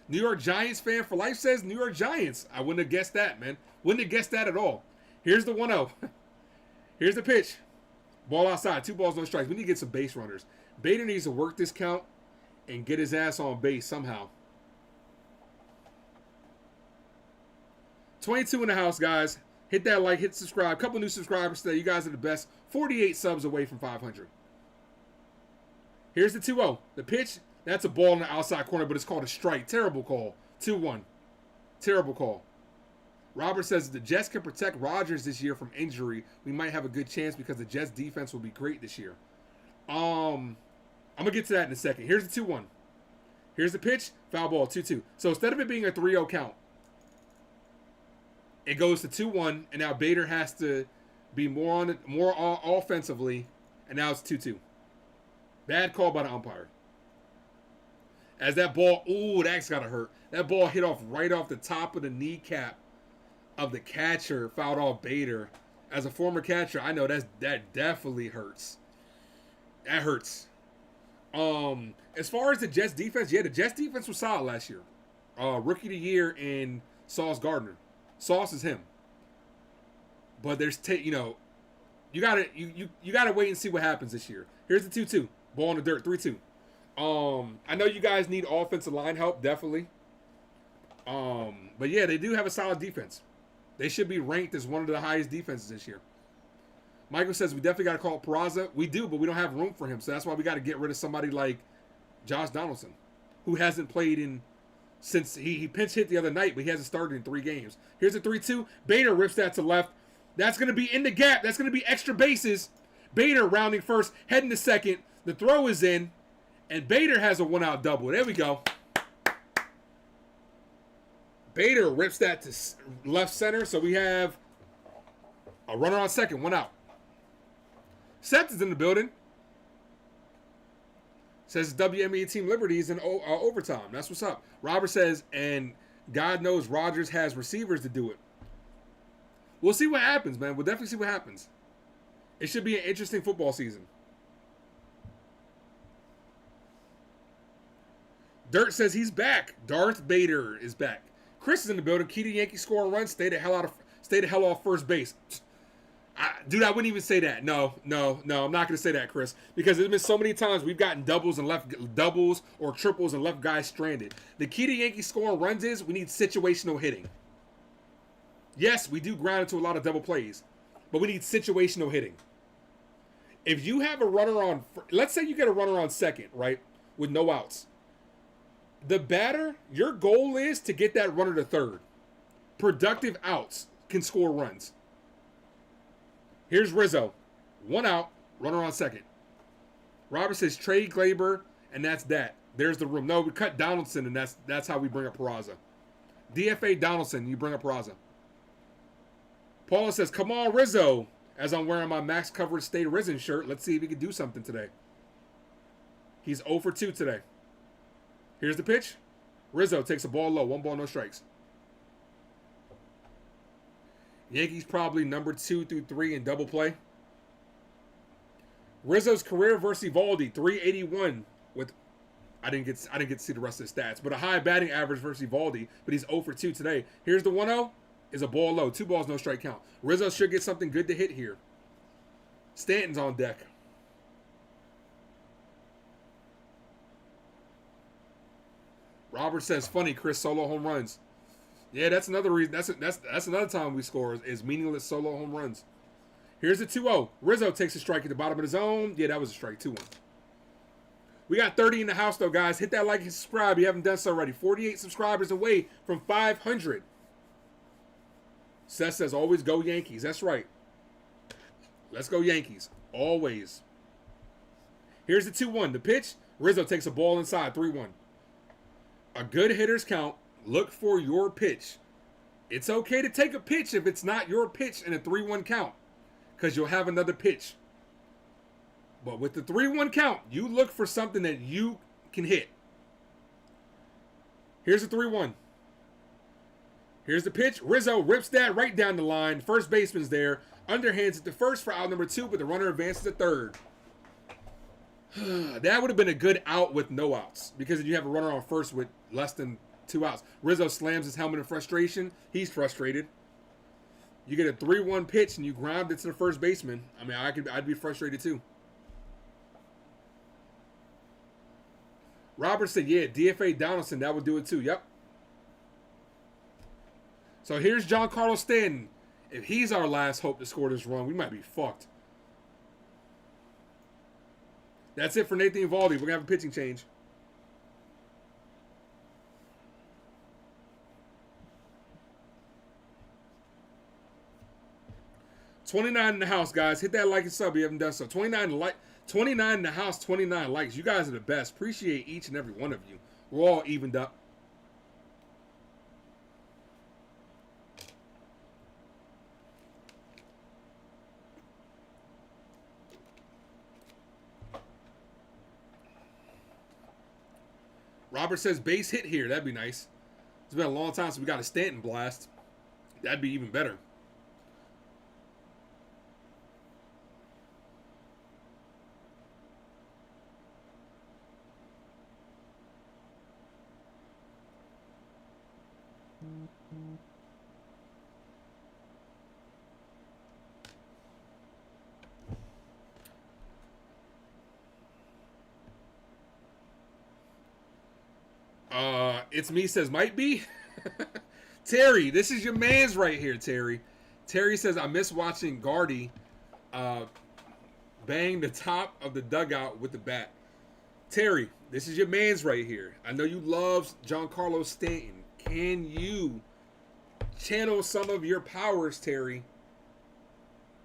New York Giants fan for life says New York Giants. I wouldn't have guessed that, man. Wouldn't have guessed that at all. Here's the 1-0. Here's the pitch. Ball outside. 2 balls, no strikes. We need to get some base runners. Bader needs to work this count and get his ass on base somehow. 22 in the house, guys. Hit that like, hit subscribe. Couple new subscribers today. You guys are the best. 48 subs away from 500. Here's the 2-0. The pitch, that's a ball in the outside corner, but it's called a strike. Terrible call. 2-1. Terrible call. Robert says if the Jets can protect Rodgers this year from injury, we might have a good chance because the Jets defense will be great this year. I I'm going to get to that in a second. Here's the 2-1. Here's the pitch. Foul ball, 2-2. So instead of it being a 3-0 count, it goes to 2-1, and now Bader has to be more offensively, and now it's 2-2. Bad call by the umpire. As that ball, ooh, that's got to hurt. That ball hit right off the top of the kneecap of the catcher, fouled off Bader. As a former catcher, I know that definitely hurts. That hurts. As far as the Jets defense, yeah, the Jets defense was solid last year. Rookie of the year in Sauce Gardner. Sauce is him. But there's you gotta wait and see what happens this year. Here's the 2-2. Ball in the dirt, 3-2. I know you guys need offensive line help, definitely. But yeah, they do have a solid defense. They should be ranked as one of the highest defenses this year. Michael says we definitely got to call Peraza. We do, but we don't have room for him. So that's why we got to get rid of somebody like Josh Donaldson, who hasn't played since he pinch hit the other night, but he hasn't started in 3 games. Here's a 3-2. Bader rips that to left. That's going to be in the gap. That's going to be extra bases. Bader rounding first, heading to second. The throw is in, and Bader has a 1-out double. There we go. Bader rips that to left center, so we have a runner on second, 1 out. Seth is in the building. Says WME Team Liberty is in overtime. That's what's up. Robert says, and God knows Rodgers has receivers to do it. We'll see what happens, man. We'll definitely see what happens. It should be an interesting football season. Dirt says he's back. Darth Bader is back. Chris is in the building. Key to Yankees score a run. Stay the hell off first base. Dude, I wouldn't even say that. No. I'm not going to say that, Chris, because there's been so many times we've gotten doubles or triples and left guys stranded. The key to Yankees scoring runs is we need situational hitting. Yes, we do ground into a lot of double plays, but we need situational hitting. If you have a runner on, let's say you get a runner on second, right, with no outs. The batter, your goal is to get that runner to third. Productive outs can score runs. Here's Rizzo. 1 out, runner on second. Robert says trade Glaber, and that's that. There's the room. No, we cut Donaldson, and that's how we bring up Peraza. DFA Donaldson, you bring up Peraza. Paula says, come on, Rizzo. As I'm wearing my max coverage Stay Risen shirt, let's see if he can do something today. He's 0 for 2 today. Here's the pitch. Rizzo takes a ball low. 1 ball, no strikes. Yankees probably number 2 through 3 in double play. Rizzo's career versus Evaldi, 381 with I didn't get to see the rest of the stats, but a high batting average versus Evaldi, but he's 0 for 2 today. Here's the 1-0. Is a ball low. 2 balls, no strike count. Rizzo should get something good to hit here. Stanton's on deck. Robert says, funny, Chris, solo home runs. Yeah, that's another reason. That's another time we score is meaningless solo home runs. Here's the 2-0. Rizzo takes a strike at the bottom of the zone. Yeah, that was a strike. 2-1. We got 30 in the house, though, guys. Hit that like and subscribe if you haven't done so already. 48 subscribers away from 500. Seth says, always go Yankees. That's right. Let's go Yankees. Always. Here's the 2-1. The pitch. Rizzo takes a ball inside. 3-1. A good hitter's count. Look for your pitch. It's okay to take a pitch if it's not your pitch in a 3-1 count, because you'll have another pitch. But with the 3-1 count, you look for something that you can hit. Here's the 3-1. Here's the pitch. Rizzo rips that right down the line. First baseman's there. Underhands at the first for out number 2, but the runner advances to third. That would have been a good out with no outs, because if you have a runner on first with less than 2 outs. Rizzo slams his helmet in frustration. He's frustrated. You get a 3-1 pitch and you ground it to the first baseman. I mean, I'd be frustrated too. Robert said, yeah, DFA Donaldson, that would do it too. Yep. So here's Giancarlo Stanton. If he's our last hope to score this run, we might be fucked. That's it for Nathan Evaldi. We're going to have a pitching change. $29 in the house, guys. Hit that like and sub if you haven't done so. 29 29 in the house, 29 likes. You guys are the best. Appreciate each and every one of you. We're all evened up. Robert says base hit here. That'd be nice. It's been a long time since we got a Stanton blast. That'd be even better. It's me says might be. Terry, this is your man's right here, Terry. Terry says I miss watching Gardy bang the top of the dugout with the bat. Terry, this is your man's right here. I know you love Giancarlo Stanton. Can you channel some of your powers, Terry,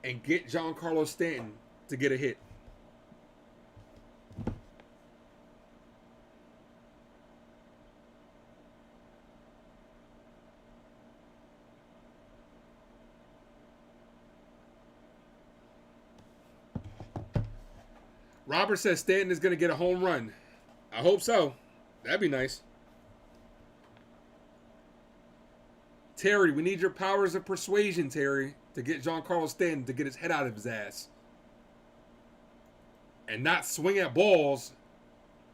and get Giancarlo Stanton to get a hit? Robert says Stanton is going to get a home run. I hope so. That'd be nice. Terry, we need your powers of persuasion, Terry, to get Giancarlo Stanton to get his head out of his ass. And not swing at balls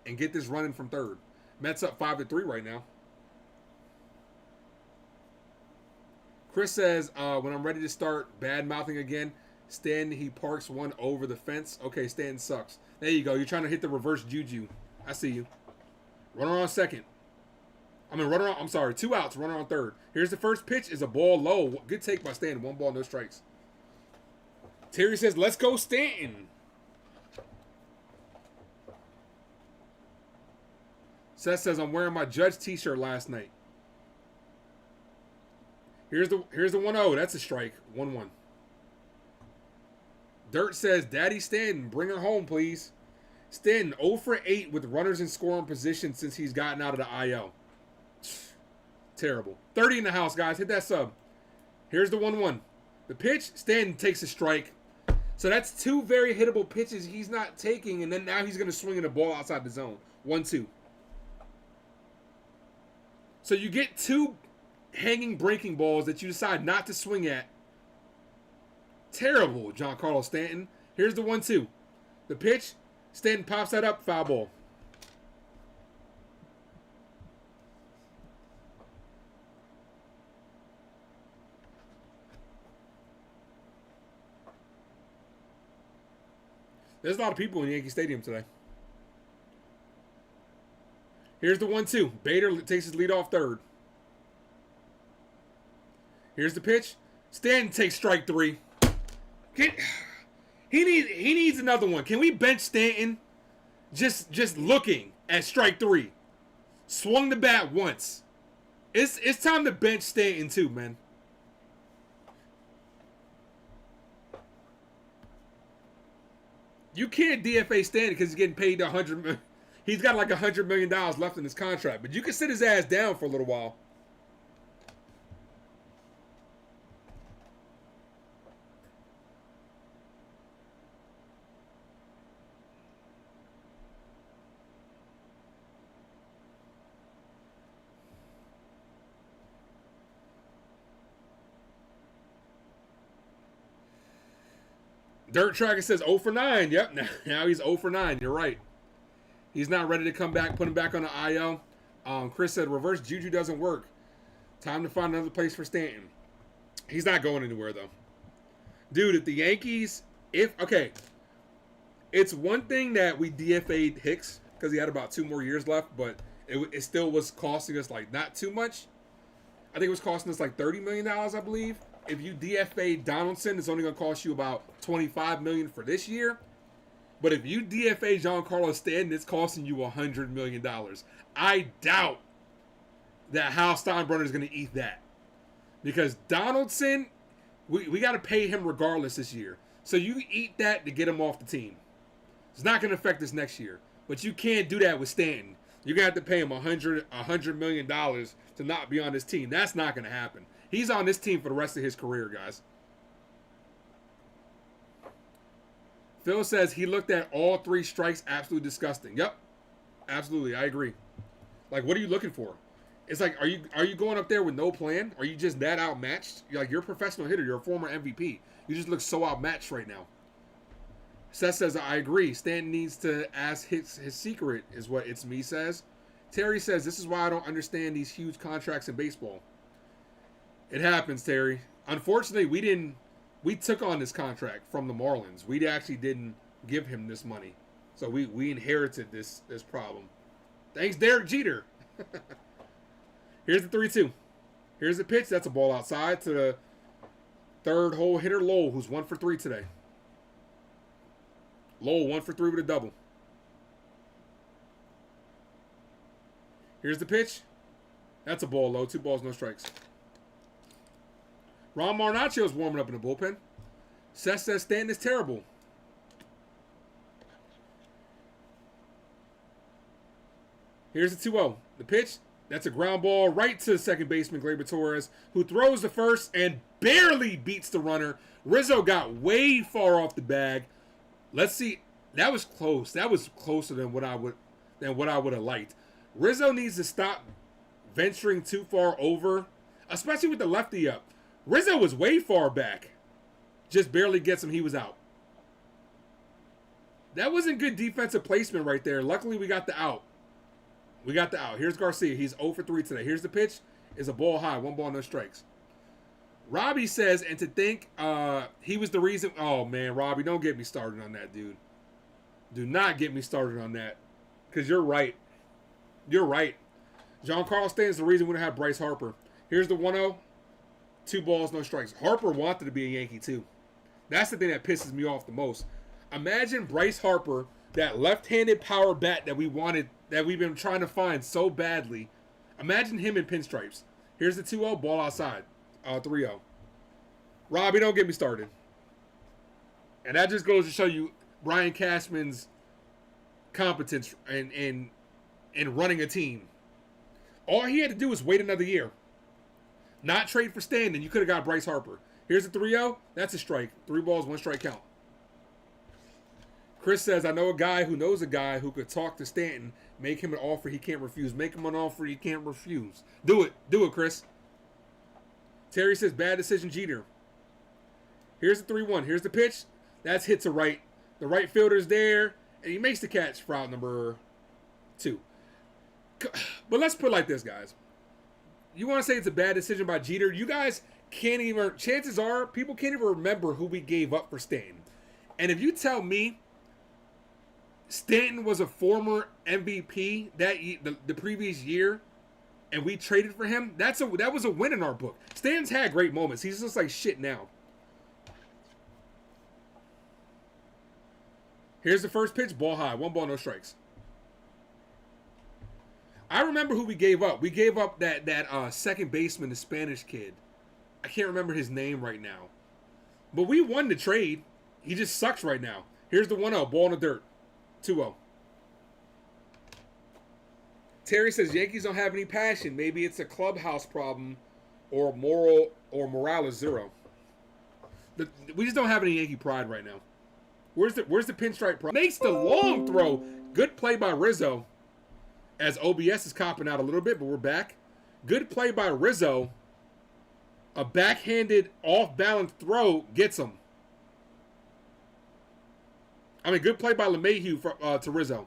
and get this running from third. Mets up 5-3 right now. Chris says, when I'm ready to start bad-mouthing again, Stanton, he parks one over the fence. Okay, Stanton sucks. There you go. You're trying to hit the reverse juju. I see you. Runner on second. Runner on, I'm sorry, 2 outs, runner on third. Here's the first pitch, is a ball low. Good take by Stanton. 1 ball, no strikes. Terry says, let's go Stanton. Seth says, I'm wearing my Judge t-shirt last night. Here's the 1-0. That's a strike. 1-1. Dirt says, Daddy Stanton, bring her home, please. Stanton 0 for 8 with runners in scoring position since he's gotten out of the IL. Terrible. 30 in the house, guys. Hit that sub. Here's the 1-1. The pitch, Stanton takes a strike. So that's 2 very hittable pitches he's not taking, and then now he's going to swing in the ball outside the zone. 1-2. So you get 2 hanging breaking balls that you decide not to swing at. Terrible, Giancarlo Stanton. Here's the 1-2. The pitch, Stanton pops that up, foul ball. There's a lot of people in Yankee Stadium today. Here's the 1-2. Bader takes his lead off third. Here's the pitch. Stanton takes strike 3. He needs another one. Can we bench Stanton? Just looking at strike 3. Swung the bat once. It's time to bench Stanton too, man. You can't DFA Stanton because he's getting paid $100 million. He's got like $100 million left in his contract, but you can sit his ass down for a little while. Dirt Tracker says 0 for 9. Yep, now he's 0 for 9. You're right. He's not ready to come back, put him back on the IL. Chris said reverse juju doesn't work. Time to find another place for Stanton. He's not going anywhere, though. Dude, if the Yankees... It's one thing that we DFA'd Hicks because he had about 2 more years left, but it still was costing us, like, not too much. I think it was costing us, like, $30 million, I believe. If you DFA Donaldson, it's only going to cost you about $25 million for this year. But if you DFA Giancarlo Stanton, it's costing you $100 million. I doubt that Hal Steinbrenner is going to eat that. Because Donaldson, we got to pay him regardless this year. So you eat that to get him off the team. It's not going to affect us next year. But you can't do that with Stanton. You're going to have to pay him $100 million to not be on this team. That's not going to happen. He's on this team for the rest of his career, guys. Phil says he looked at all 3 strikes. Absolutely disgusting. Yep. Absolutely. I agree. Like, what are you looking for? It's like, are you going up there with no plan? Are you just that outmatched? You're a professional hitter. You're a former MVP. You just look so outmatched right now. Seth says, I agree. Stanton needs to ask his secret, is what It's Me says. Terry says, this is why I don't understand these huge contracts in baseball. It happens, Terry. Unfortunately, we took on this contract from the Marlins. We actually didn't give him this money. So we inherited this problem. Thanks, Derek Jeter. Here's the 3-2. Here's the pitch. That's a ball outside to the third hole hitter, Lowell, who's 1 for 3 today. Lowell 1 for 3 with a double. Here's the pitch. That's a ball low. 2 balls, no strikes. Ron Marnacchio's warming up in the bullpen. Seth says Stanton is terrible. Here's the 2-0. The pitch. That's a ground ball right to second baseman Gleyber Torres, who throws the first and barely beats the runner. Rizzo got way far off the bag. Let's see. That was close. That was closer than what I would have liked. Rizzo needs to stop venturing too far over, especially with the lefty up. Rizzo was way far back. Just barely gets him. He was out. That wasn't good defensive placement right there. Luckily, we got the out. Here's Garcia. He's 0 for 3 today. Here's the pitch. Is a ball high. 1 ball, no strikes. Robbie says, and to think he was the reason. Oh, man, Robbie, don't get me started on that, dude. Do not get me started on that. Because you're right. You're right. Giancarlo Stanton's the reason we don't have Bryce Harper. Here's the 1-0. 2 balls, no strikes. Harper wanted to be a Yankee, too. That's the thing that pisses me off the most. Imagine Bryce Harper, that left-handed power bat that we've been trying to find so badly. Imagine him in pinstripes. Here's the 2-0, ball outside. 3-0. Robbie, don't get me started. And that just goes to show you Brian Cashman's competence in running a team. All he had to do was wait another year. Not trade for Stanton. You could have got Bryce Harper. Here's the 3-0. That's a strike. 3 balls, 1 strike count. Chris says, I know a guy who knows a guy who could talk to Stanton, make him an offer he can't refuse. Make him an offer he can't refuse. Do it. Do it, Chris. Terry says, bad decision, Jeter. Here's the 3-1. Here's the pitch. That's hit to right. The right fielder's there, and he makes the catch for out number 2. But let's put it like this, guys. You want to say it's a bad decision by Jeter? You guys can't even, chances are, people can't even remember who we gave up for Stanton. And if you tell me Stanton was a former MVP the previous year, and we traded for him, that was a win in our book. Stanton's had great moments. He's just like shit now. Here's the first pitch, ball high, 1 ball, no strikes. I remember who we gave up. We gave up that second baseman, the Spanish kid. I can't remember his name right now. But we won the trade. He just sucks right now. Here's the 1-0, ball in the dirt. 2-0. Terry says Yankees don't have any passion. Maybe it's a clubhouse problem, or morale is 0. We just don't have any Yankee pride right now. Where's the pinstripe pride? Makes the long throw. Good play by Rizzo. As OBS is copping out a little bit, but we're back. Good play by Rizzo. A backhanded off-balance throw gets him. I mean, good play by LeMahieu to Rizzo.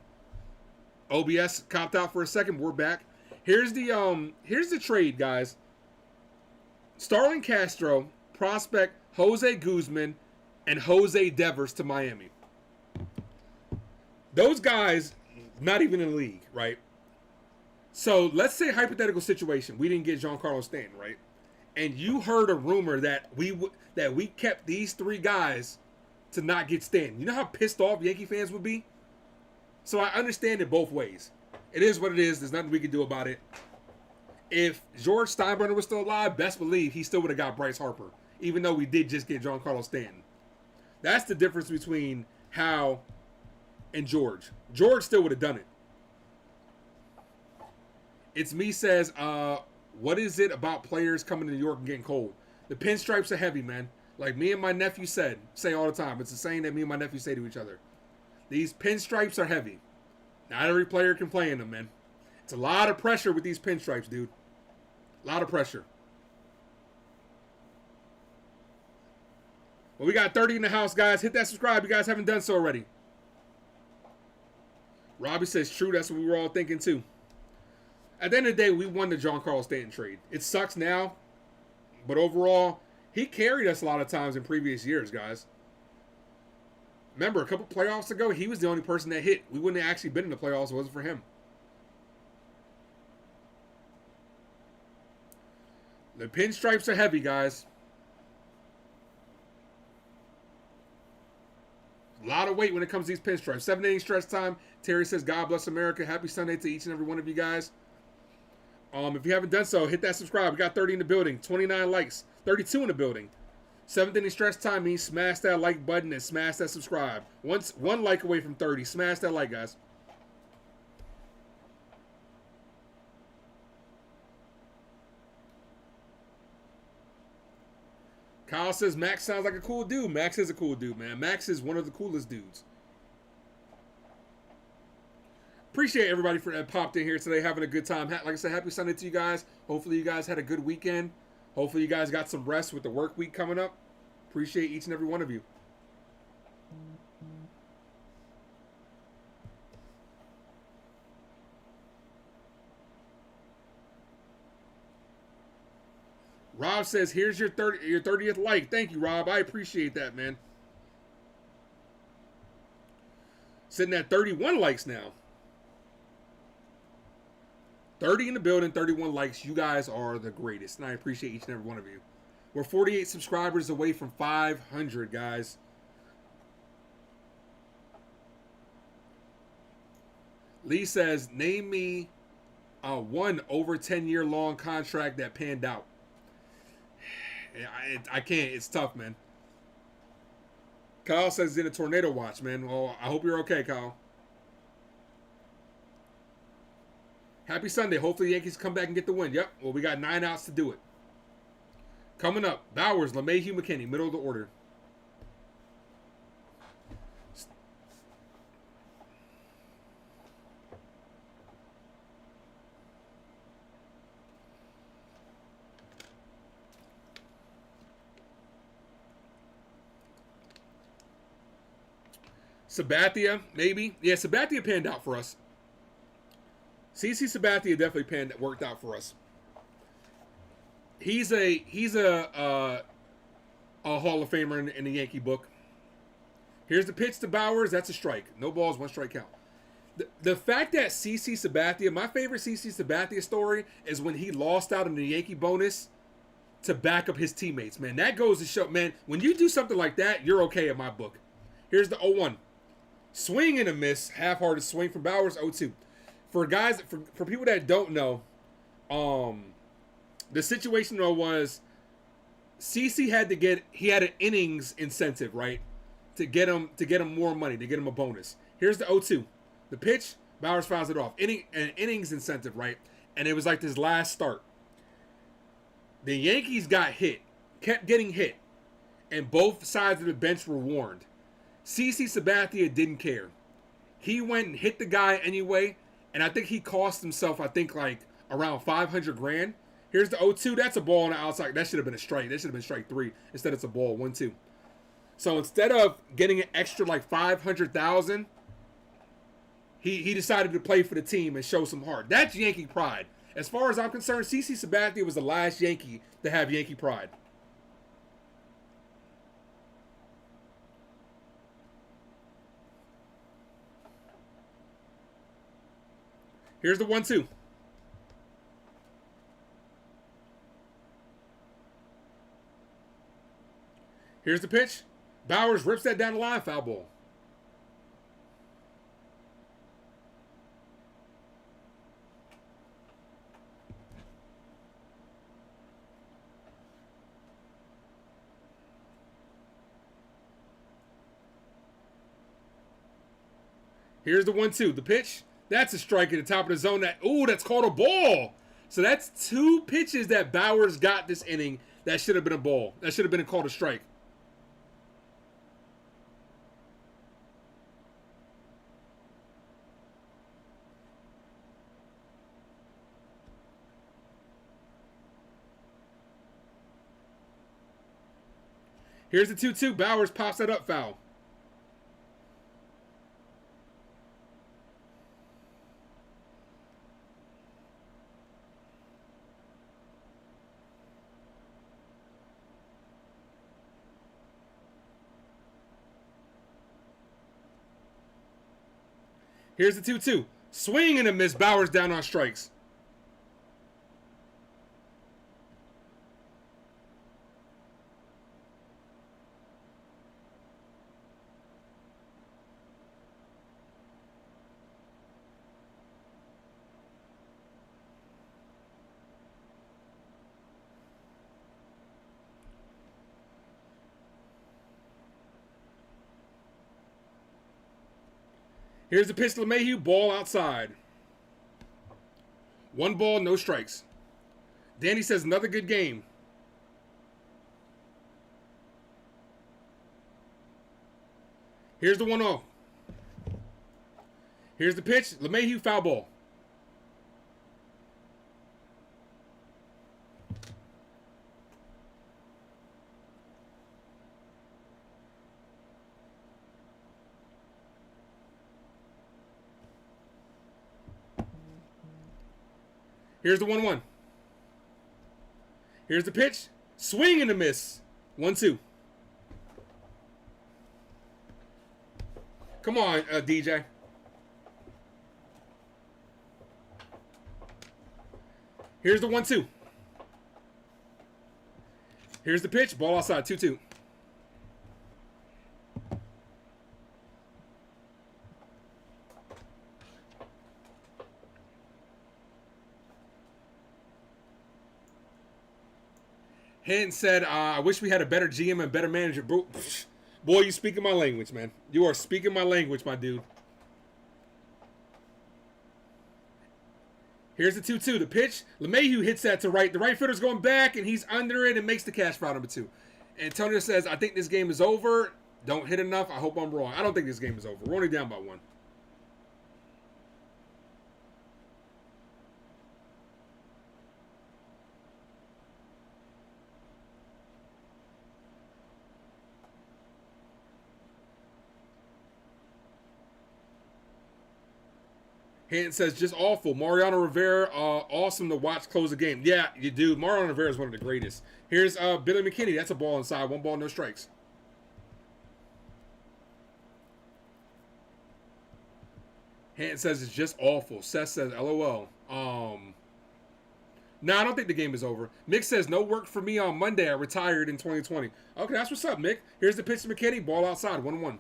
OBS copped out for a second. We're back. Here's the trade, guys. Starlin Castro, prospect Jose Guzman, and Jose Devers to Miami. Those guys, not even in the league, right? So let's say hypothetical situation. We didn't get Giancarlo Stanton, right? And you heard a rumor that we kept these 3 guys to not get Stanton. You know how pissed off Yankee fans would be? So I understand it both ways. It is what it is. There's nothing we can do about it. If George Steinbrenner was still alive, best believe he still would have got Bryce Harper, even though we did just get Giancarlo Stanton. That's the difference between how and George. George still would have done it. It's me says, what is it about players coming to New York and getting cold? The pinstripes are heavy, man. Like me and my nephew say all the time. It's the saying that me and my nephew say to each other. These pinstripes are heavy. Not every player can play in them, man. It's a lot of pressure with these pinstripes, dude. A lot of pressure. Well, we got 30 in the house, guys. Hit that subscribe. You guys haven't done so already. Robbie says, true. That's what we were all thinking, too. At the end of the day, we won the Giancarlo Stanton trade. It sucks now, but overall, he carried us a lot of times in previous years, guys. Remember, a couple playoffs ago, he was the only person that hit. We wouldn't have actually been in the playoffs if it wasn't for him. The pinstripes are heavy, guys. A lot of weight when it comes to these pinstripes. 7 inning stretch time. Terry says, God bless America. Happy Sunday to each and every one of you guys. If you haven't done so, hit that subscribe. We got 30 in the building, 29 likes, 32 in the building. 7th inning stretch time means smash that like button and smash that subscribe. One like away from 30. Smash that like, guys. Kyle says Max sounds like a cool dude. Max is a cool dude, man. Max is one of the coolest dudes. Appreciate everybody for that popped in here today, having a good time. Like I said, happy Sunday to you guys. Hopefully you guys had a good weekend. Hopefully you guys got some rest with the work week coming up. Appreciate each and every one of you. Rob says, here's your 30th like. Thank you, Rob. I appreciate that, man. Sitting at 31 likes now. 30 in the building, 31 likes. You guys are the greatest, and I appreciate each and every one of you. We're 48 subscribers away from 500, guys. Lee says, name me one over 10-year long contract that panned out. I can't. It's tough, man. Kyle says he's in a tornado watch, man. Well, I hope you're okay, Kyle. Happy Sunday. Hopefully the Yankees come back and get the win. Yep. Well, we got 9 outs to do it. Coming up, Bowers, LeMahieu, McKinney, middle of the order. Sabathia, maybe. Yeah, Sabathia panned out for us. CC Sabathia definitely worked out for us. He's a Hall of Famer in the Yankee book. Here's the pitch to Bowers. That's a strike. No balls, 1 strike count. The fact that CC Sabathia, my favorite CC Sabathia story is when he lost out in the Yankee bonus to back up his teammates, man. That goes to show, man, when you do something like that, you're okay in my book. Here's the 0-1. Swing and a miss. Half-hearted swing from Bowers, 0-2. For guys, for people that don't know, the situation though was CC had an innings incentive, right? To get him more money, to get him a bonus. Here's the 0-2. The pitch, Bowers fouls it off. An innings incentive, right? And it was like his last start. The Yankees got hit, kept getting hit, and both sides of the bench were warned. CC Sabathia didn't care. He went and hit the guy anyway, and I think he cost himself, like around $500,000. Here's the 0-2. That's a ball on the outside. That should have been a strike. That should have been strike 3. Instead, it's a ball, 1-2. So instead of getting an extra like $500,000, he decided to play for the team and show some heart. That's Yankee pride. As far as I'm concerned, CC Sabathia was the last Yankee to have Yankee pride. Here's the 1-2. Here's the pitch. Bowers rips that down the line, foul ball. Here's the 1-2. The pitch. That's a strike at the top of the zone. That's called a ball. So that's 2 pitches that Bowers got this inning that should have been a ball. That should have been called a strike. Here's the 2-2. Bowers pops that up, foul. Here's the 2-2. Swing and a miss. Bowers down on strikes. Here's the pitch to LeMahieu. Ball outside. 1 ball, no strikes. Danny says another good game. Here's the 1-0. Here's the pitch. LeMahieu, foul ball. Here's the 1-1. Here's the pitch. Swing and a miss. 1-2. Come on, DJ. Here's the 1-2. Here's the pitch. Ball outside. 2-2. Hinton said, I wish we had a better GM and better manager. Boy, you speaking my language, man. You are speaking my language, my dude. Here's the 2-2. The pitch. LeMahieu hits that to right. The right fielder's going back, and he's under it and makes the cash foul number 2. Antonio says, I think this game is over. Don't hit enough. I hope I'm wrong. I don't think this game is over. We're only down by 1. Hinton says, just awful. Mariano Rivera, awesome to watch close the game. Yeah, you do. Mariano Rivera is one of the greatest. Here's Billy McKinney. That's a ball inside. 1 ball, no strikes. Hinton says, it's just awful. Seth says, LOL. No, I don't think the game is over. Mick says, no work for me on Monday. I retired in 2020. Okay, that's what's up, Mick. Here's the pitch to McKinney. Ball outside. 1-1.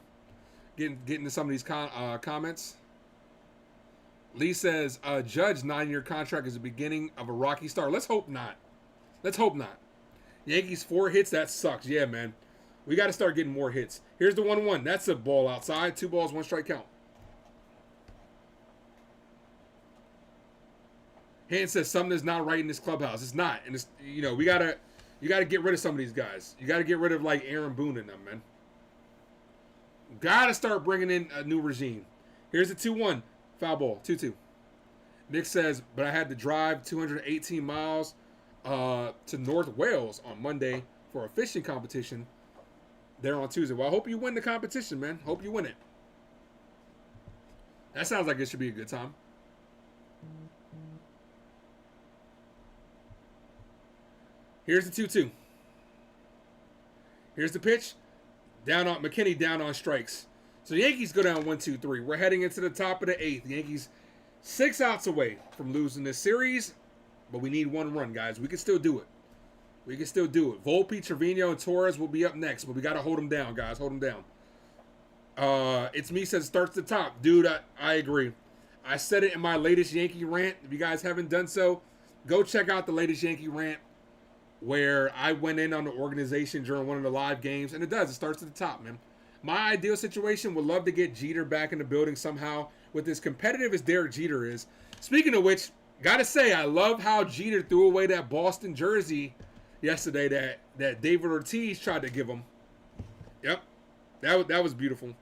Getting to some of these comments. Lee says, Judge 9-year contract is the beginning of a rocky start. Let's hope not. Let's hope not. Yankees 4 hits. That sucks. Yeah, man. We got to start getting more hits. Here's the 1-1. That's a ball outside. 2 balls, 1 strike count. Hand says something is not right in this clubhouse. It's not. And it's, you gotta get rid of some of these guys. You got to get rid of like Aaron Boone and them, man. Got to start bringing in a new regime. Here's the 2-1. Foul ball, 2-2. Nick says, but I had to drive 218 miles to North Wales on Monday for a fishing competition there on Tuesday. Well, I hope you win the competition, man. Hope you win it. That sounds like it should be a good time. Here's the 2-2. Here's the pitch. Down on McKinney, down on strikes. So the Yankees go down 1-2-3. We're heading into the top of the 8th. The Yankees 6 outs away from losing this series, but we need 1 run, guys. We can still do it. We can still do it. Volpe, Trevino, and Torres will be up next, but we got to hold them down, guys. Hold them down. It's me says starts at the top. Dude, I agree. I said it in my latest Yankee rant. If you guys haven't done so, go check out the latest Yankee rant where I went in on the organization during one of the live games, and it does. It starts at the top, man. My ideal situation would love to get Jeter back in the building somehow. With as competitive as Derek Jeter is. Speaking of which, gotta say, I love how Jeter threw away that Boston jersey yesterday that David Ortiz tried to give him. Yep, that was beautiful.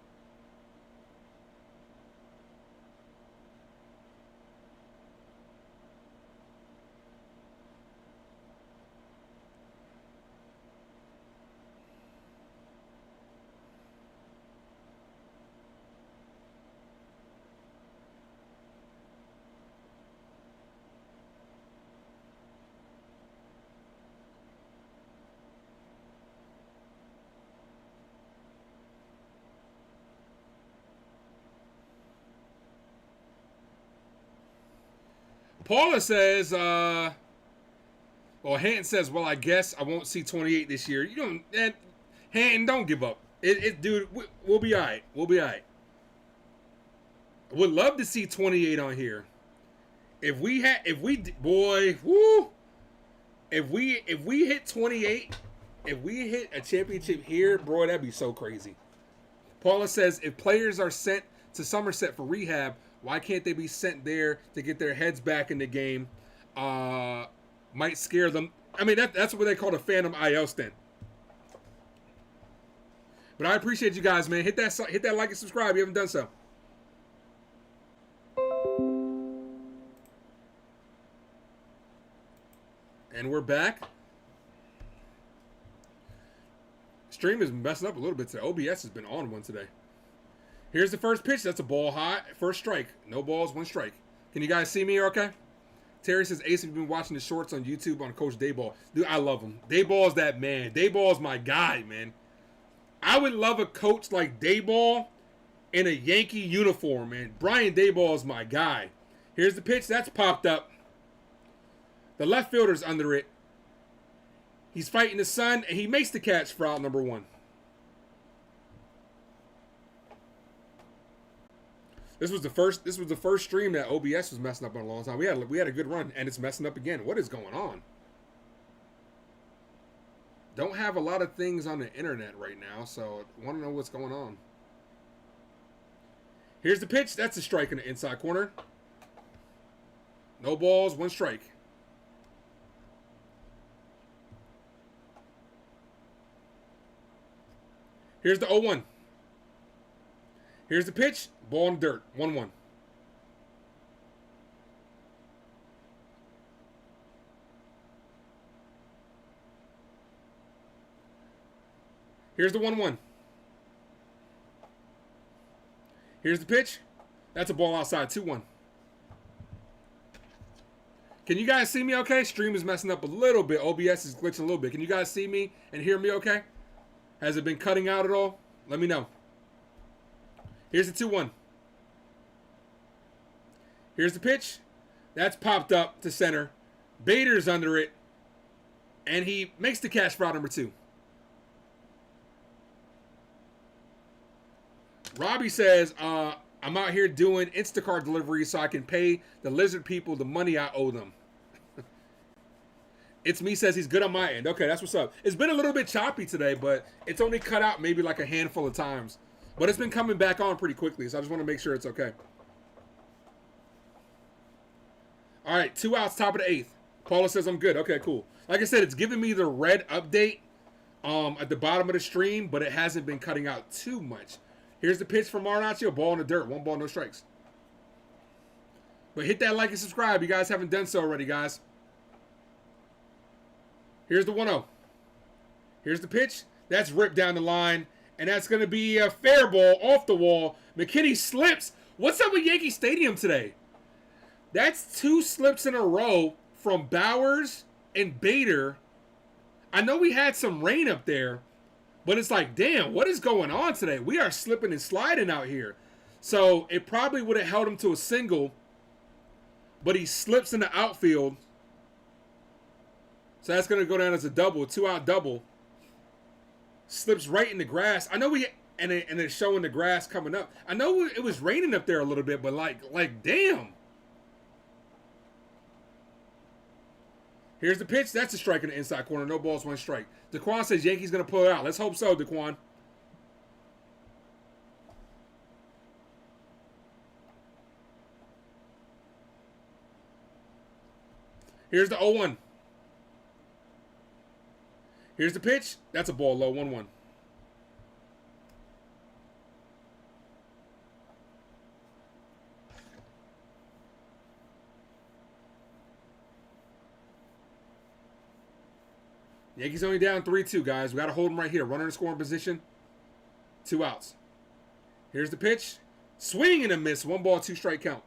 Paula says, well, Hanton says, well, I guess I won't see 28 this year. You don't, and Hanton, don't give up. Dude, we'll be all right. We'll be all right. Would love to see 28 on here. Boy, woo. If we hit 28, if we hit a championship here, bro, that'd be so crazy. Paula says, if players are sent to Somerset for rehab, why can't they be sent there to get their heads back in the game? Might scare them. I mean, that's what they call a phantom IL stint. But I appreciate you guys, man. Hit that like and subscribe if you haven't done so. And we're back. Stream is messing up a little bit today. OBS has been on one today. Here's the first pitch. That's a ball high. First strike. No balls, one strike. Can you guys see me okay? Terry says, Ace, have you been watching the shorts on YouTube on Coach Dayball? Dude, I love him. Dayball's that man. Dayball's my guy, man. I would love a coach like Dayball in a Yankee uniform, man. Brian Dayball is my guy. Here's the pitch. That's popped up. The left fielder's under it. He's fighting the sun, and he makes the catch for out number 1. This was the first stream that OBS was messing up on a long time. We had a good run, and it's messing up again. What is going on? Don't have a lot of things on the internet right now, so I want to know what's going on. Here's the pitch. That's a strike in the inside corner. No balls, one strike. Here's the 0-1. Here's the pitch. Ball in the dirt. 1-1. Here's the 1-1. Here's the pitch. That's a ball outside. 2-1. Can you guys see me okay? Stream is messing up a little bit. OBS is glitching a little bit. Can you guys see me and hear me okay? Has it been cutting out at all? Let me know. Here's the 2-1. Here's the pitch. That's popped up to center. Bader's under it. And he makes the catch for out number 2. Robbie says, I'm out here doing Instacart deliveries so I can pay the lizard people the money I owe them. It's me says he's good on my end. Okay, that's what's up. It's been a little bit choppy today, but it's only cut out maybe like a handful of times. But it's been coming back on pretty quickly, so I just want to make sure it's okay. All right, 2 outs, top of the 8th. Paula says I'm good. Okay, cool. Like I said, it's giving me the red update at the bottom of the stream, but it hasn't been cutting out too much. Here's the pitch from Marinaccio. Ball in the dirt. 1 ball, no strikes. But hit that like and subscribe. You guys haven't done so already, guys. Here's the 1-0. Here's the pitch. That's ripped down the line. And that's going to be a fair ball off the wall. McKinney slips. What's up with Yankee Stadium today? That's 2 slips in a row from Bowers and Bader. I know we had some rain up there, but it's like, damn, what is going on today? We are slipping and sliding out here. So it probably would have held him to a single, but he slips in the outfield. So that's going to go down as a double, 2-out double. Slips right in the grass. I know and it's showing the grass coming up. I know it was raining up there a little bit, but like damn. Here's the pitch. That's a strike in the inside corner. No balls, one strike. Daquan says Yankees going to pull it out. Let's hope so, Daquan. Here's the 0-1. Here's the pitch. That's a ball low, 1-1. Yankees only down 3-2, guys. We got to hold them right here. Runner in scoring position. 2 outs. Here's the pitch. Swing and a miss. 1 ball, 2 strike count.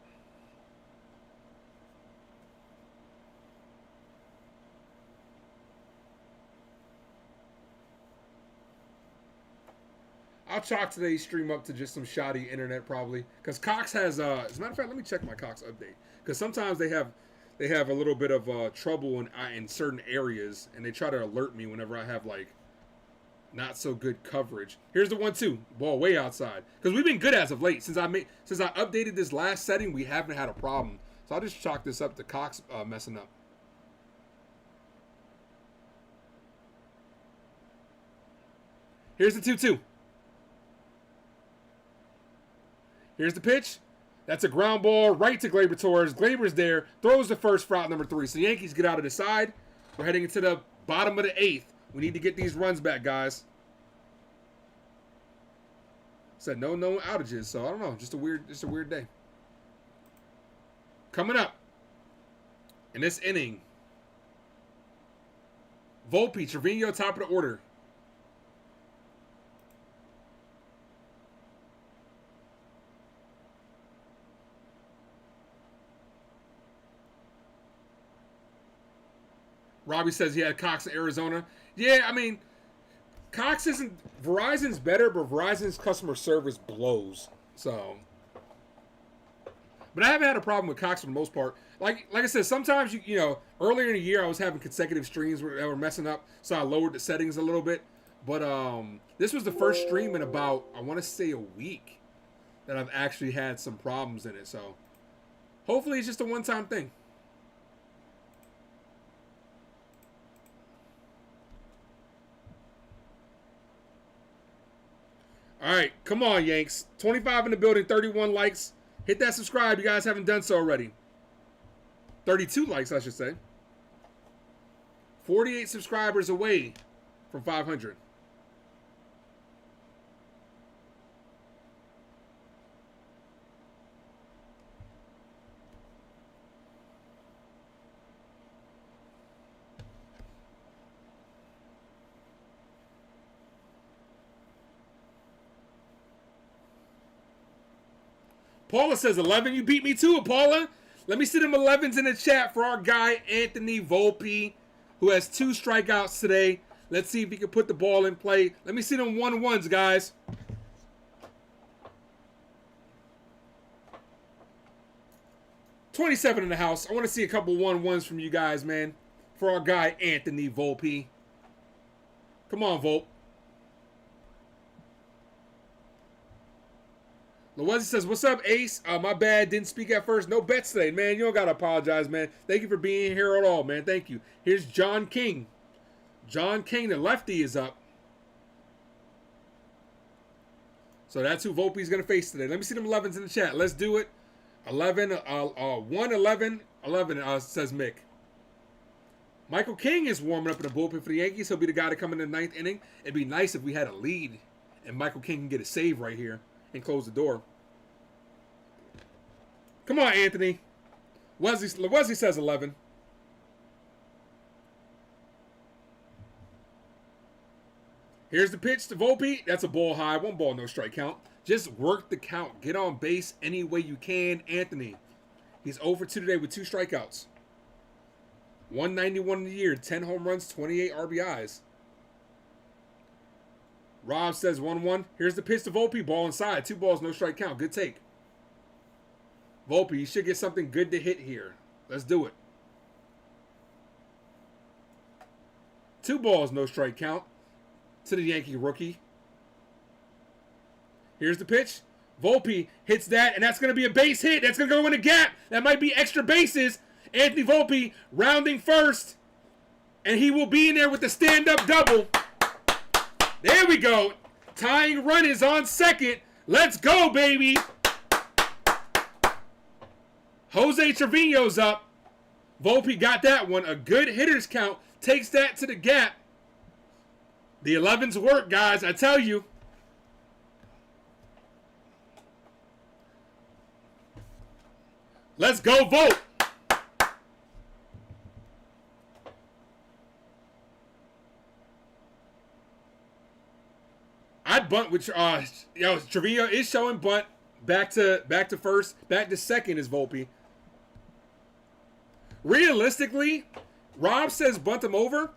I'll chalk today's stream up to just some shoddy internet probably. Because Cox has, as a matter of fact, let me check my Cox update. Because sometimes they have a little bit of trouble in certain areas, and they try to alert me whenever I have like not so good coverage. Here's the 1-2, ball way outside. Because we've been good as of late. Since I updated this last setting, we haven't had a problem. So I'll just chalk this up to Cox messing up. Here's the 2-2. Here's the pitch. That's a ground ball right to Gleyber Torres. Gleyber's there. Throws the first for out number 3. So the Yankees get out of the side. We're heading into the bottom of the 8th. We need to get these runs back, guys. Said no outages. So I don't know. Just a weird day. Coming up in this inning, Volpe, Trevino, top of the order. Robbie says he had Cox in Arizona. Yeah, I mean, Cox isn't... Verizon's better, but Verizon's customer service blows. So... But I haven't had a problem with Cox for the most part. Like I said, sometimes, you know, earlier in the year I was having consecutive streams that were messing up, so I lowered the settings a little bit. But this was the first stream in about, I want to say, a week that I've actually had some problems in it. So hopefully it's just a one-time thing. All right, come on, Yanks. 25 in the building, 31 likes. Hit that subscribe. You guys haven't done so already. 32 likes, I should say. 48 subscribers away from 500. Paula says 11. You beat me to it, Paula. Let me see them 11s in the chat for our guy, Anthony Volpe, who has 2 strikeouts today. Let's see if he can put the ball in play. Let me see them 1-1s, guys. $27 in the house. I want to see a couple 1-1s from you guys, man. For our guy, Anthony Volpe. Come on, Volpe. Lawezi says, what's up, Ace? My bad, didn't speak at first. No bets today, man. You don't got to apologize, man. Thank you for being here at all, man. Thank you. Here's John King. John King, the lefty, is up. So that's who Volpe's going to face today. Let me see them 11s in the chat. Let's do it. 11, 1, 11, 11, says Mick. Michael King is warming up in the bullpen for the Yankees. He'll be the guy to come in the 9th inning. It'd be nice if we had a lead and Michael King can get a save right here and close the door. Come on, Anthony. Wesley says 11. Here's the pitch to Volpe. That's a ball high. 1 ball, no strike count. Just work the count. Get on base any way you can, Anthony. He's 0 for 2 today with 2 strikeouts. 191 in the year. 10 home runs, 28 RBIs. Rob says 1-1. Here's the pitch to Volpe. Ball inside. 2 balls, no strike count. Good take. Volpe, you should get something good to hit here. Let's do it. 2 balls, no strike count to the Yankee rookie. Here's the pitch. Volpe hits that, and that's going to be a base hit. That's going to go in a gap. That might be extra bases. Anthony Volpe rounding first, and he will be in there with the stand-up double. There we go. Tying run is on second. Let's go, baby. Jose Trevino's up. Volpe got that one. A good hitters count. Takes that to the gap. The 11s work, guys. I tell you. Let's go, Vote. I'd bunt with Trevino is showing bunt. Back to first. Back to second is Volpe. Realistically, Rob says bunt him over.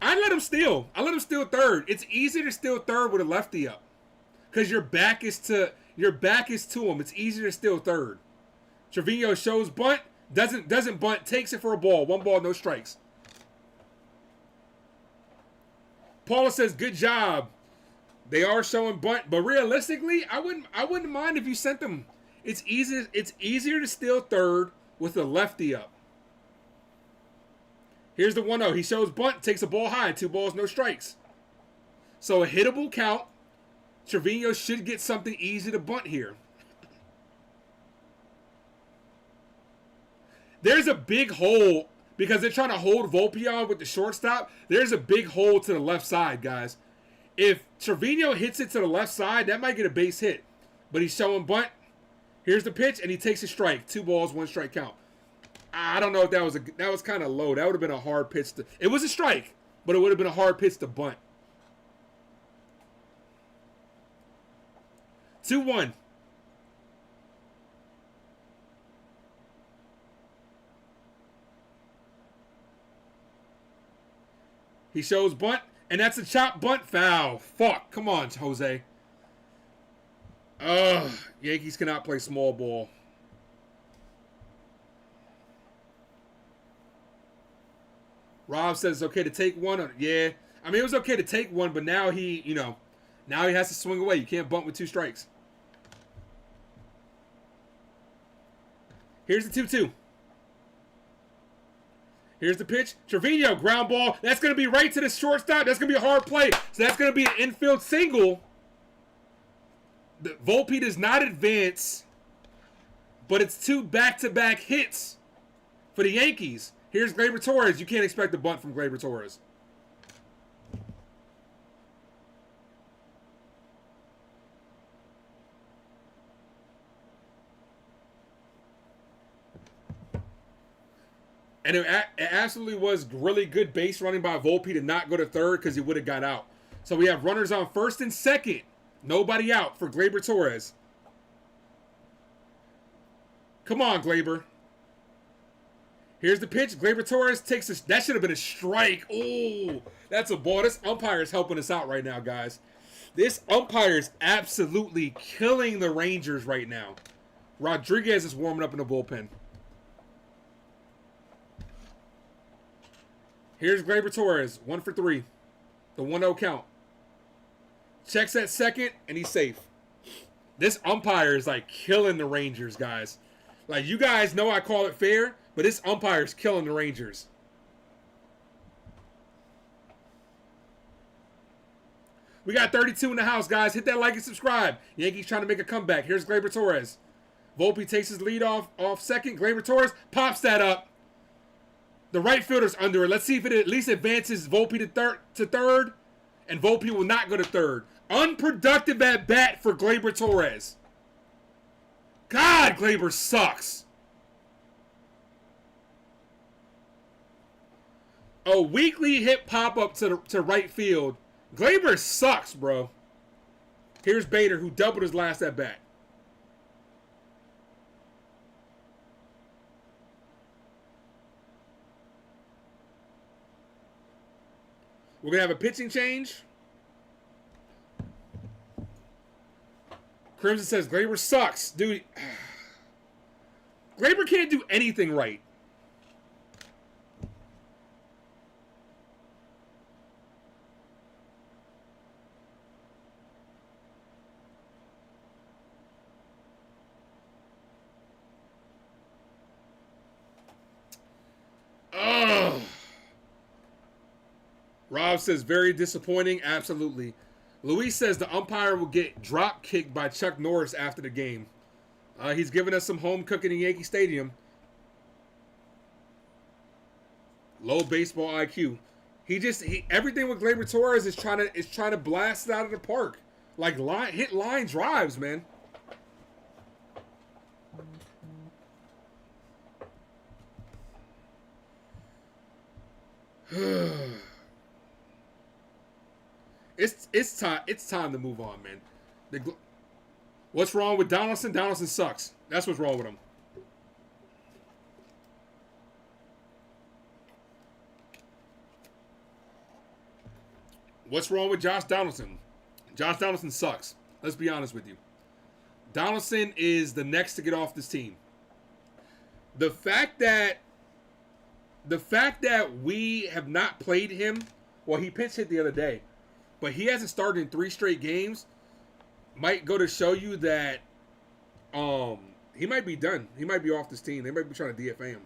I'd let him steal. I let him steal third. It's easier to steal third with a lefty up, because your back is to him. It's easier to steal third. Trevino shows bunt, doesn't bunt, takes it for a ball. 1 ball, no strikes. Paula says good job. They are showing bunt, but realistically, I wouldn't mind if you sent them. It's easier to steal third with a lefty up. Here's the 1-0. He shows bunt, takes a ball high. 2 balls, no strikes. So a hittable count. Trevino should get something easy to bunt here. There's a big hole because they're trying to hold Volpe on with the shortstop. There's a big hole to the left side, guys. If Trevino hits it to the left side, that might get a base hit. But he's showing bunt. Here's the pitch, and he takes a strike. 2 balls, 1 strike count. I don't know if that was kind of low. That would have been a hard pitch to. It was a strike, but it would have been a hard pitch to bunt. 2-1. He shows bunt, and that's a chop bunt foul. Fuck. Come on, Jose. Ugh. Yankees cannot play small ball. Rob says it's okay to take one. Yeah. I mean, it was okay to take one, but now now he has to swing away. You can't bunt with 2 strikes. Here's the 2-2. Here's the pitch. Trevino, ground ball. That's going to be right to the shortstop. That's going to be a hard play. So that's going to be an infield single. Volpe does not advance, but it's 2 back-to-back hits for the Yankees. Here's Gleyber Torres. You can't expect a bunt from Gleyber Torres. And it absolutely was really good base running by Volpe to not go to third because he would have got out. So we have runners on first and second. Nobody out for Gleyber Torres. Come on, Gleyber. Here's the pitch. Gleyber Torres takes a... That should have been a strike. Oh, that's a ball. This umpire is helping us out right now, guys. This umpire is absolutely killing the Rangers right now. Rodriguez is warming up in the bullpen. Here's Gleyber Torres. 1 for 3. The 1-0 count. Checks at second, and he's safe. This umpire is like killing the Rangers, guys. Like, you guys know I call it fair, but this umpire is killing the Rangers. We got 32 in the house, guys. Hit that like and subscribe. Yankees trying to make a comeback. Here's Gleyber Torres. Volpe takes his lead off second. Gleyber Torres pops that up. The right fielder's under it. Let's see if it at least advances Volpe to third. And Volpe will not go to third. Unproductive at bat for Gleyber Torres. God, Gleyber sucks. A weekly hit pop-up to right field. Gleyber sucks, bro. Here's Bader, who doubled his last at bat. We're going to have a pitching change. Crimson says, Gleyber sucks. Dude, Gleyber can't do anything right. Ugh. Rob says, very disappointing. Absolutely. Luis says the umpire will get drop kicked by Chuck Norris after the game. He's giving us some home cooking in Yankee Stadium. Low baseball IQ. Everything with Gleyber Torres is trying to blast it out of the park. Like hit line drives, man. It's time to move on, man. What's wrong with Donaldson? Donaldson sucks. That's what's wrong with him. What's wrong with Josh Donaldson? Josh Donaldson sucks. Let's be honest with you. Donaldson is the next to get off this team. The fact that we have not played him, well, he pinch hit the other day, but he hasn't started in 3 straight games, might go to show you that he might be done. He might be off this team. They might be trying to DFA him.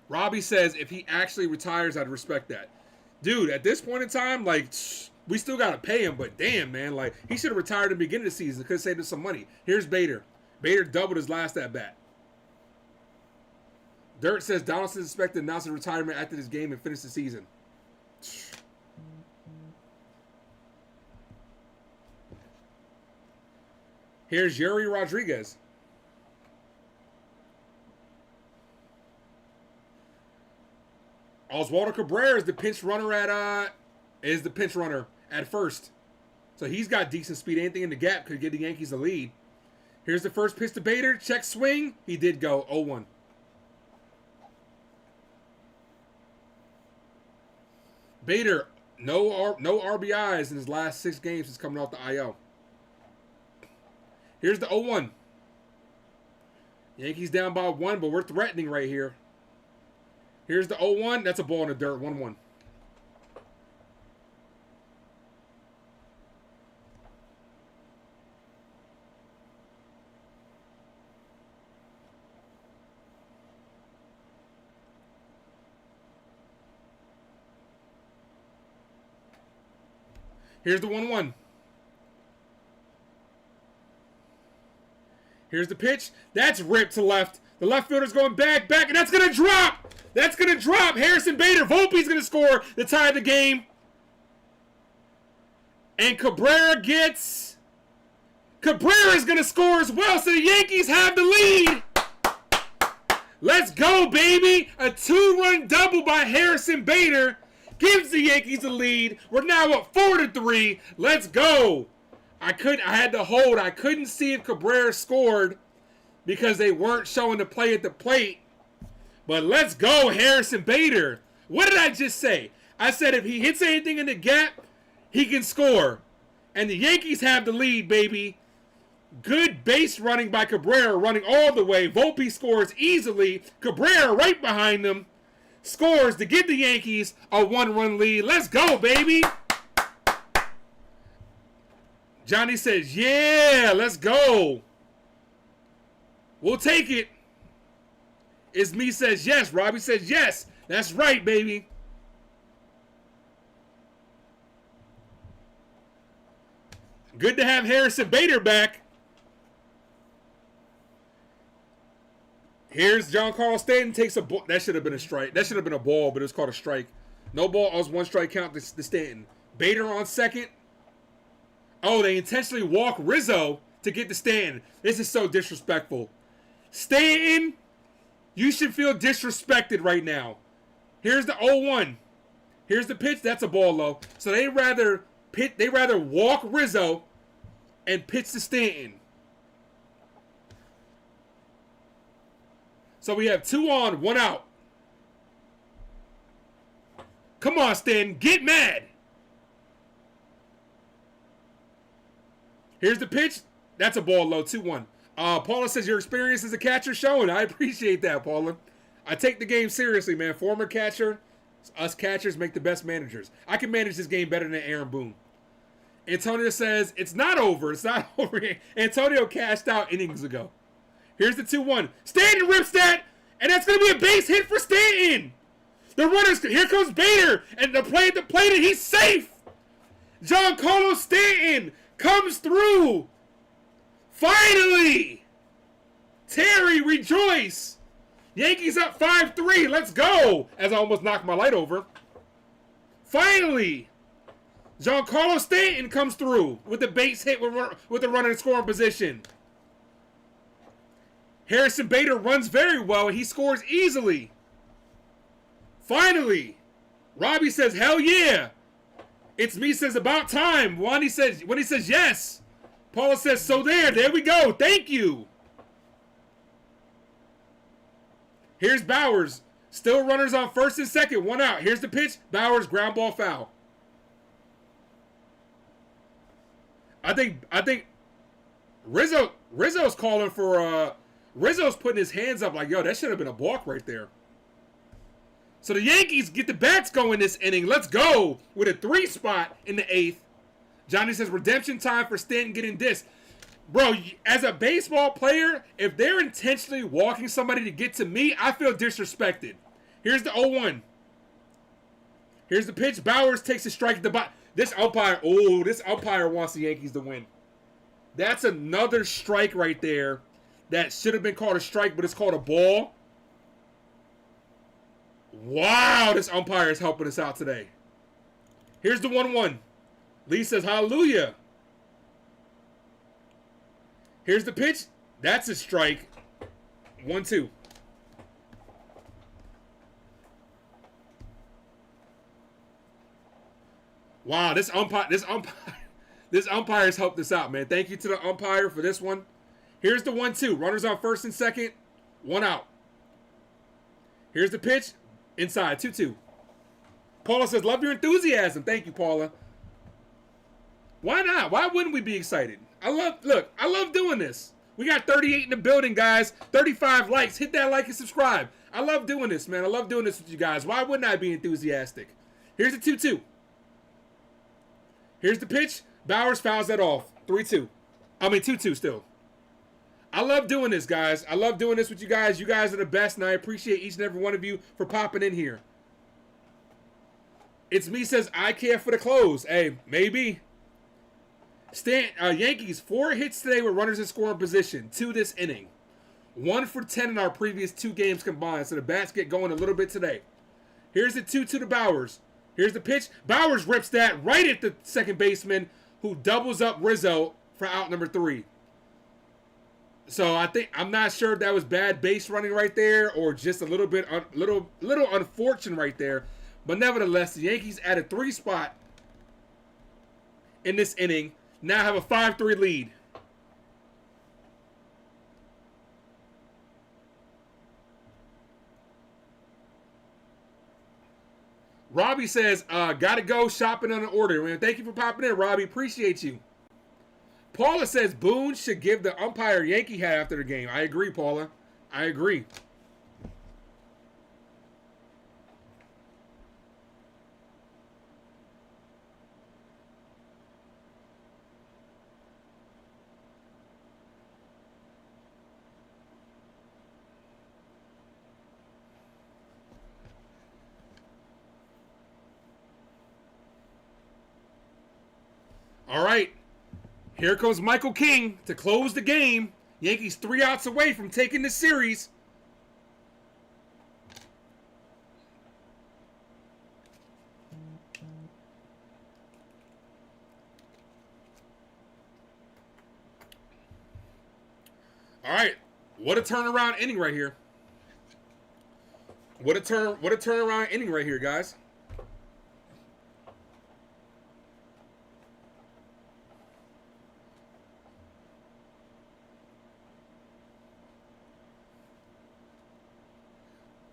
Robbie says, if he actually retires, I'd respect that. Dude, at this point in time, like, we still got to pay him, but damn, man, like, he should have retired at the beginning of the season. Could have saved us some money. Here's Bader. Bader doubled his last at-bat. Dirt says, Donaldson is expected to announce his retirement after this game and finish the season. Here's Yuri Rodriguez. Oswaldo Cabrera is the pinch runner at first. So he's got decent speed. Anything in the gap could get the Yankees a lead. Here's the first pitch to Bader. Check swing. He did go 0-1. Bader, no RBIs in his last 6 games since coming off the IL. Here's the 0-1. Yankees down by 1, but we're threatening right here. Here's the 0-1. That's a ball in the dirt. 1-1. Here's the 1-1. Here's the pitch. That's ripped to left. The left fielder's going back, and that's going to drop. That's going to drop. Harrison Bader. Volpe's going to score to tie the game. And Cabrera is going to score as well, so the Yankees have the lead. Let's go, baby. A 2-run double by Harrison Bader gives the Yankees the lead. We're now up 4-3. Let's go. I had to hold. I couldn't see if Cabrera scored because they weren't showing the play at the plate. But let's go, Harrison Bader. What did I just say? I said if he hits anything in the gap, he can score. And the Yankees have the lead, baby. Good base running by Cabrera, running all the way. Volpe scores easily. Cabrera right behind them scores to give the Yankees a 1-run lead. Let's go, baby. Johnny says, yeah, let's go. We'll take it. Isme says yes. Robbie says yes. That's right, baby. Good to have Harrison Bader back. Here's Giancarlo Stanton takes a ball. That should have been a strike. That should have been a ball, but it was called a strike. No ball. It was 1 strike count to Stanton. Bader on second. Oh, they intentionally walk Rizzo to get to Stanton. This is so disrespectful. Stanton, you should feel disrespected right now. Here's the 0-1. Here's the pitch. That's a ball low. So they rather walk Rizzo and pitch to Stanton. So we have 2 on, 1 out. Come on, Stanton. Get mad. Here's the pitch. That's a ball low, 2-1. Paula says your experience as a catcher showing. I appreciate that, Paula. I take the game seriously, man. Former catcher. Us catchers make the best managers. I can manage this game better than Aaron Boone. Antonio says, it's not over. It's not over. Antonio cashed out innings ago. Here's the 2-1. Stanton rips that, and that's going to be a base hit for Stanton. The runners, here comes Bader, and the play at the plate, and he's safe. Giancarlo Stanton comes through. Finally. Terry, rejoice. Yankees up 5-3. Let's go. As I almost knocked my light over. Finally. Giancarlo Stanton comes through with the base hit with the runner in scoring position. Harrison Bader runs very well and he scores easily. Finally. Robbie says, hell yeah. It's me says about time. When he says yes. Paula says, so there we go. Thank you. Here's Bowers. Still runners on first and second. One out. Here's the pitch. Bowers, ground ball foul. I think Rizzo's calling for Rizzo's putting his hands up like, yo, that should have been a balk right there. So the Yankees get the bats going this inning. Let's go with a 3 spot in the 8th. Johnny says redemption time for Stanton getting this. Bro, as a baseball player, if they're intentionally walking somebody to get to me, I feel disrespected. Here's the 0-1. Here's the pitch. Bowers takes a strike at the bottom. This umpire wants the Yankees to win. That's another strike right there that should have been called a strike, but it's called a ball. Wow, this umpire is helping us out today. Here's the 1-1. Lee says, hallelujah. Here's the pitch. That's a strike. 1-2. Wow, this umpire has helped us out, man. Thank you to the umpire for this one. Here's the 1-2. Runners on first and second. 1 out. Here's the pitch. Inside. 2-2. Paula says, love your enthusiasm. Thank you, Paula. Why not? Why wouldn't we be excited? I love doing this. We got 38 in the building, guys. 35 likes. Hit that like and subscribe. I love doing this, man. I love doing this with you guys. Why wouldn't I be enthusiastic? Here's the 2-2. Here's the pitch. Bowers fouls that off. 3-2. I mean, 2-2 still. I love doing this, guys. I love doing this with you guys. You guys are the best, and I appreciate each and every one of you for popping in here. It's me says, I care for the close. Hey, maybe. Yankees, 4 hits today with runners in scoring position. 2 this inning. 1 for 10 in our previous 2 games combined. So the bats get going a little bit today. Here's the 2-2 to Bowers. Here's the pitch. Bowers rips that right at the second baseman, who doubles up Rizzo for out number 3. So I'm not sure if that was bad base running right there or just a little bit little unfortunate right there. But nevertheless, the Yankees add a 3 spot in this inning. Now have a 5-3 lead. Robbie says, gotta go shopping on an order. Man, thank you for popping in, Robbie. Appreciate you. Paula says Boone should give the umpire Yankee hat after the game. I agree, Paula. I agree. All right. Here comes Michael King to close the game. Yankees 3 outs away from taking the series. All right. What a turnaround inning right here. What a turnaround inning right here, guys.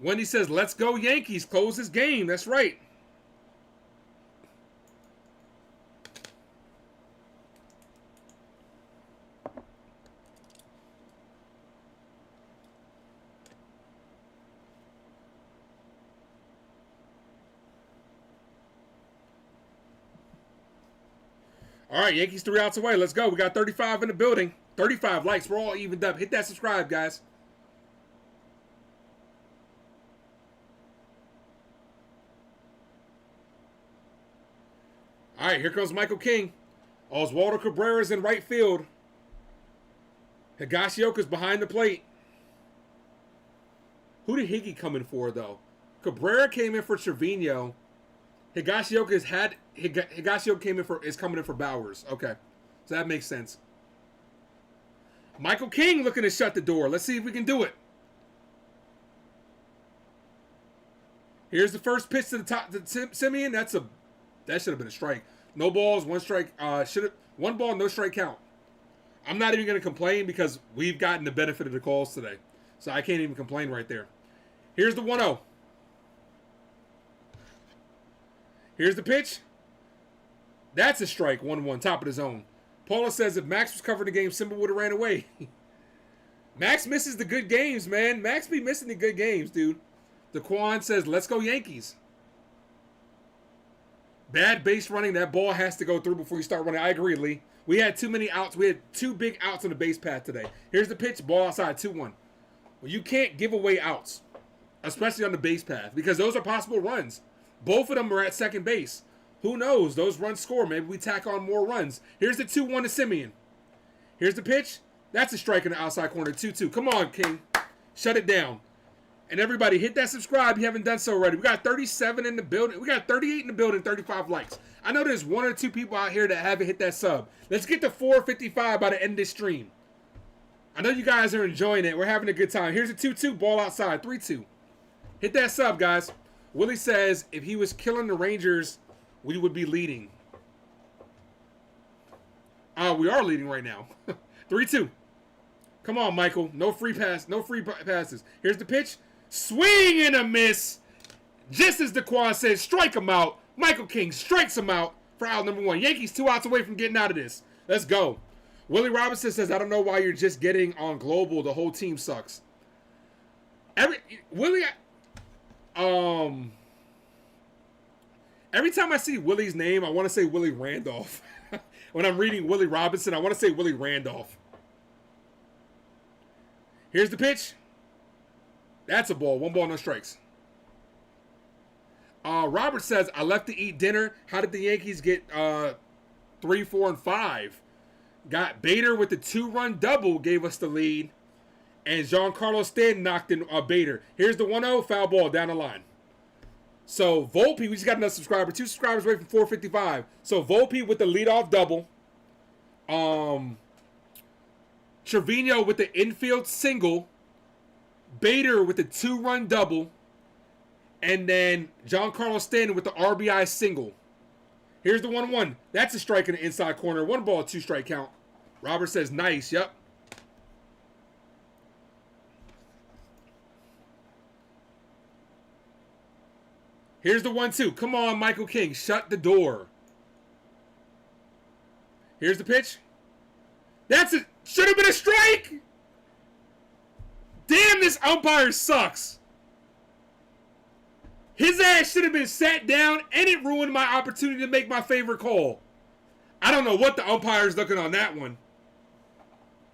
Wendy says, let's go Yankees. Close this game. That's right. All right, Yankees 3 outs away. Let's go. We got 35 in the building. 35 likes. We're all evened up. Hit that subscribe, guys. All right, here comes Michael King. Oswaldo Cabrera's in right field. Higashioka's behind the plate. Who did Higgy come in for, though? Cabrera came in for Trevino. Higashioka is coming in for Bowers. Okay, so that makes sense. Michael King looking to shut the door. Let's see if we can do it. Here's the first pitch to the top to Simeon. That should have been a strike. No balls, one strike. One ball, no strike count. I'm not even going to complain because we've gotten the benefit of the calls today. So I can't even complain right there. Here's the 1-0. Here's the pitch. That's a strike, 1-1, top of the zone. Paula says if Max was covering the game, Simba would have ran away. Max misses the good games, man. Max be missing the good games, dude. Daquan says, let's go Yankees. Bad base running. That ball has to go through before you start running. I agree, Lee. We had too many outs. We had 2 big outs on the base path today. Here's the pitch. Ball outside, 2-1. Well, you can't give away outs, especially on the base path, because those are possible runs. Both of them are at second base. Who knows? Those runs score. Maybe we tack on more runs. Here's the 2-1 to Simeon. Here's the pitch. That's a strike in the outside corner. 2-2. Come on, King. Shut it down. And everybody, hit that subscribe if you haven't done so already. We got 37 in the building. We got 38 in the building, 35 likes. I know there's 1 or 2 people out here that haven't hit that sub. Let's get to 455 by the end of this stream. I know you guys are enjoying it. We're having a good time. Here's a 2-2. Ball outside. 3-2. Hit that sub, guys. Willie says if he was killing the Rangers, we would be leading. We are leading right now. 3-2. Come on, Michael. No free pass. No free passes. Here's the pitch. Swing and a miss. Just as Daquan said, strike him out. Michael King strikes him out for out number 1. Yankees 2 outs away from getting out of this. Let's go. Willie Robinson says, I don't know why you're just getting on global. The whole team sucks. Every time I see Willie's name, I want to say Willie Randolph. When I'm reading Willie Robinson, I want to say Willie Randolph. Here's the pitch. That's a ball. 1 ball, no strikes. Robert says, I left to eat dinner. How did the Yankees get 3, 4, and 5? Got Bader with the 2-run double, gave us the lead. And Giancarlo Stanton knocked in Bader. Here's the 1-0, foul ball down the line. So Volpe, we just got another subscriber. 2 subscribers away from 455. So Volpe with the leadoff double. Trevino with the infield single. Bader with the 2-run double. And then Giancarlo Stanton with the RBI single. Here's the 1-1. That's a strike in the inside corner. 1 ball, 2 strike count. Robert says, nice. Yep. Here's the 1-2. Come on, Michael King. Shut the door. Here's the pitch. That's it. Should have been a strike. Damn, this umpire sucks. His ass should have been sat down, and it ruined my opportunity to make my favorite call. I don't know what the umpire's looking on that one.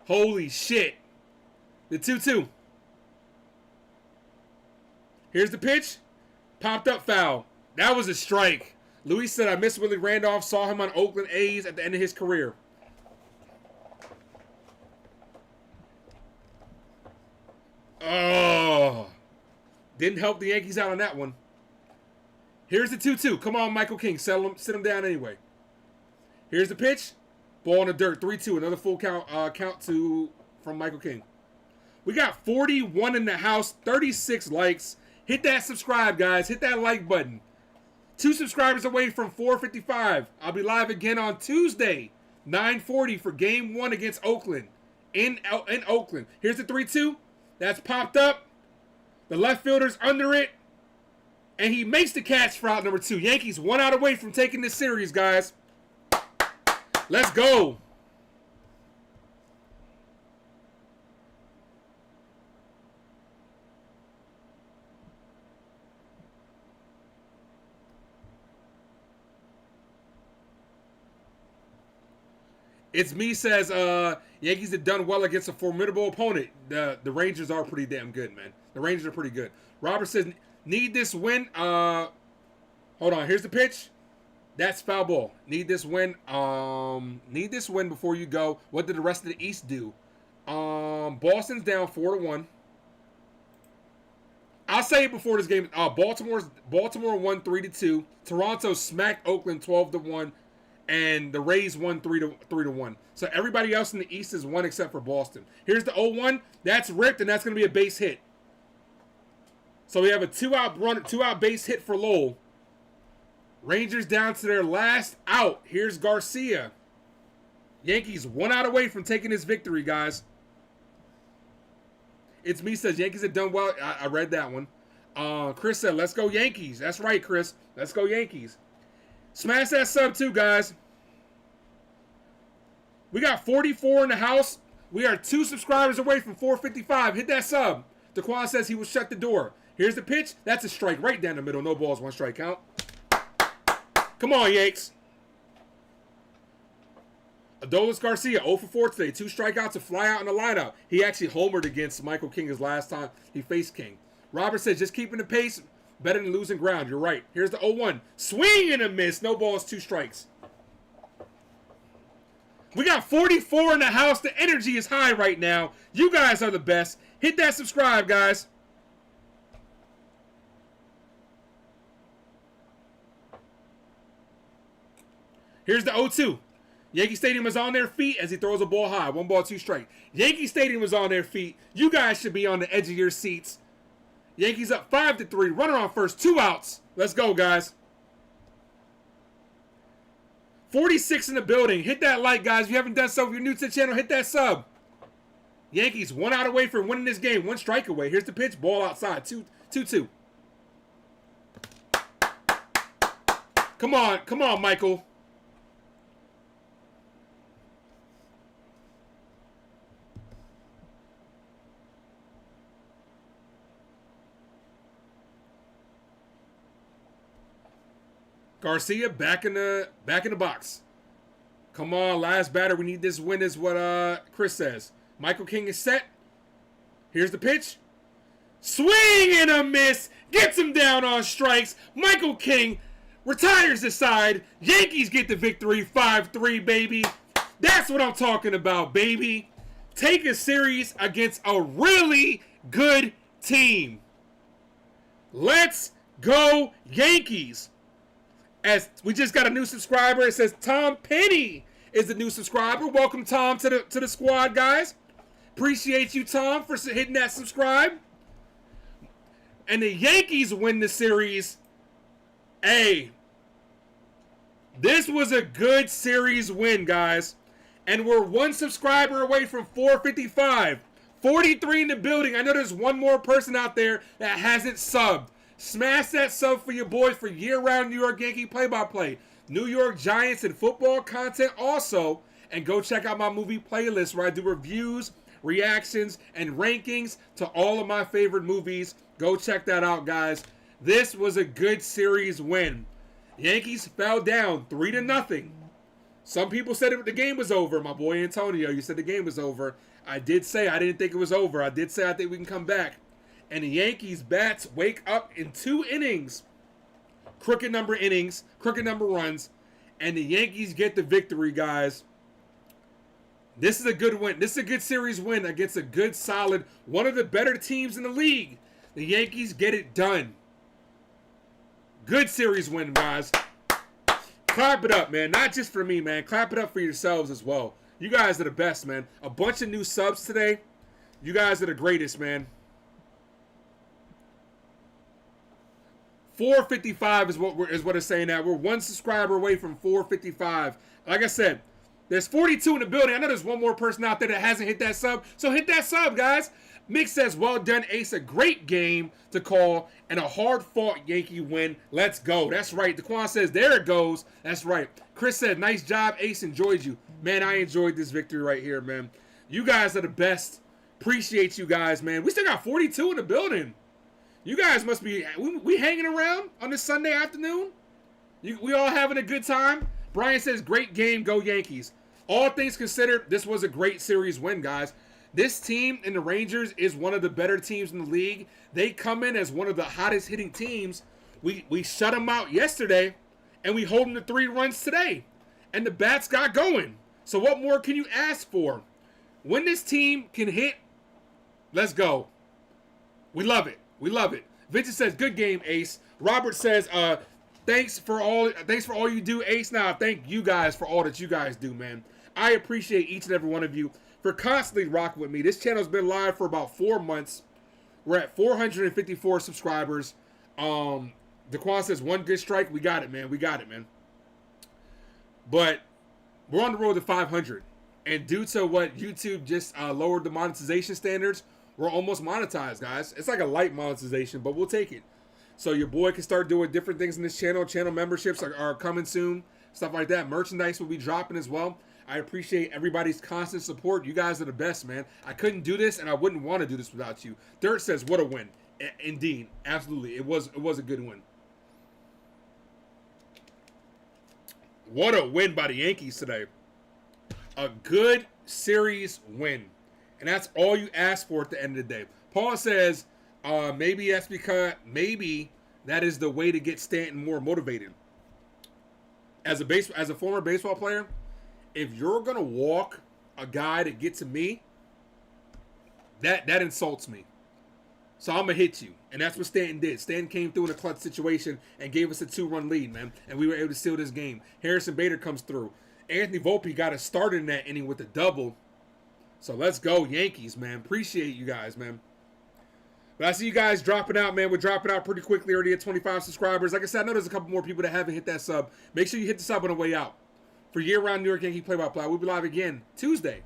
Holy shit. The 2-2. Here's the pitch. Popped up foul. That was a strike. Luis said, I miss Willie Randolph. Saw him on Oakland A's at the end of his career. Oh. Didn't help the Yankees out on that one. Here's the 2-2. Come on, Michael King. Sit him down anyway. Here's the pitch. Ball in the dirt. 3-2. Another full count from Michael King. We got 41 in the house. 36 likes. Hit that subscribe, guys. Hit that like button. 2 subscribers away from 455. I'll be live again on Tuesday, 9:40 for Game 1 against Oakland. In Oakland. Here's the 3-2. That's popped up. The left fielder's under it. And he makes the catch for out number 2. Yankees 1 out away from taking this series, guys. Let's go. It's me says, Yankees have done well against a formidable opponent. The Rangers are pretty damn good, man. The Rangers are pretty good. Robert says, need this win. Hold on. Here's the pitch. That's foul ball. Need this win. Need this win before you go. What did the rest of the East do? Boston's down 4-1. I'll say it before this game. Baltimore won 3-2. Toronto smacked Oakland 12-1, and the Rays won 3-1. So everybody else in the East is won except for Boston. Here's the 0-1. That's ripped, and that's going to be a base hit. So we have a two-out base hit for Lowell. Rangers down to their last out. Here's Garcia. Yankees 1 out away from taking this victory, guys. It's me says Yankees have done well. I read that one. Chris said, let's go Yankees. That's right, Chris. Let's go Yankees. Smash that sub too, guys. We got 44 in the house. We are 2 subscribers away from 455. Hit that sub. Daquan says he will shut the door. Here's the pitch. That's a strike right down the middle. No balls, 1 strike count. Come on, Yanks. Adolis Garcia, 0 for 4 today. 2 strikeouts, a fly out in the lineup. He actually homered against Michael King his last time he faced King. Robert says, just keeping the pace, better than losing ground. You're right. Here's the 0-1. Swing and a miss. No balls, 2 strikes. We got 44 in the house. The energy is high right now. You guys are the best. Hit that subscribe, guys. Here's the 0-2. Yankee Stadium is on their feet as he throws a ball high. 1 ball, 2 strike. Yankee Stadium is on their feet. You guys should be on the edge of your seats. Yankees up 5-3. Runner on first. 2 outs. Let's go, guys. 46 in the building. Hit that like, guys. If you haven't done so, if you're new to the channel, hit that sub. Yankees 1 out away from winning this game. 1 strike away. Here's the pitch. Ball outside. 2-2. Come on. Come on, Michael. Garcia back in the box. Come on, last batter. We need this win is what Chris says. Michael King is set. Here's the pitch. Swing and a miss. Gets him down on strikes. Michael King retires the side. Yankees get the victory 5-3, baby. That's what I'm talking about, baby. Take a series against a really good team. Let's go, Yankees. As we just got a new subscriber, it says Tom Penny is the new subscriber. Welcome, Tom, to the squad, guys. Appreciate you, Tom, for hitting that subscribe. And the Yankees win the series. Hey, this was a good series win, guys. And we're 1 subscriber away from 455. 43 in the building. I know there's 1 more person out there that hasn't subbed. Smash that sub for your boys for year-round New York Yankee play-by-play. New York Giants and football content also. And go check out my movie playlist where I do reviews, reactions, and rankings to all of my favorite movies. Go check that out, guys. This was a good series win. Yankees fell down 3-0. Some people said the game was over. My boy Antonio, you said the game was over. I did say I didn't think it was over. I did say I think we can come back. And the Yankees bats wake up in 2 innings. Crooked number innings, crooked number runs. And the Yankees get the victory, guys. This is a good win. This is a good series win against a good, solid, one of the better teams in the league. The Yankees get it done. Good series win, guys. Clap it up, man. Not just for me, man. Clap it up for yourselves as well. You guys are the best, man. A bunch of new subs today. You guys are the greatest, man. 455 is what it's saying now. We're 1 subscriber away from 455. Like I said, there's 42 in the building. I know there's 1 more person out there that hasn't hit that sub. So hit that sub, guys. Mick says, well done, Ace. A great game to call and a hard-fought Yankee win. Let's go. That's right. Daquan says, there it goes. That's right. Chris said, nice job, Ace. Enjoyed you. Man, I enjoyed this victory right here, man. You guys are the best. Appreciate you guys, man. We still got 42 in the building. You guys must be, we hanging around on this Sunday afternoon? We all having a good time? Brian says, great game, go Yankees. All things considered, this was a great series win, guys. This team in the Rangers is one of the better teams in the league. They come in as one of the hottest hitting teams. We shut them out yesterday, and we hold them to 3 runs today. And the bats got going. So what more can you ask for? When this team can hit, let's go. We love it. We love it. Vincent says, good game, Ace. Robert says, thanks for all you do, Ace. Now, thank you guys for all that you guys do, man. I appreciate each and every one of you for constantly rocking with me. This channel's been live for about 4 months. We're at 454 subscribers. Daquan says, one good strike. We got it, man. We got it, man. But we're on the road to 500. And due to what YouTube just lowered the monetization standards, we're almost monetized, guys. It's like a light monetization, but we'll take it. So your boy can start doing different things in this channel. Channel memberships are coming soon. Stuff like that. Merchandise will be dropping as well. I appreciate everybody's constant support. You guys are the best, man. I couldn't do this, and I wouldn't want to do this without you. Dirt says, what a win. Indeed. Absolutely. It was a good win. What a win by the Yankees today. A good series win. And that's all you ask for at the end of the day. Paul says, maybe that is the way to get Stanton more motivated. As a former baseball player, if you're gonna walk a guy to get to me, that insults me. So I'm gonna hit you. And that's what Stanton did. Stanton came through in a clutch situation and gave us a 2-run lead, man. And we were able to seal this game. Harrison Bader comes through. Anthony Volpe got us started in that inning with a double. So let's go, Yankees, man. Appreciate you guys, man. But I see you guys dropping out, man. We're dropping out pretty quickly, already at 25 subscribers. Like I said, I know there's a couple more people that haven't hit that sub. Make sure you hit the sub on the way out. For year-round New York Yankee play-by-play, we'll be live again Tuesday,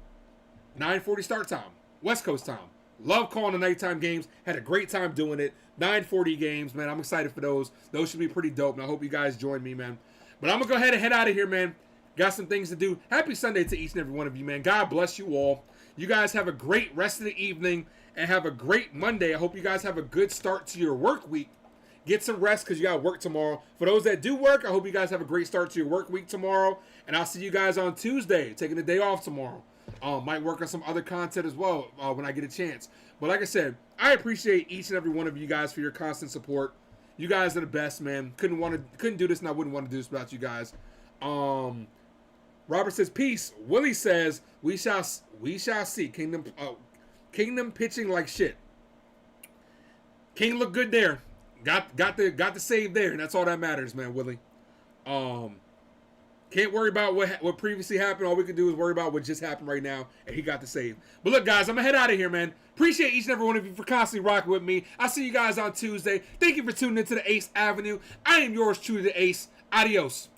9:40 start time, West Coast time. Love calling the nighttime games. Had a great time doing it. 9:40 games, man. I'm excited for those. Those should be pretty dope, and I hope you guys join me, man. But I'm going to go ahead and head out of here, man. Got some things to do. Happy Sunday to each and every one of you, man. God bless you all. You guys have a great rest of the evening and have a great Monday. I hope you guys have a good start to your work week. Get some rest because you got work tomorrow. For those that do work, I hope you guys have a great start to your work week tomorrow. And I'll see you guys on Tuesday, taking the day off tomorrow. Might work on some other content as well when I get a chance. But like I said, I appreciate each and every one of you guys for your constant support. You guys are the best, man. Couldn't do this, and I wouldn't want to do this without you guys. Robert says, peace. Willie says, we shall see. Kingdom pitching like shit. King looked good there. Got the save there, and that's all that matters, man, Willie. Can't worry about what previously happened. All we can do is worry about what just happened right now, and he got the save. But look, guys, I'm going to head out of here, man. Appreciate each and every one of you for constantly rocking with me. I'll see you guys on Tuesday. Thank you for tuning into the Ace Avenue. I am yours truly, the Ace. Adios.